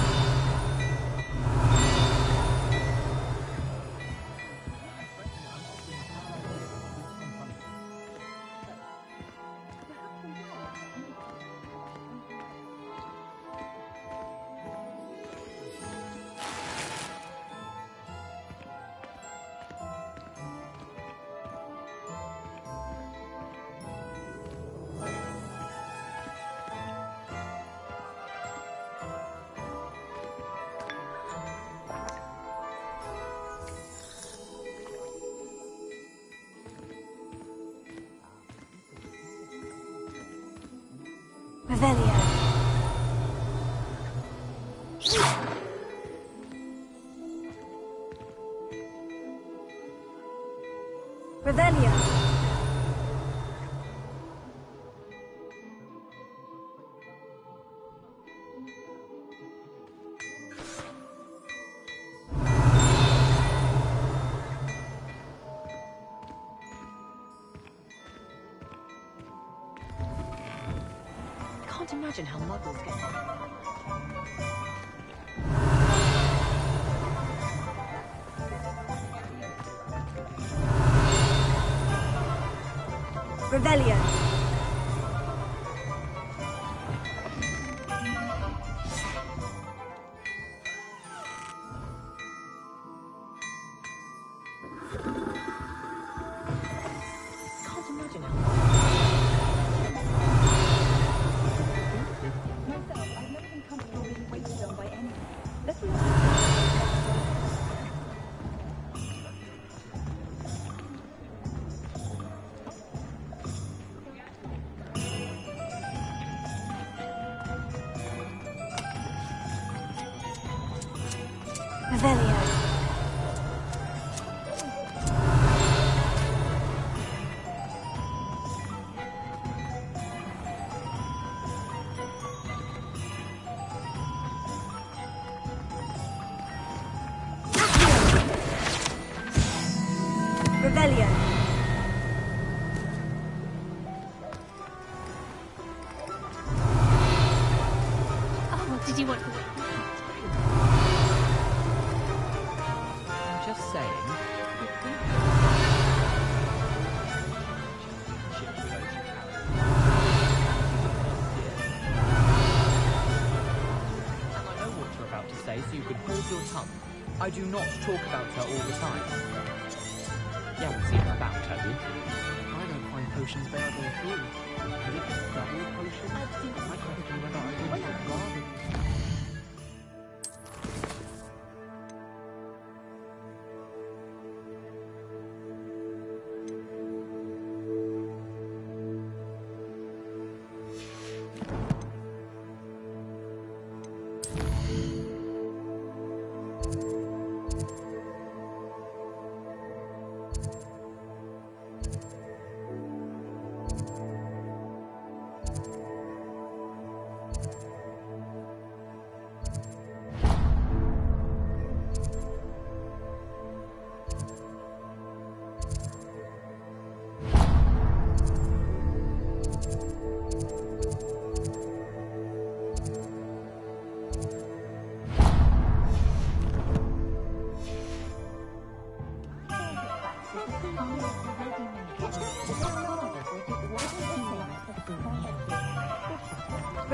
Revelio. Revelio. Can't imagine how muggles get on. Revelio. Can't imagine how Revelio. Revelio. Oh, did you want to... I'm just saying. And I know what you're about to say, so you can hold your tongue. I do not talk about her all the time. You haven't seen her about, have you? I don't find potions bearable at all. Is it a double potion? I question whether I would rather.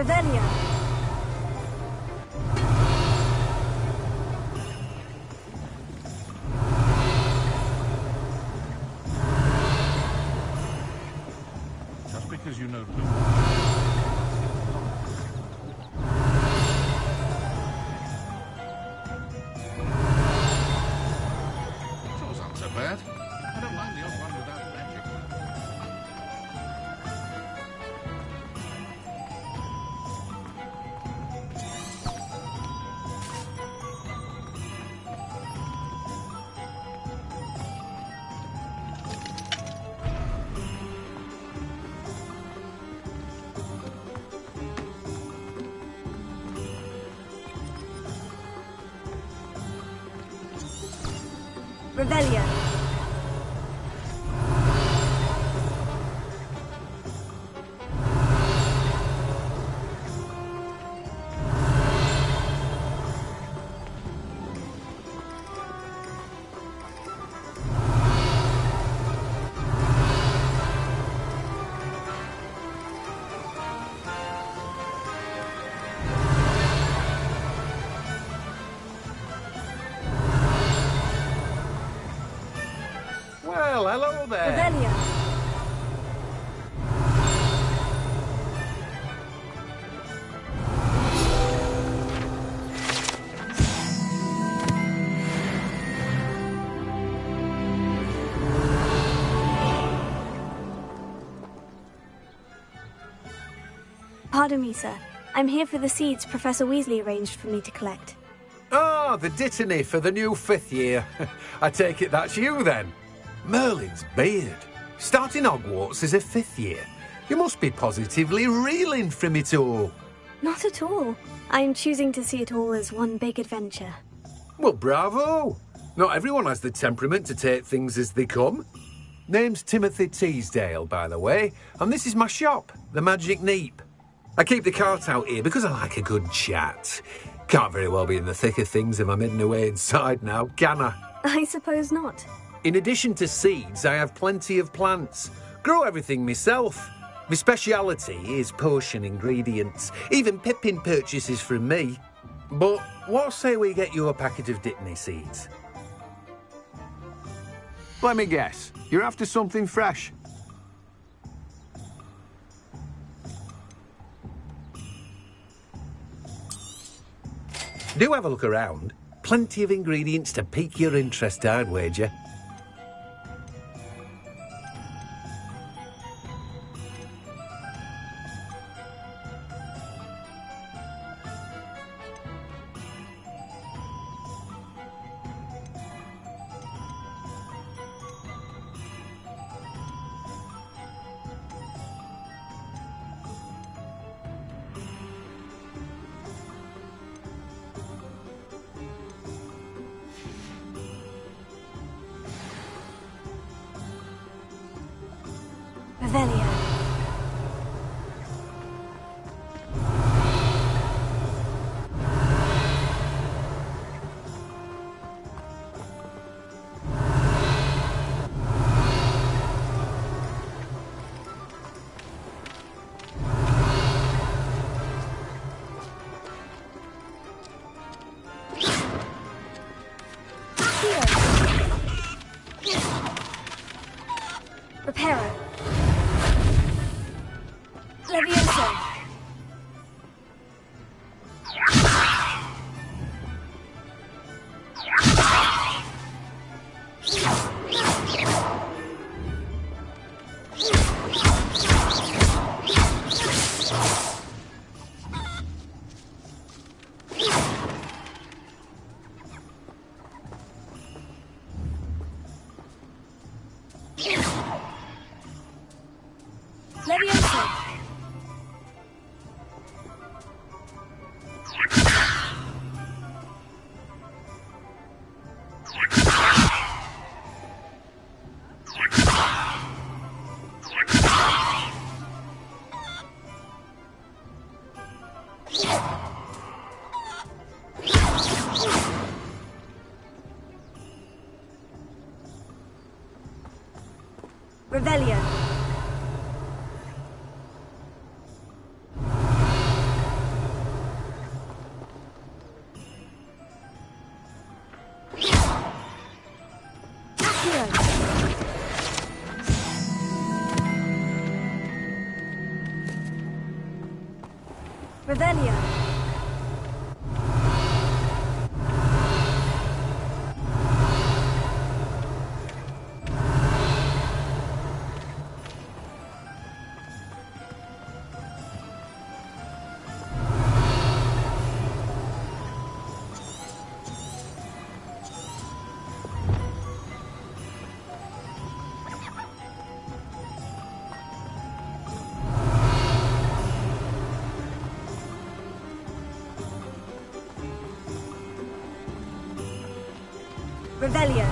Revelio. Just because you know those aren't so bad. I don't mind the odd one without magic. Revelio. Well, hello there. Revelio. Pardon me, sir. I'm here for the seeds Professor Weasley arranged for me to collect. Ah, the dittany for the new 5th year. I take it that's you then. Merlin's beard. Starting Hogwarts as a 5th year. You must be positively reeling from it all. Not at all. I'm choosing to see it all as one big adventure. Well, bravo. Not everyone has the temperament to take things as they come. Name's Timothy Teasdale, by the way, and this is my shop, the Magic Neep. I keep the cart out here because I like a good chat. Can't very well be in the thick of things if I'm hidden away inside now, can I? I suppose not. In addition to seeds, I have plenty of plants. Grow everything myself. My speciality is potion ingredients. Even Pippin purchases from me. But what say we get you a packet of dittany seeds? Let me guess. You're after something fresh. Do have a look around. Plenty of ingredients to pique your interest, I'd wager. Revelio. Reparo. Levioso. Levioso. Revelio. Revelio. Revelio.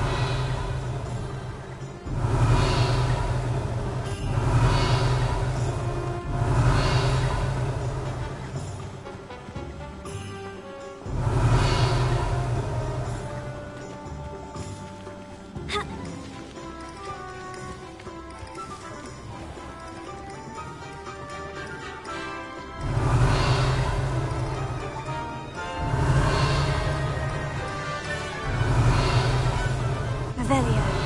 Revelio.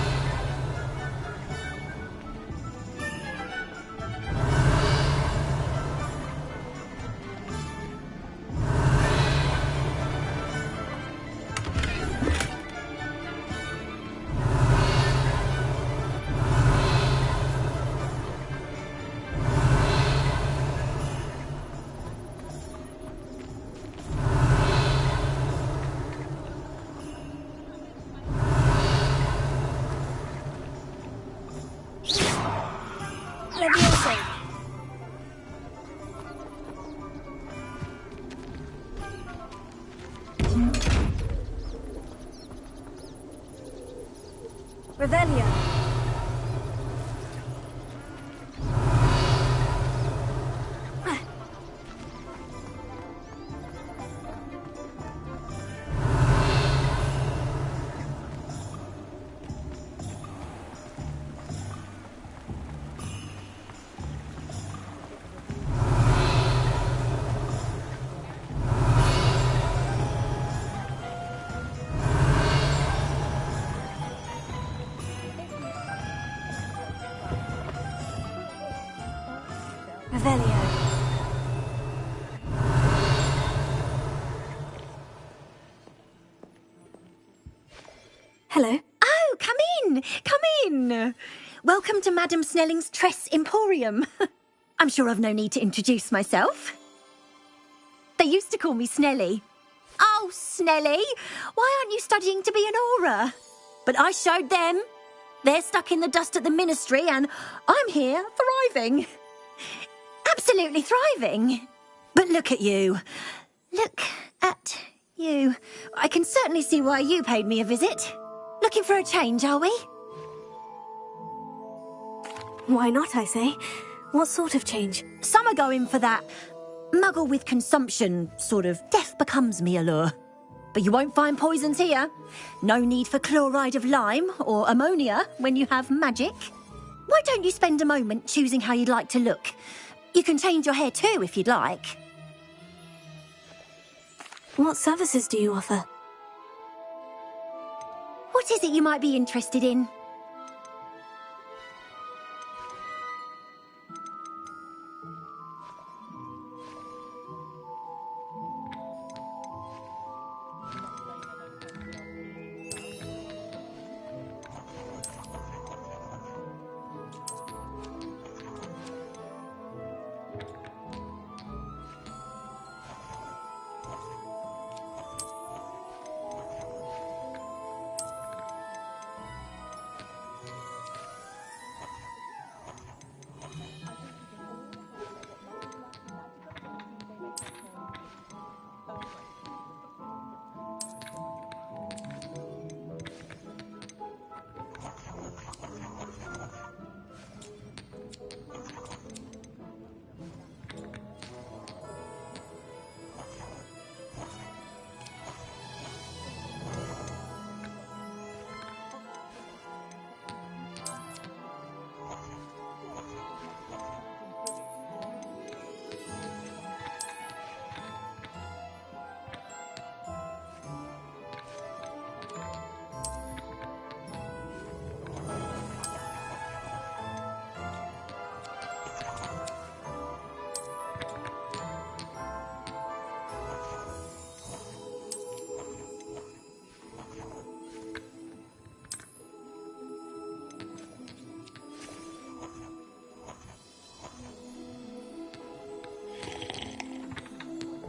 Leviosa. Revelio. Revelio. Hello. Oh, come in! Come in! Welcome to Madame Snelling's Tress Emporium. I'm sure I've no need to introduce myself. They used to call me Snelly. Oh, Snelly, why aren't you studying to be an aura? But I showed them. They're stuck in the dust at the ministry and I'm here thriving. Absolutely thriving. But look at you. Look at you. I can certainly see why you paid me a visit. Looking for a change, are we? Why not, I say? What sort of change? Some are going for that muggle with consumption, sort of death becomes me allure. But you won't find poisons here. No need for chloride of lime or ammonia when you have magic. Why don't you spend a moment choosing how you'd like to look? You can change your hair too if you'd like. What services do you offer? What is it you might be interested in?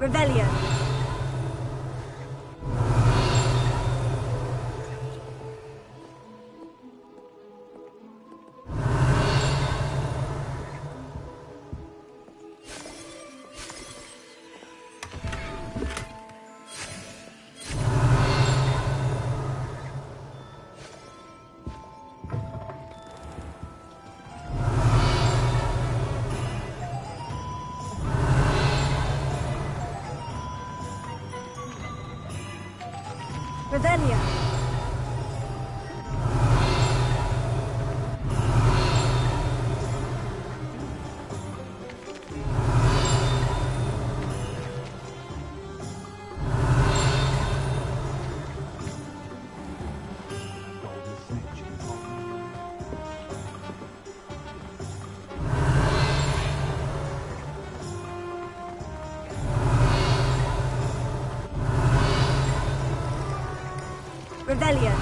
Revelio. Revelio. Revelio.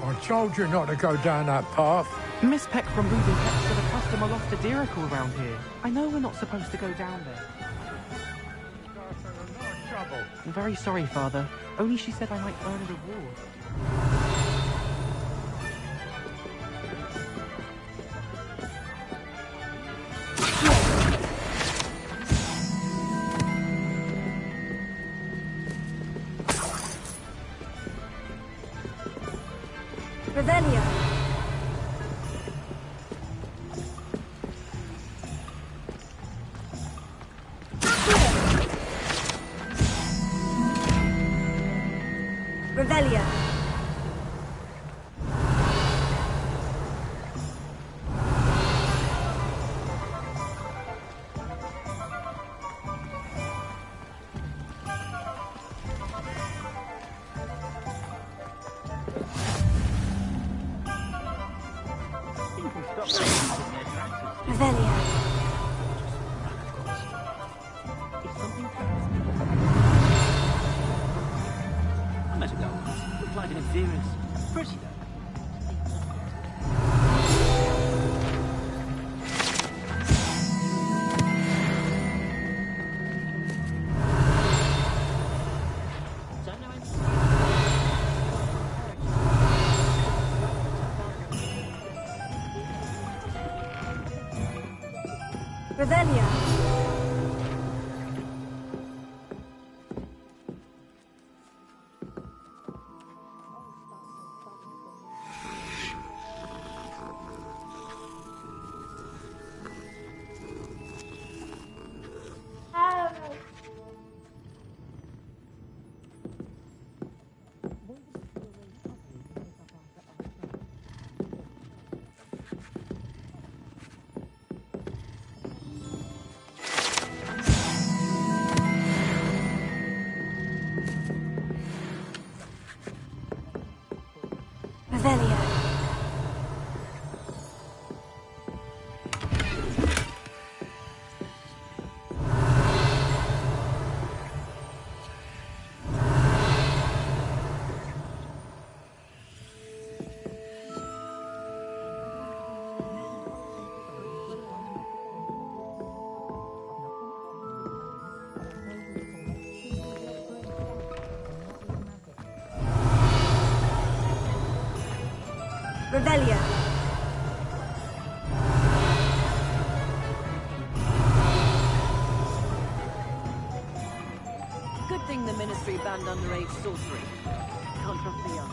I told you not to go down that path. Miss Peck from Moving Pets said a customer lost a deeracle around here. I know we're not supposed to go down there. I'm very sorry, Father. Only she said I might earn a reward. Revelio. Revelio. Revelio. I met a girl once. Looked like an inferior. Pretty though. Revelio. Revelio. Revelio. Good thing the Ministry banned underage sorcery. Can't trust the young.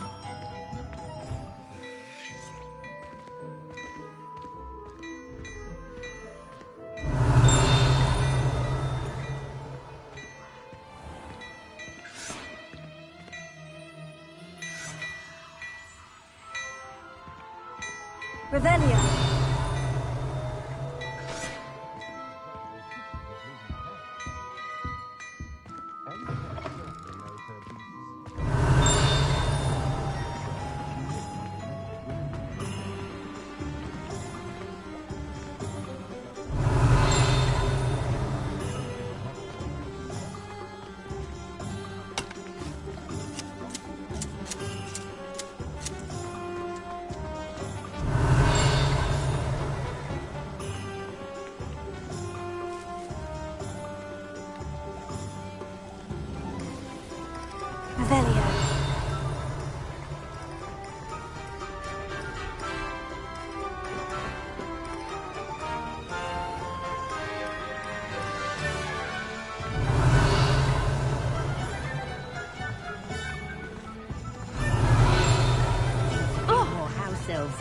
Revelio.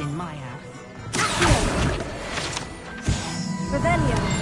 in my house. Revelio.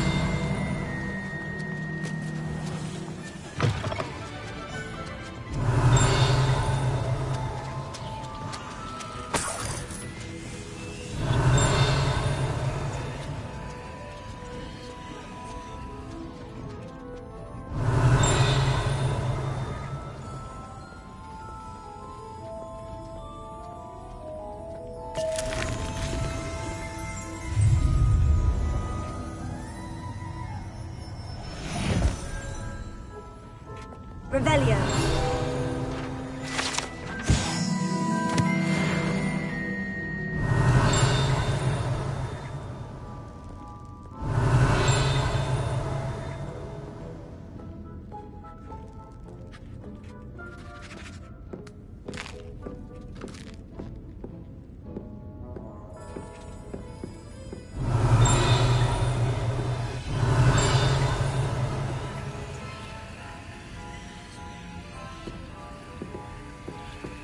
Revelio.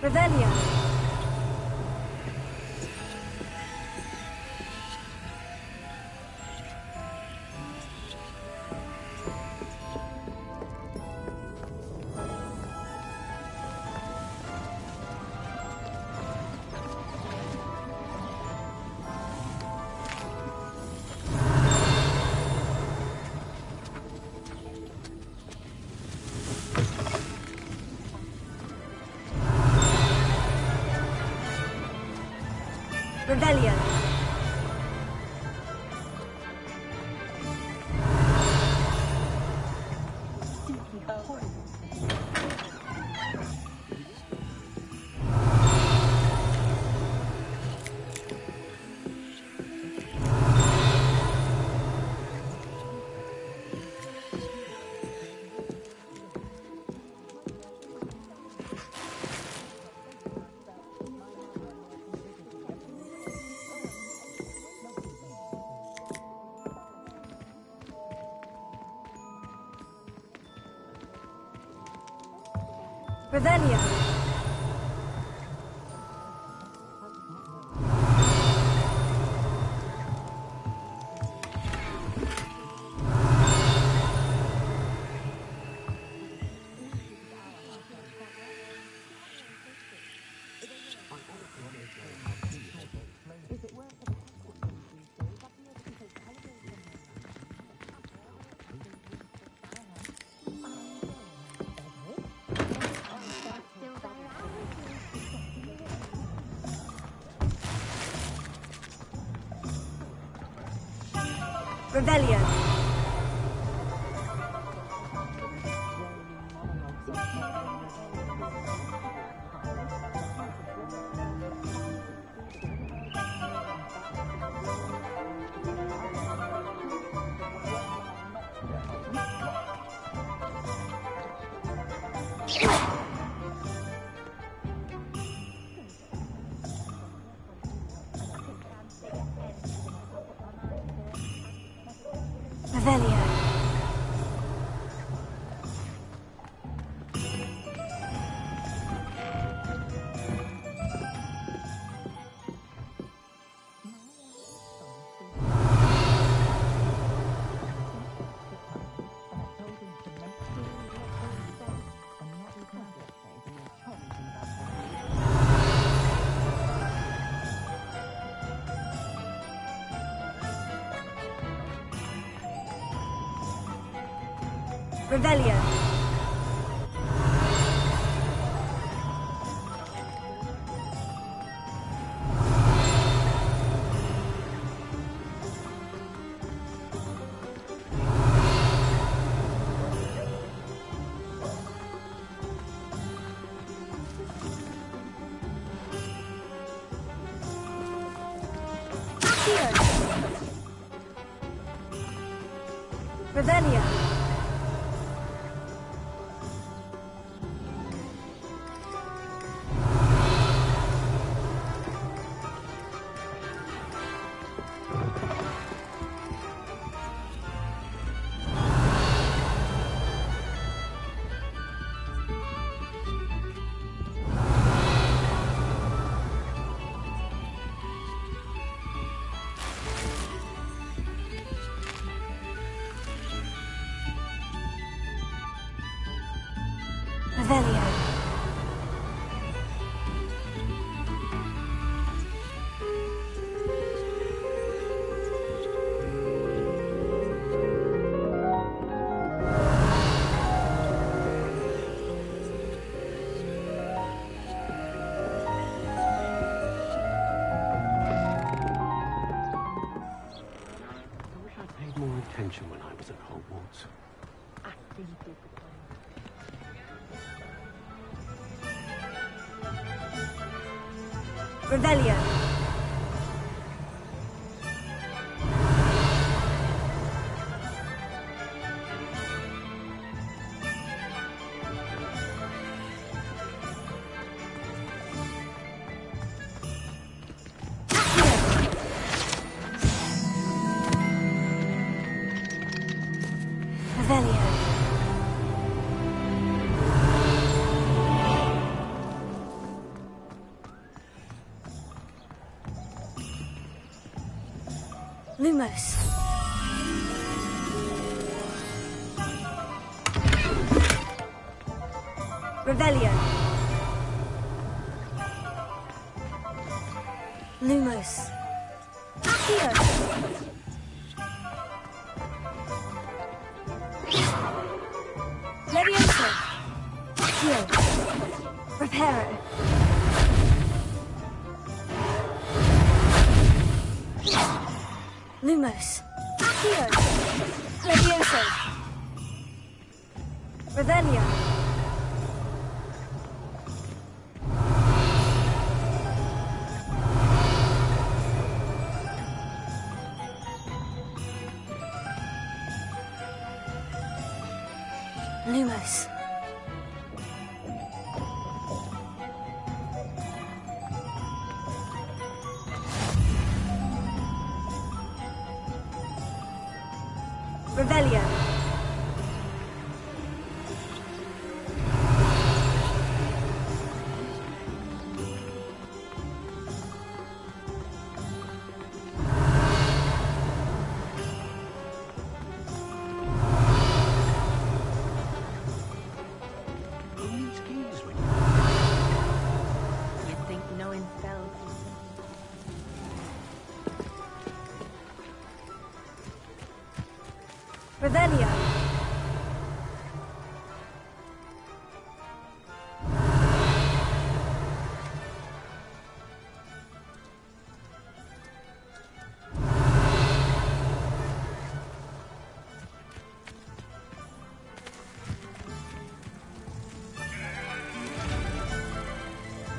Revelio. Revelio. Revelio. Revelio. Revelio. Revelio. Revelio. Revelio. More attention when I was at Hogwarts. Revelio. Revelio. Lumos. Revelio. Lumos. Accio. Levioso. Accio. Reparo. Lumos. Accio. Levioso. Revelio. Lumos. Revelio. You'd think knowing spells. Revelio.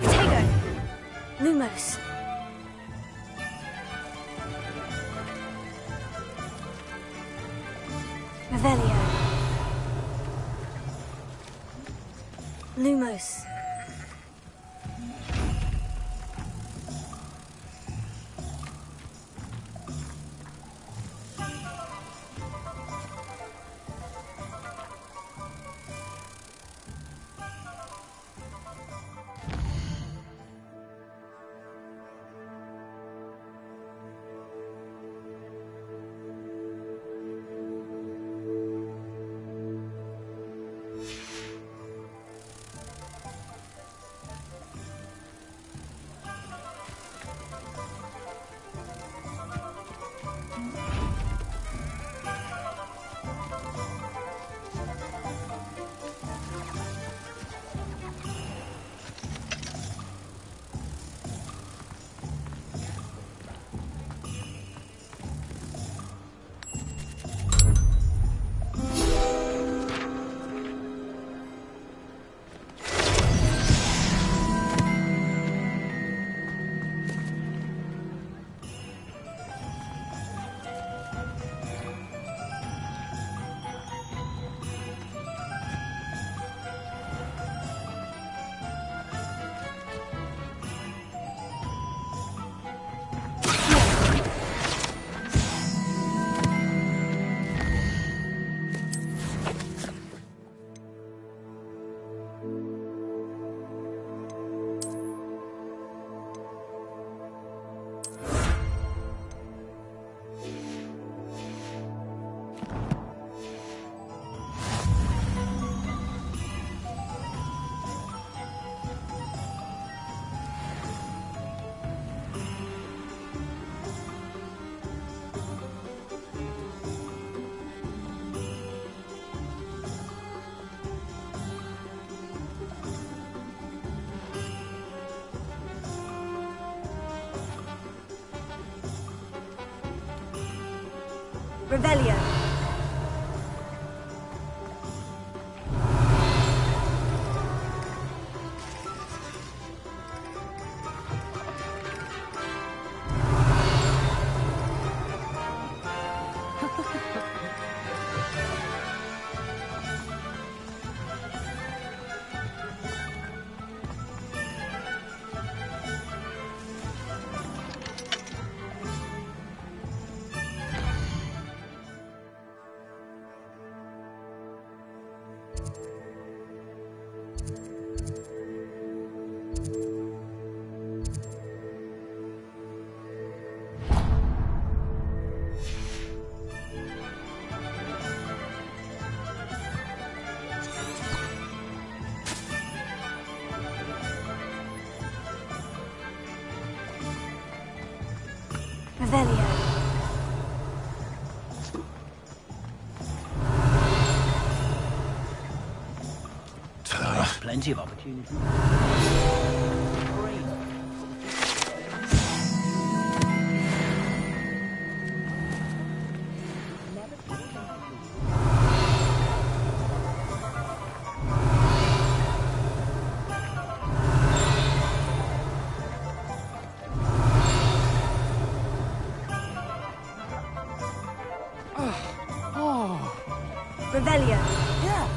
Tego. Lumos. Revelio. Lumos. Revelio. Revelio. Plenty of opportunity. Revelio. Yeah.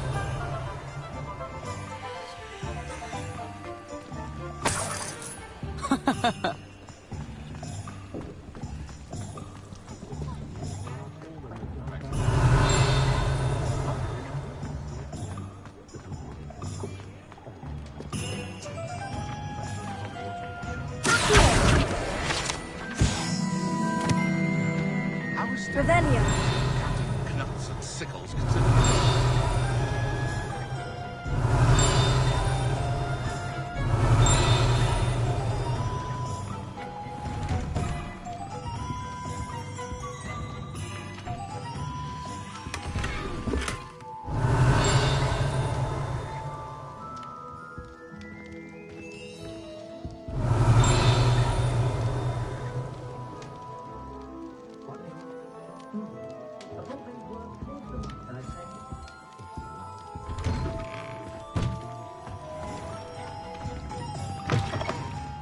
Revelio. Knuts and sickles considered.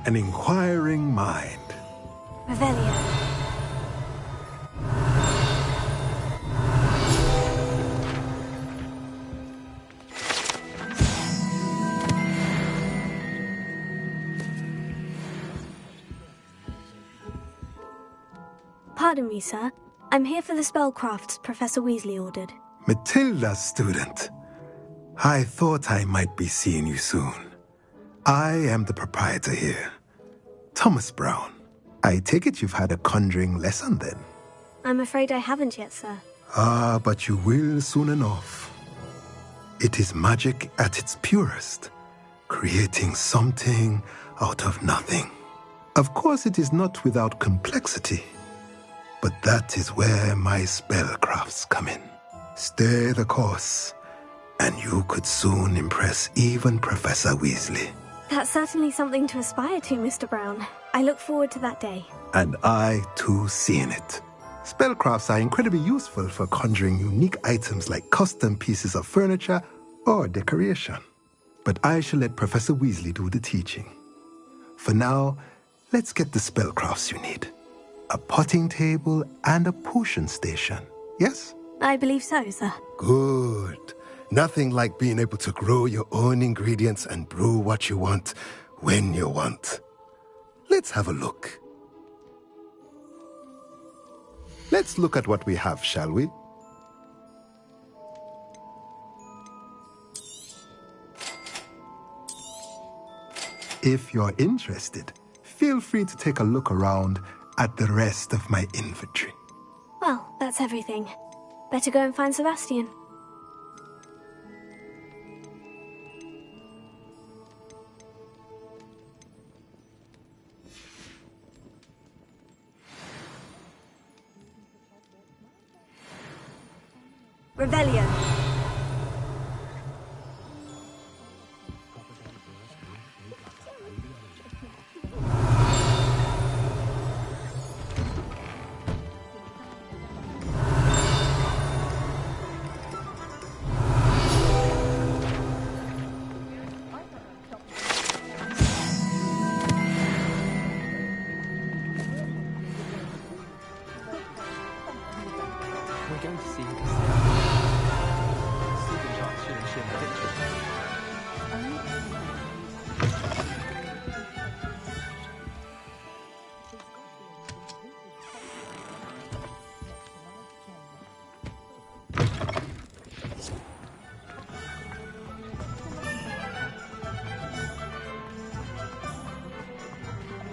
An inquiring mind. Revelio. Pardon me, sir. I'm here for the spellcrafts Professor Weasley ordered. Matilda, student. I thought I might be seeing you soon. I am the proprietor here, Thomas Brown. I take it you've had a conjuring lesson then? I'm afraid I haven't yet, sir. Ah, but you will soon enough. It is magic at its purest, creating something out of nothing. Of course, it is not without complexity, but that is where my spellcrafts come in. Stay the course, and you could soon impress even Professor Weasley. That's certainly something to aspire to, Mr. Brown. I look forward to that day. And I, too, seeing it. Spellcrafts are incredibly useful for conjuring unique items like custom pieces of furniture or decoration. But I shall let Professor Weasley do the teaching. For now, let's get the spellcrafts you need. A potting table and a potion station, yes? I believe so, sir. Good. Nothing like being able to grow your own ingredients and brew what you want when you want. Let's have a look. Let's look at what we have, shall we? If you're interested, feel free to take a look around at the rest of my inventory. Well, that's everything. Better go and find Sebastian. Revelio. see her say. 4个小时是很正常。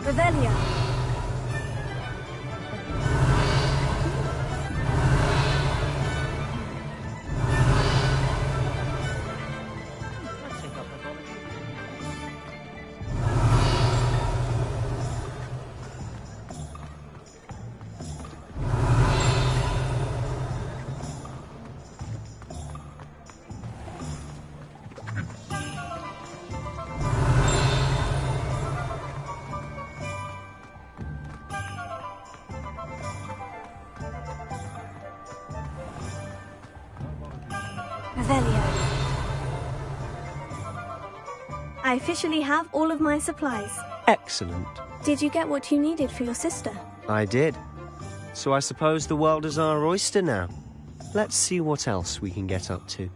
Revelio. Revelio. I officially have all of my supplies. Excellent. Did you get what you needed for your sister? I did. So I suppose the world is our oyster now. Let's see what else we can get up to.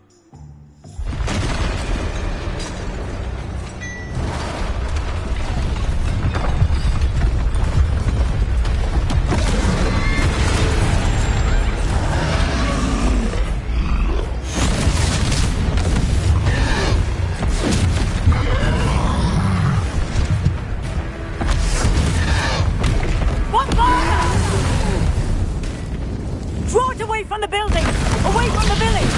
Draw it away from the building! Away from the village!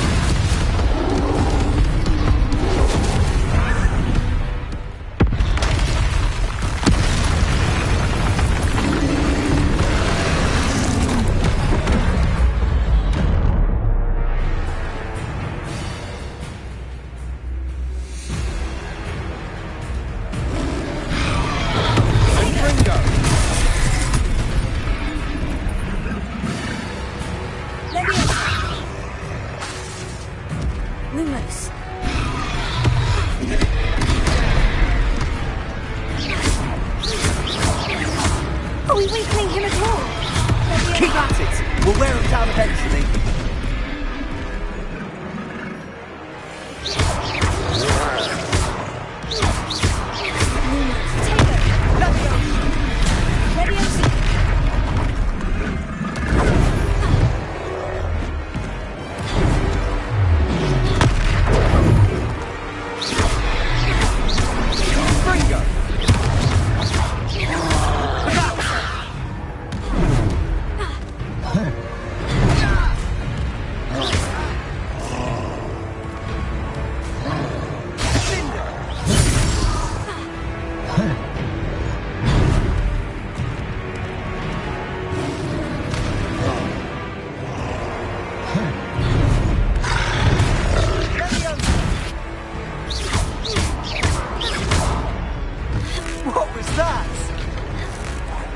Lumos. Are we weakening him at all? Keep at it! We'll wear him down eventually.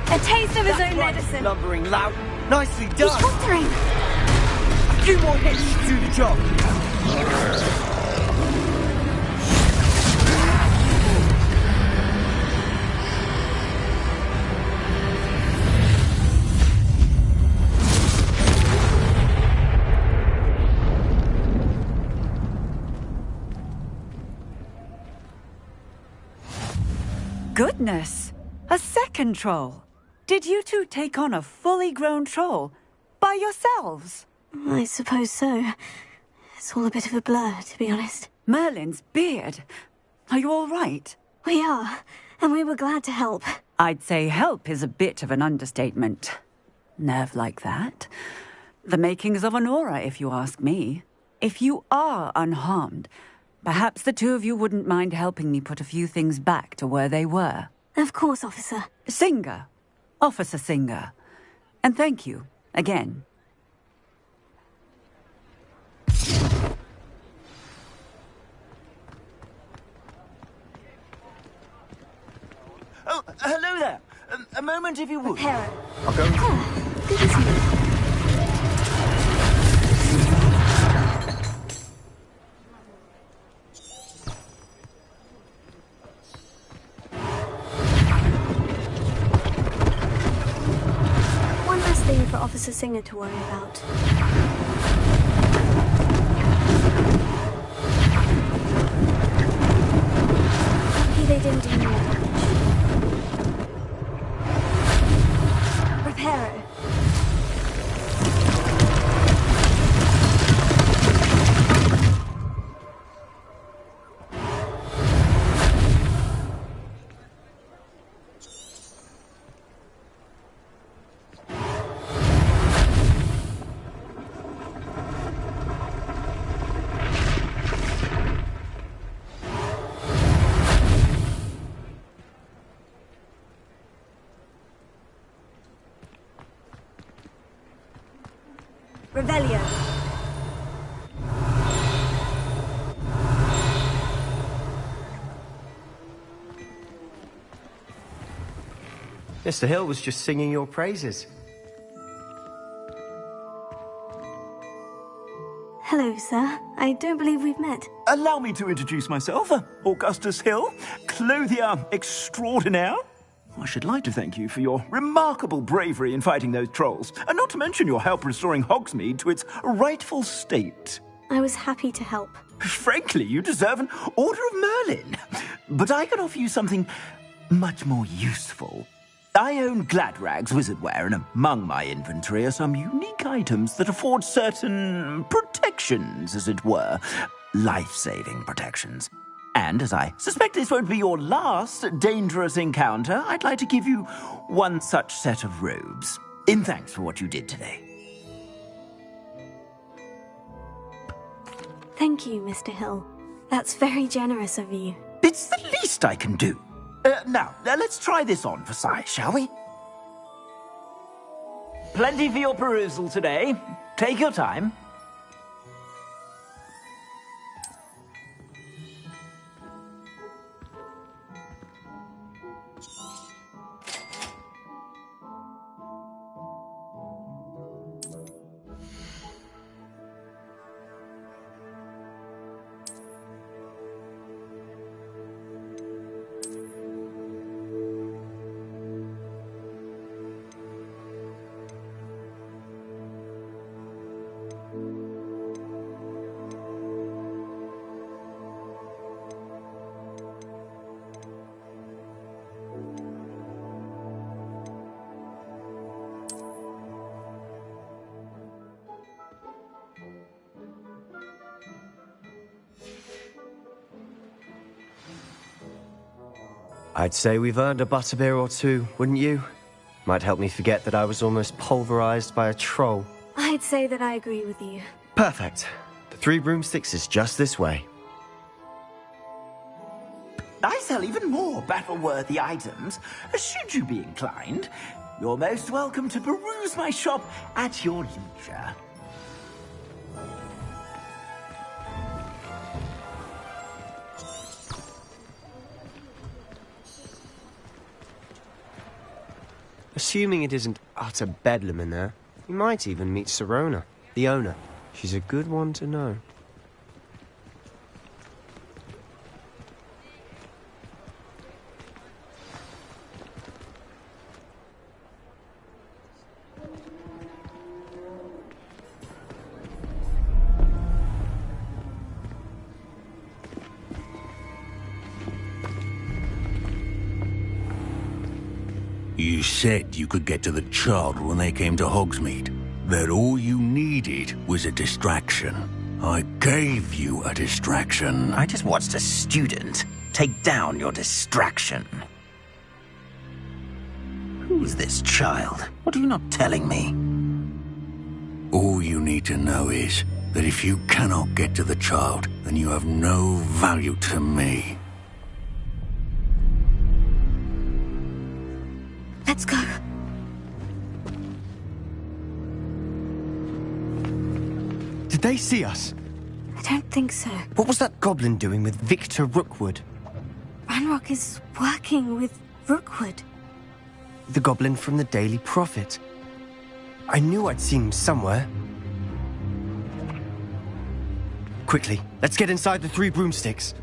A taste of his own medicine. Lumbering lout. Nicely done. He's wandering. A few more hits should do the job. Goodness! A second troll! Did you two take on a fully grown troll? By yourselves? I suppose so. It's all a bit of a blur, to be honest. Merlin's beard. Are you all right? We are, and we were glad to help. I'd say help is a bit of an understatement. Nerve like that. The makings of an aura, if you ask me. If you are unharmed, perhaps the two of you wouldn't mind helping me put a few things back to where they were. Of course, officer. Singer. Officer Singer. And thank you, again. Oh, hello there. A moment, if you would. Hera. I'll go. Oh, good as new. One last thing for Officer Singer to worry about. didn't do any damage. Reparo. Revelio. Mr. Hill was just singing your praises. Hello, sir. I don't believe we've met. Allow me to introduce myself, Augustus Hill, clothier extraordinaire. I should like to thank you for your remarkable bravery in fighting those trolls, and not to mention your help restoring Hogsmeade to its rightful state. I was happy to help. Frankly, you deserve an Order of Merlin. But I can offer you something much more useful. I own Gladrag's wizardware, and among my inventory are some unique items that afford certain protections, as it were. Life-saving protections. And as I suspect this won't be your last dangerous encounter, I'd like to give you one such set of robes, in thanks for what you did today. Thank you, Mr. Hill. That's very generous of you. It's the least I can do. Now, let's try this on for size, shall we? Plenty for your perusal today. Take your time. I'd say we've earned a butterbeer or two, wouldn't you? Might help me forget that I was almost pulverized by a troll. I'd say that I agree with you. Perfect. The Three Broomsticks is just this way. I sell even more battle-worthy items, should you be inclined. You're most welcome to peruse my shop at your leisure. Assuming it isn't utter bedlam in there, you might even meet Sirona, the owner. She's a good one to know. You said you could get to the child when they came to Hogsmeade. That all you needed was a distraction. I gave you a distraction. I just watched a student take down your distraction. Who's this child? What are you not telling me? All you need to know is that if you cannot get to the child, then you have no value to me. Let's go. Did they see us? I don't think so. What was that goblin doing with Victor Rookwood? Ranrock is working with Rookwood. The goblin from the Daily Prophet. I knew I'd seen him somewhere. Quickly, let's get inside the Three Broomsticks.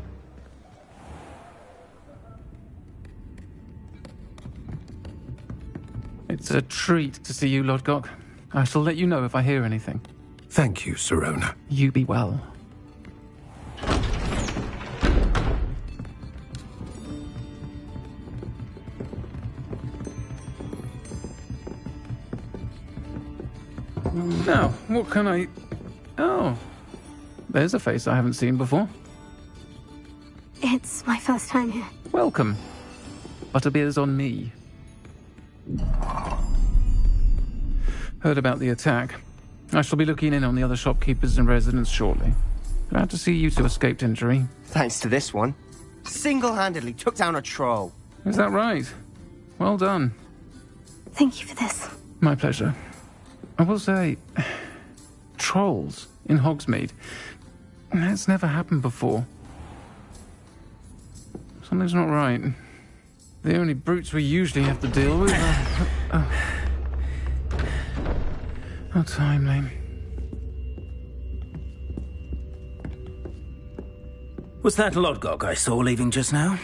It's a treat to see you, Lodgok. I shall let you know if I hear anything. Thank you, Sirona. You be well. Now, what can I... Oh, there's a face I haven't seen before. It's my first time here. Welcome. Butterbeer's on me. Heard about the attack. I shall be looking in on the other shopkeepers and residents shortly. Glad to see you two escaped injury. Thanks to this one. Single-handedly took down a troll. Is that right? Well done. Thank you for this. My pleasure. I will say, trolls in Hogsmeade. That's never happened before. Something's not right. The only brutes we usually have to deal with are... How timely. Was that Lodgok I saw leaving just now?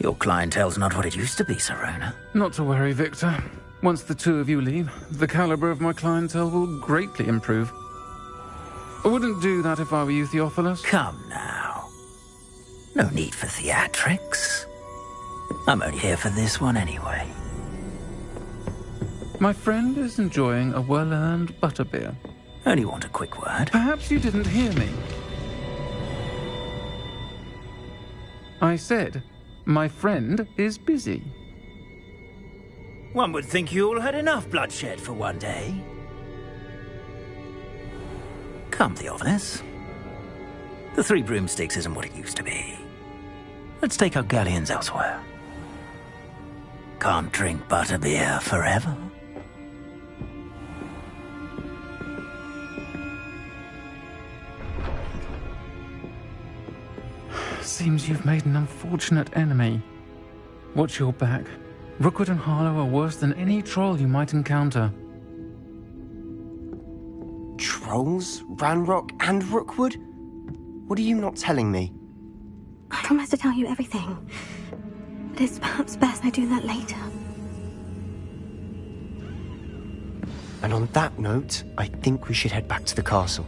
Your clientele's not what it used to be, Serona. Not to worry, Victor. Once the two of you leave, the caliber of my clientele will greatly improve. I wouldn't do that if I were you, Theophilus. Come now. No need for theatrics. I'm only here for this one anyway. My friend is enjoying a well-earned butterbeer. Only want a quick word. Perhaps you didn't hear me. I said, my friend is busy. One would think you all had enough bloodshed for one day. Come, Theophilus. The Three Broomsticks isn't what it used to be. Let's take our galleons elsewhere. Can't drink butterbeer forever. Seems you've made an unfortunate enemy. Watch your back. Rookwood and Harlow are worse than any troll you might encounter. Trolls? Ranrock and Rookwood? What are you not telling me? I promise to tell you everything. But it's perhaps best I do that later. And on that note, I think we should head back to the castle.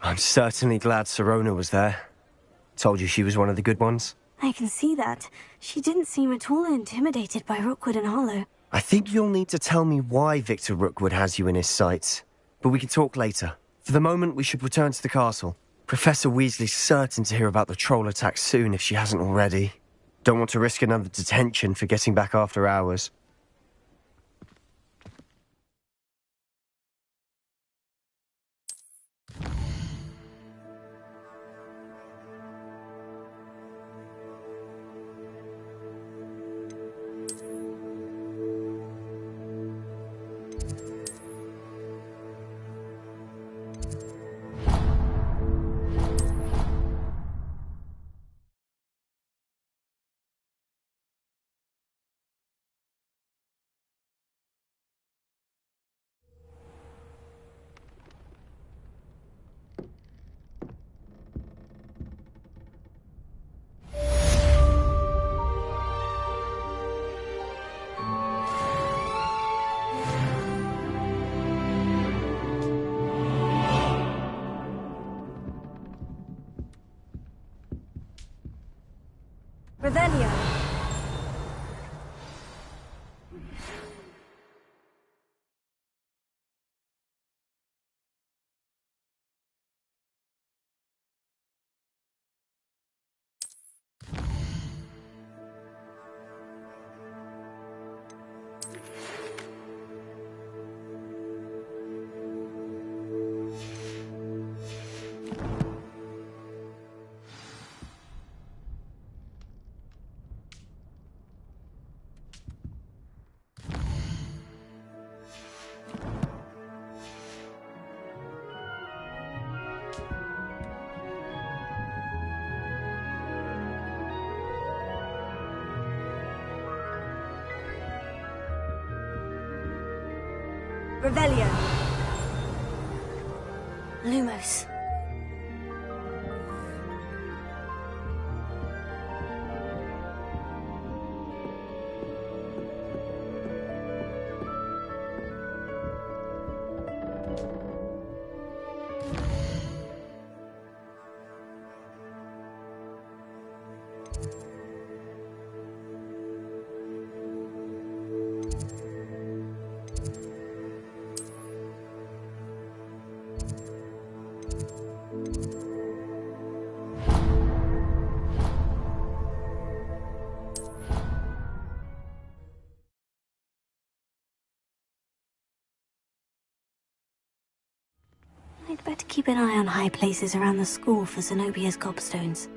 I'm certainly glad Serona was there. Told you she was one of the good ones. I can see that. She didn't seem at all intimidated by Rookwood and Harlow. I think you'll need to tell me why Victor Rookwood has you in his sights. But we can talk later. For the moment, we should return to the castle. Professor Weasley's certain to hear about the troll attack soon if she hasn't already. Don't want to risk another detention for getting back after hours. Revelio. Revelio. Lumos. I'd better keep an eye on high places around the school for Zenobia's gobstones.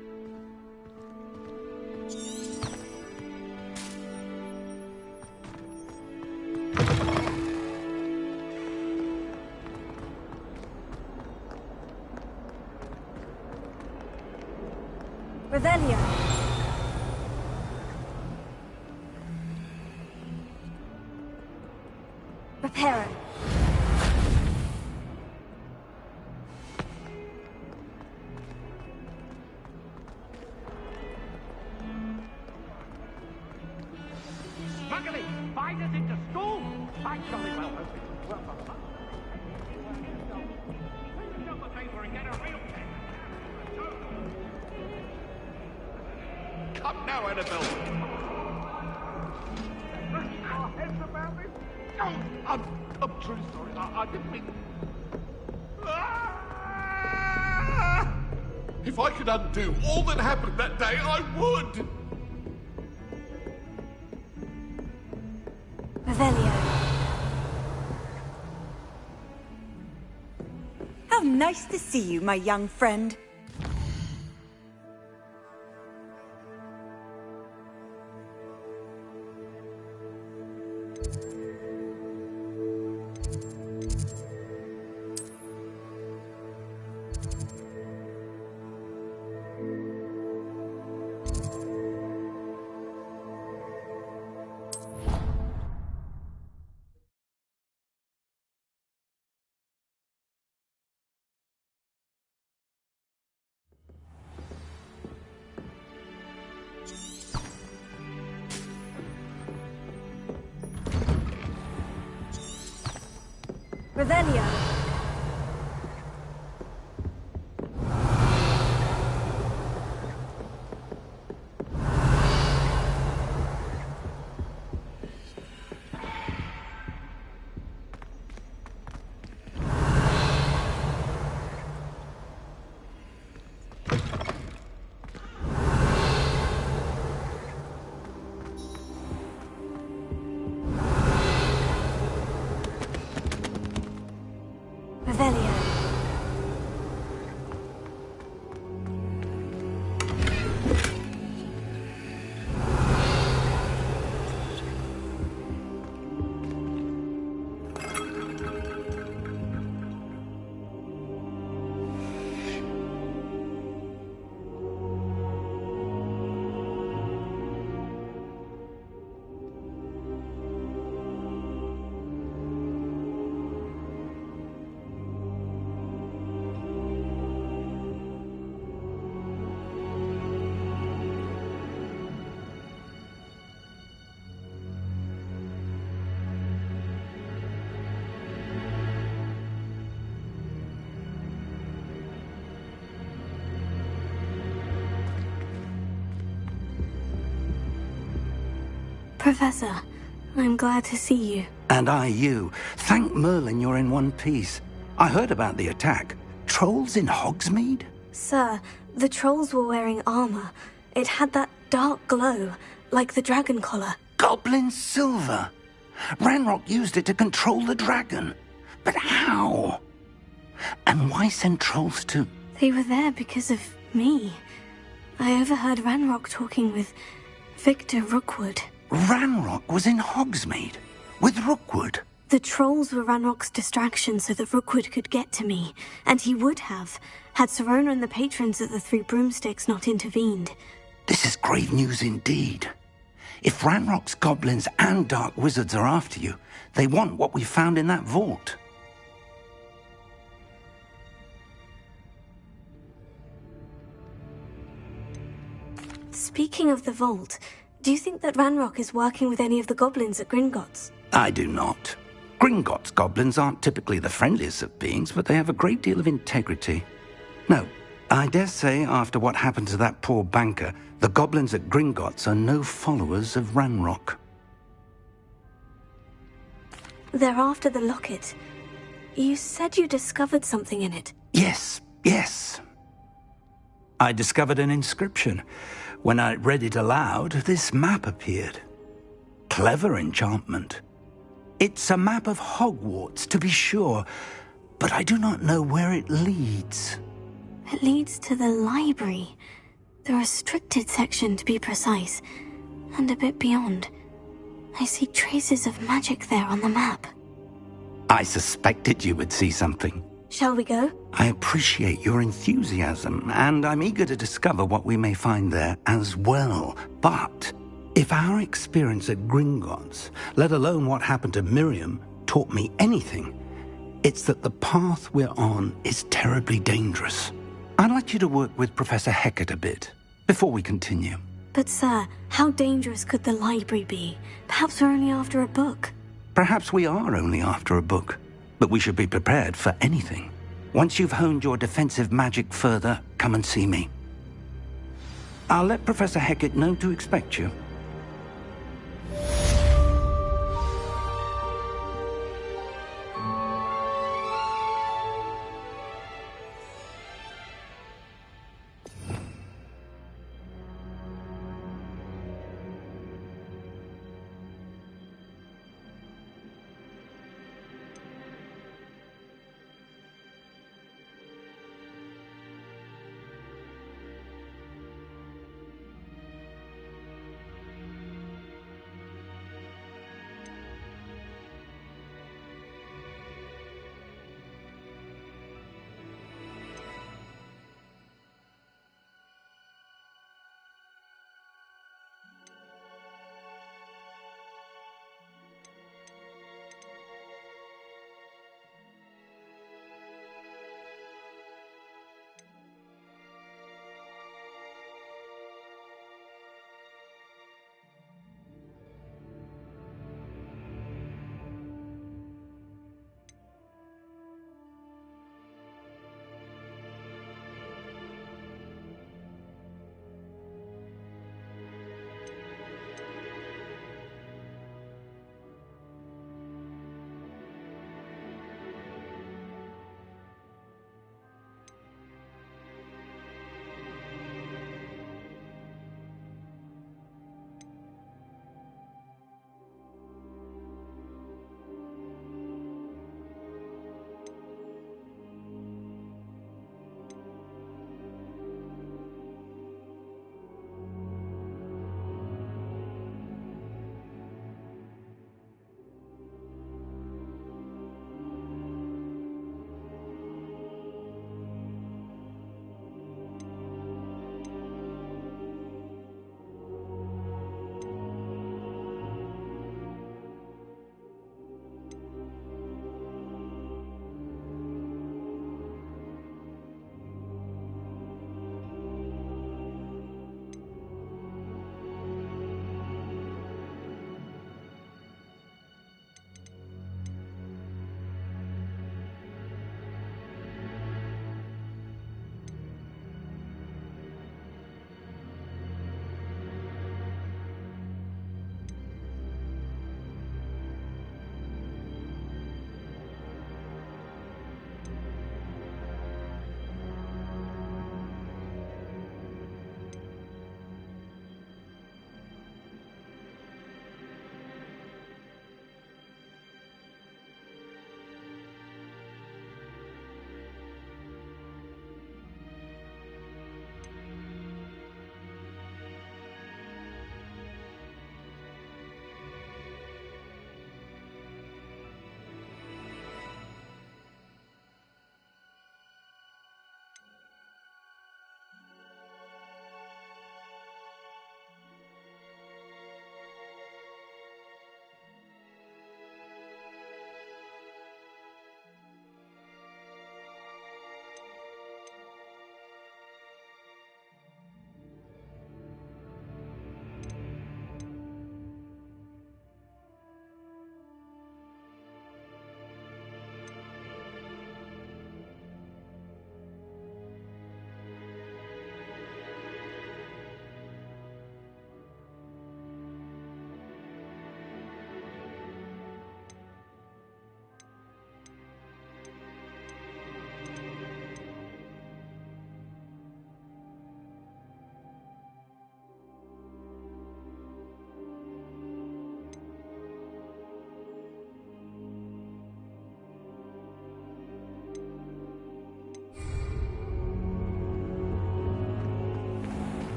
Revelio. Reparo. Smuggling spiders into school? I jolly well hope it's well done. Pick up the paper and get a real pen. Come now, Annabelle. Our heads about this? Oh, I'm truly sorry. I didn't mean... If I could undo all that happened that day, I would. Revelio. How nice to see you, my young friend. Revelio. Revelio. Professor, I'm glad to see you. And I you. Thank Merlin you're in one piece. I heard about the attack. Trolls in Hogsmeade? Sir, the trolls were wearing armor. It had that dark glow, like the dragon collar. Goblin silver. Ranrock used it to control the dragon. But how? And why send trolls to... They were there because of me. I overheard Ranrock talking with Victor Rookwood. Ranrock was in Hogsmeade? With Rookwood? The trolls were Ranrock's distraction so that Rookwood could get to me. And he would have, had Serona and the patrons at the Three Broomsticks not intervened. This is grave news indeed. If Ranrock's goblins and dark wizards are after you, they want what we found in that vault. Speaking of the vault, do you think that Ranrock is working with any of the goblins at Gringotts? I do not. Gringotts goblins aren't typically the friendliest of beings, but they have a great deal of integrity. No, I dare say after what happened to that poor banker, the goblins at Gringotts are no followers of Ranrock. They're after the locket. You said you discovered something in it. Yes. I discovered an inscription. When I read it aloud, this map appeared. Clever enchantment. It's a map of Hogwarts, to be sure, but I do not know where it leads. It leads to the library. The restricted section, to be precise. And a bit beyond. I see traces of magic there on the map. I suspected you would see something. Shall we go? I appreciate your enthusiasm, and I'm eager to discover what we may find there as well. But if our experience at Gringotts, let alone what happened to Miriam, taught me anything, it's that the path we're on is terribly dangerous. I'd like you to work with Professor Hecat a bit, before we continue. But sir, how dangerous could the library be? Perhaps we're only after a book. Perhaps we are only after a book, but we should be prepared for anything. Once you've honed your defensive magic further, come and see me. I'll let Professor Hecat know to expect you.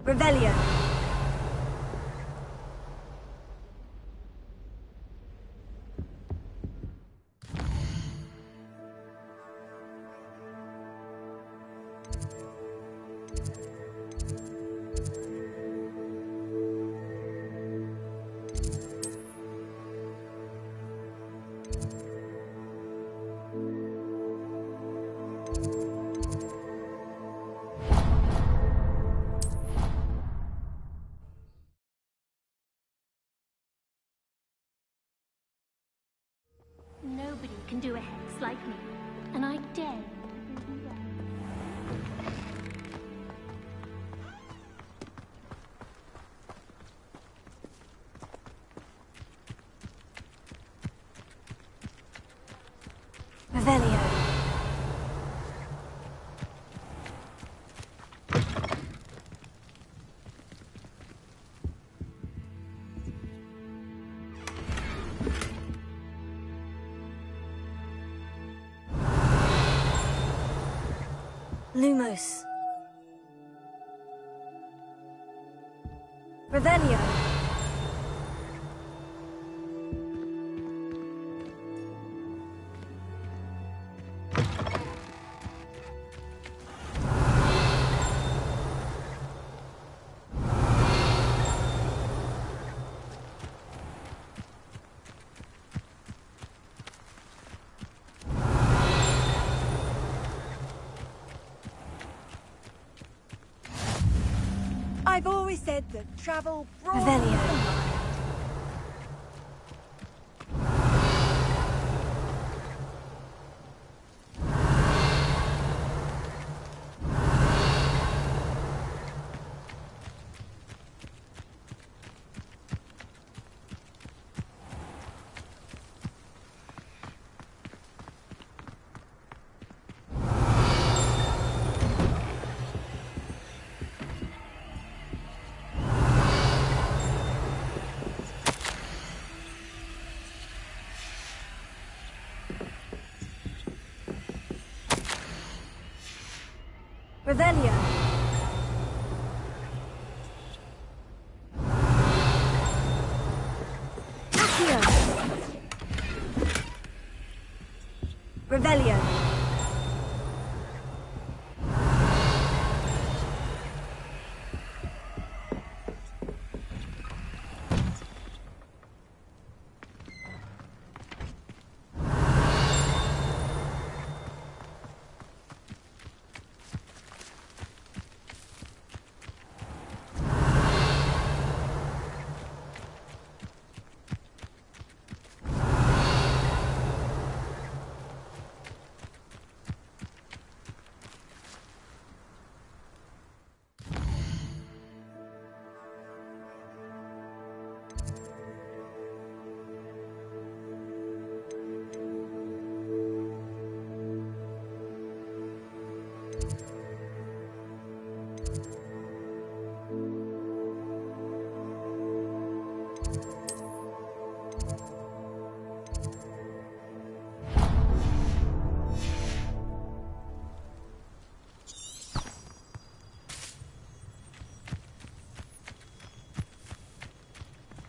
Revelio. Nobody can do a hex like me, and I dare you to do that. Revelio. Lumos. Revelio. I've always said that travel broadens Revelio. the mind. Revelio. Accio. Revelio.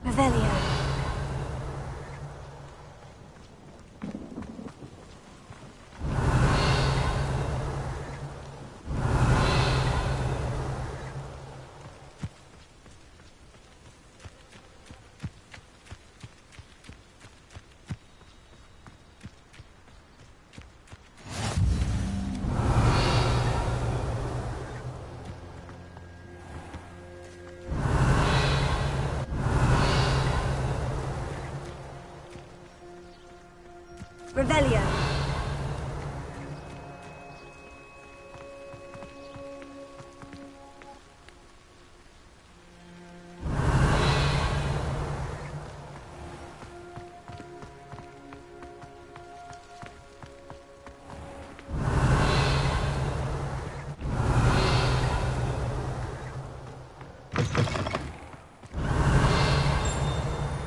Revelio. Revelio.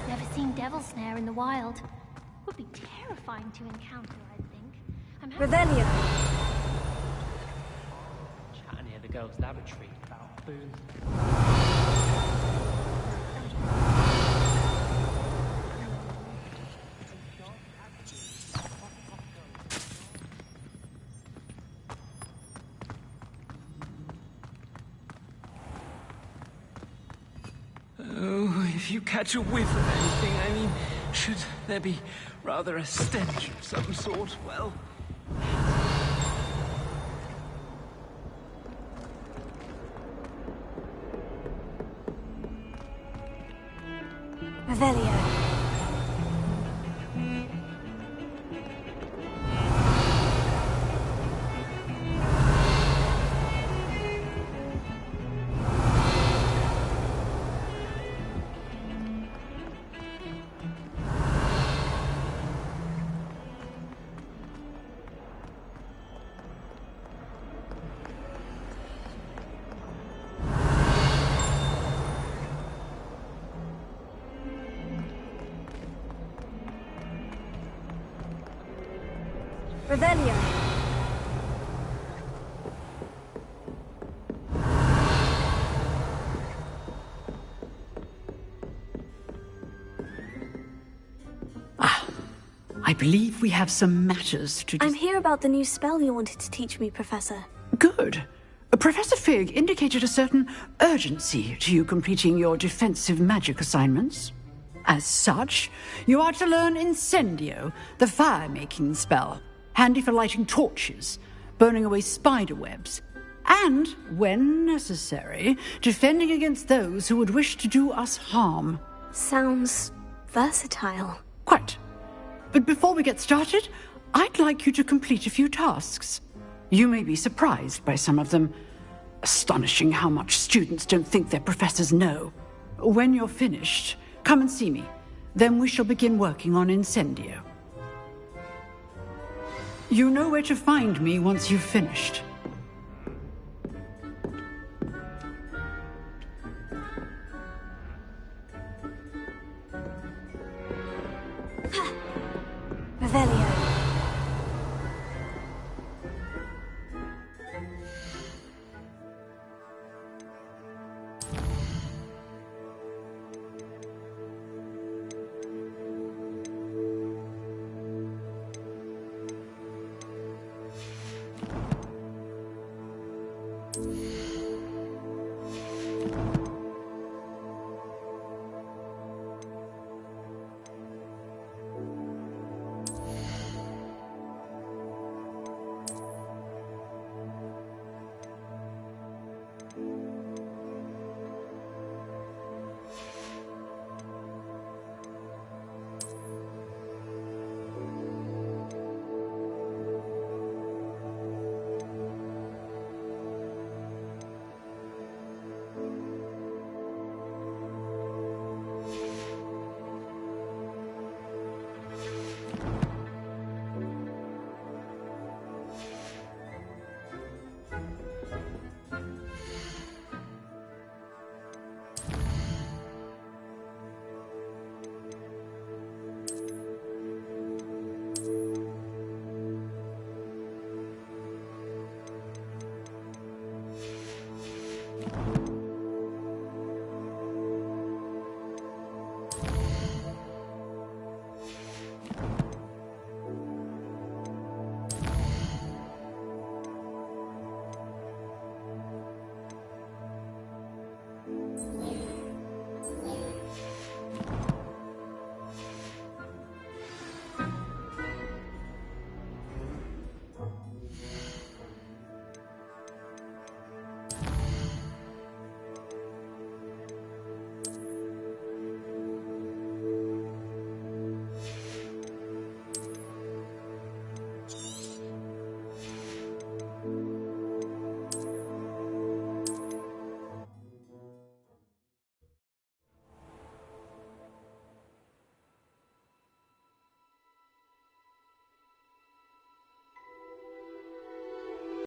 Never seen devil snare in the wild. Would be terrifying to encounter, I think. I'm happy. Revelio. Chatting near the girls' lavatory about food. if you catch a whiff of anything, I mean, should there be rather a stench of some sort, well... Revelio. Revelio. I believe we have some matters to I'm here about the new spell you wanted to teach me, Professor. Good. Professor Fig indicated a certain urgency to you completing your defensive magic assignments. As such, you are to learn Incendio, the fire-making spell, handy for lighting torches, burning away spider webs, and, when necessary, defending against those who would wish to do us harm. Sounds versatile. Quite. But before we get started, I'd like you to complete a few tasks. You may be surprised by some of them. Astonishing how much students don't think their professors know. When you're finished, come and see me. Then we shall begin working on Incendio. You know where to find me once you've finished.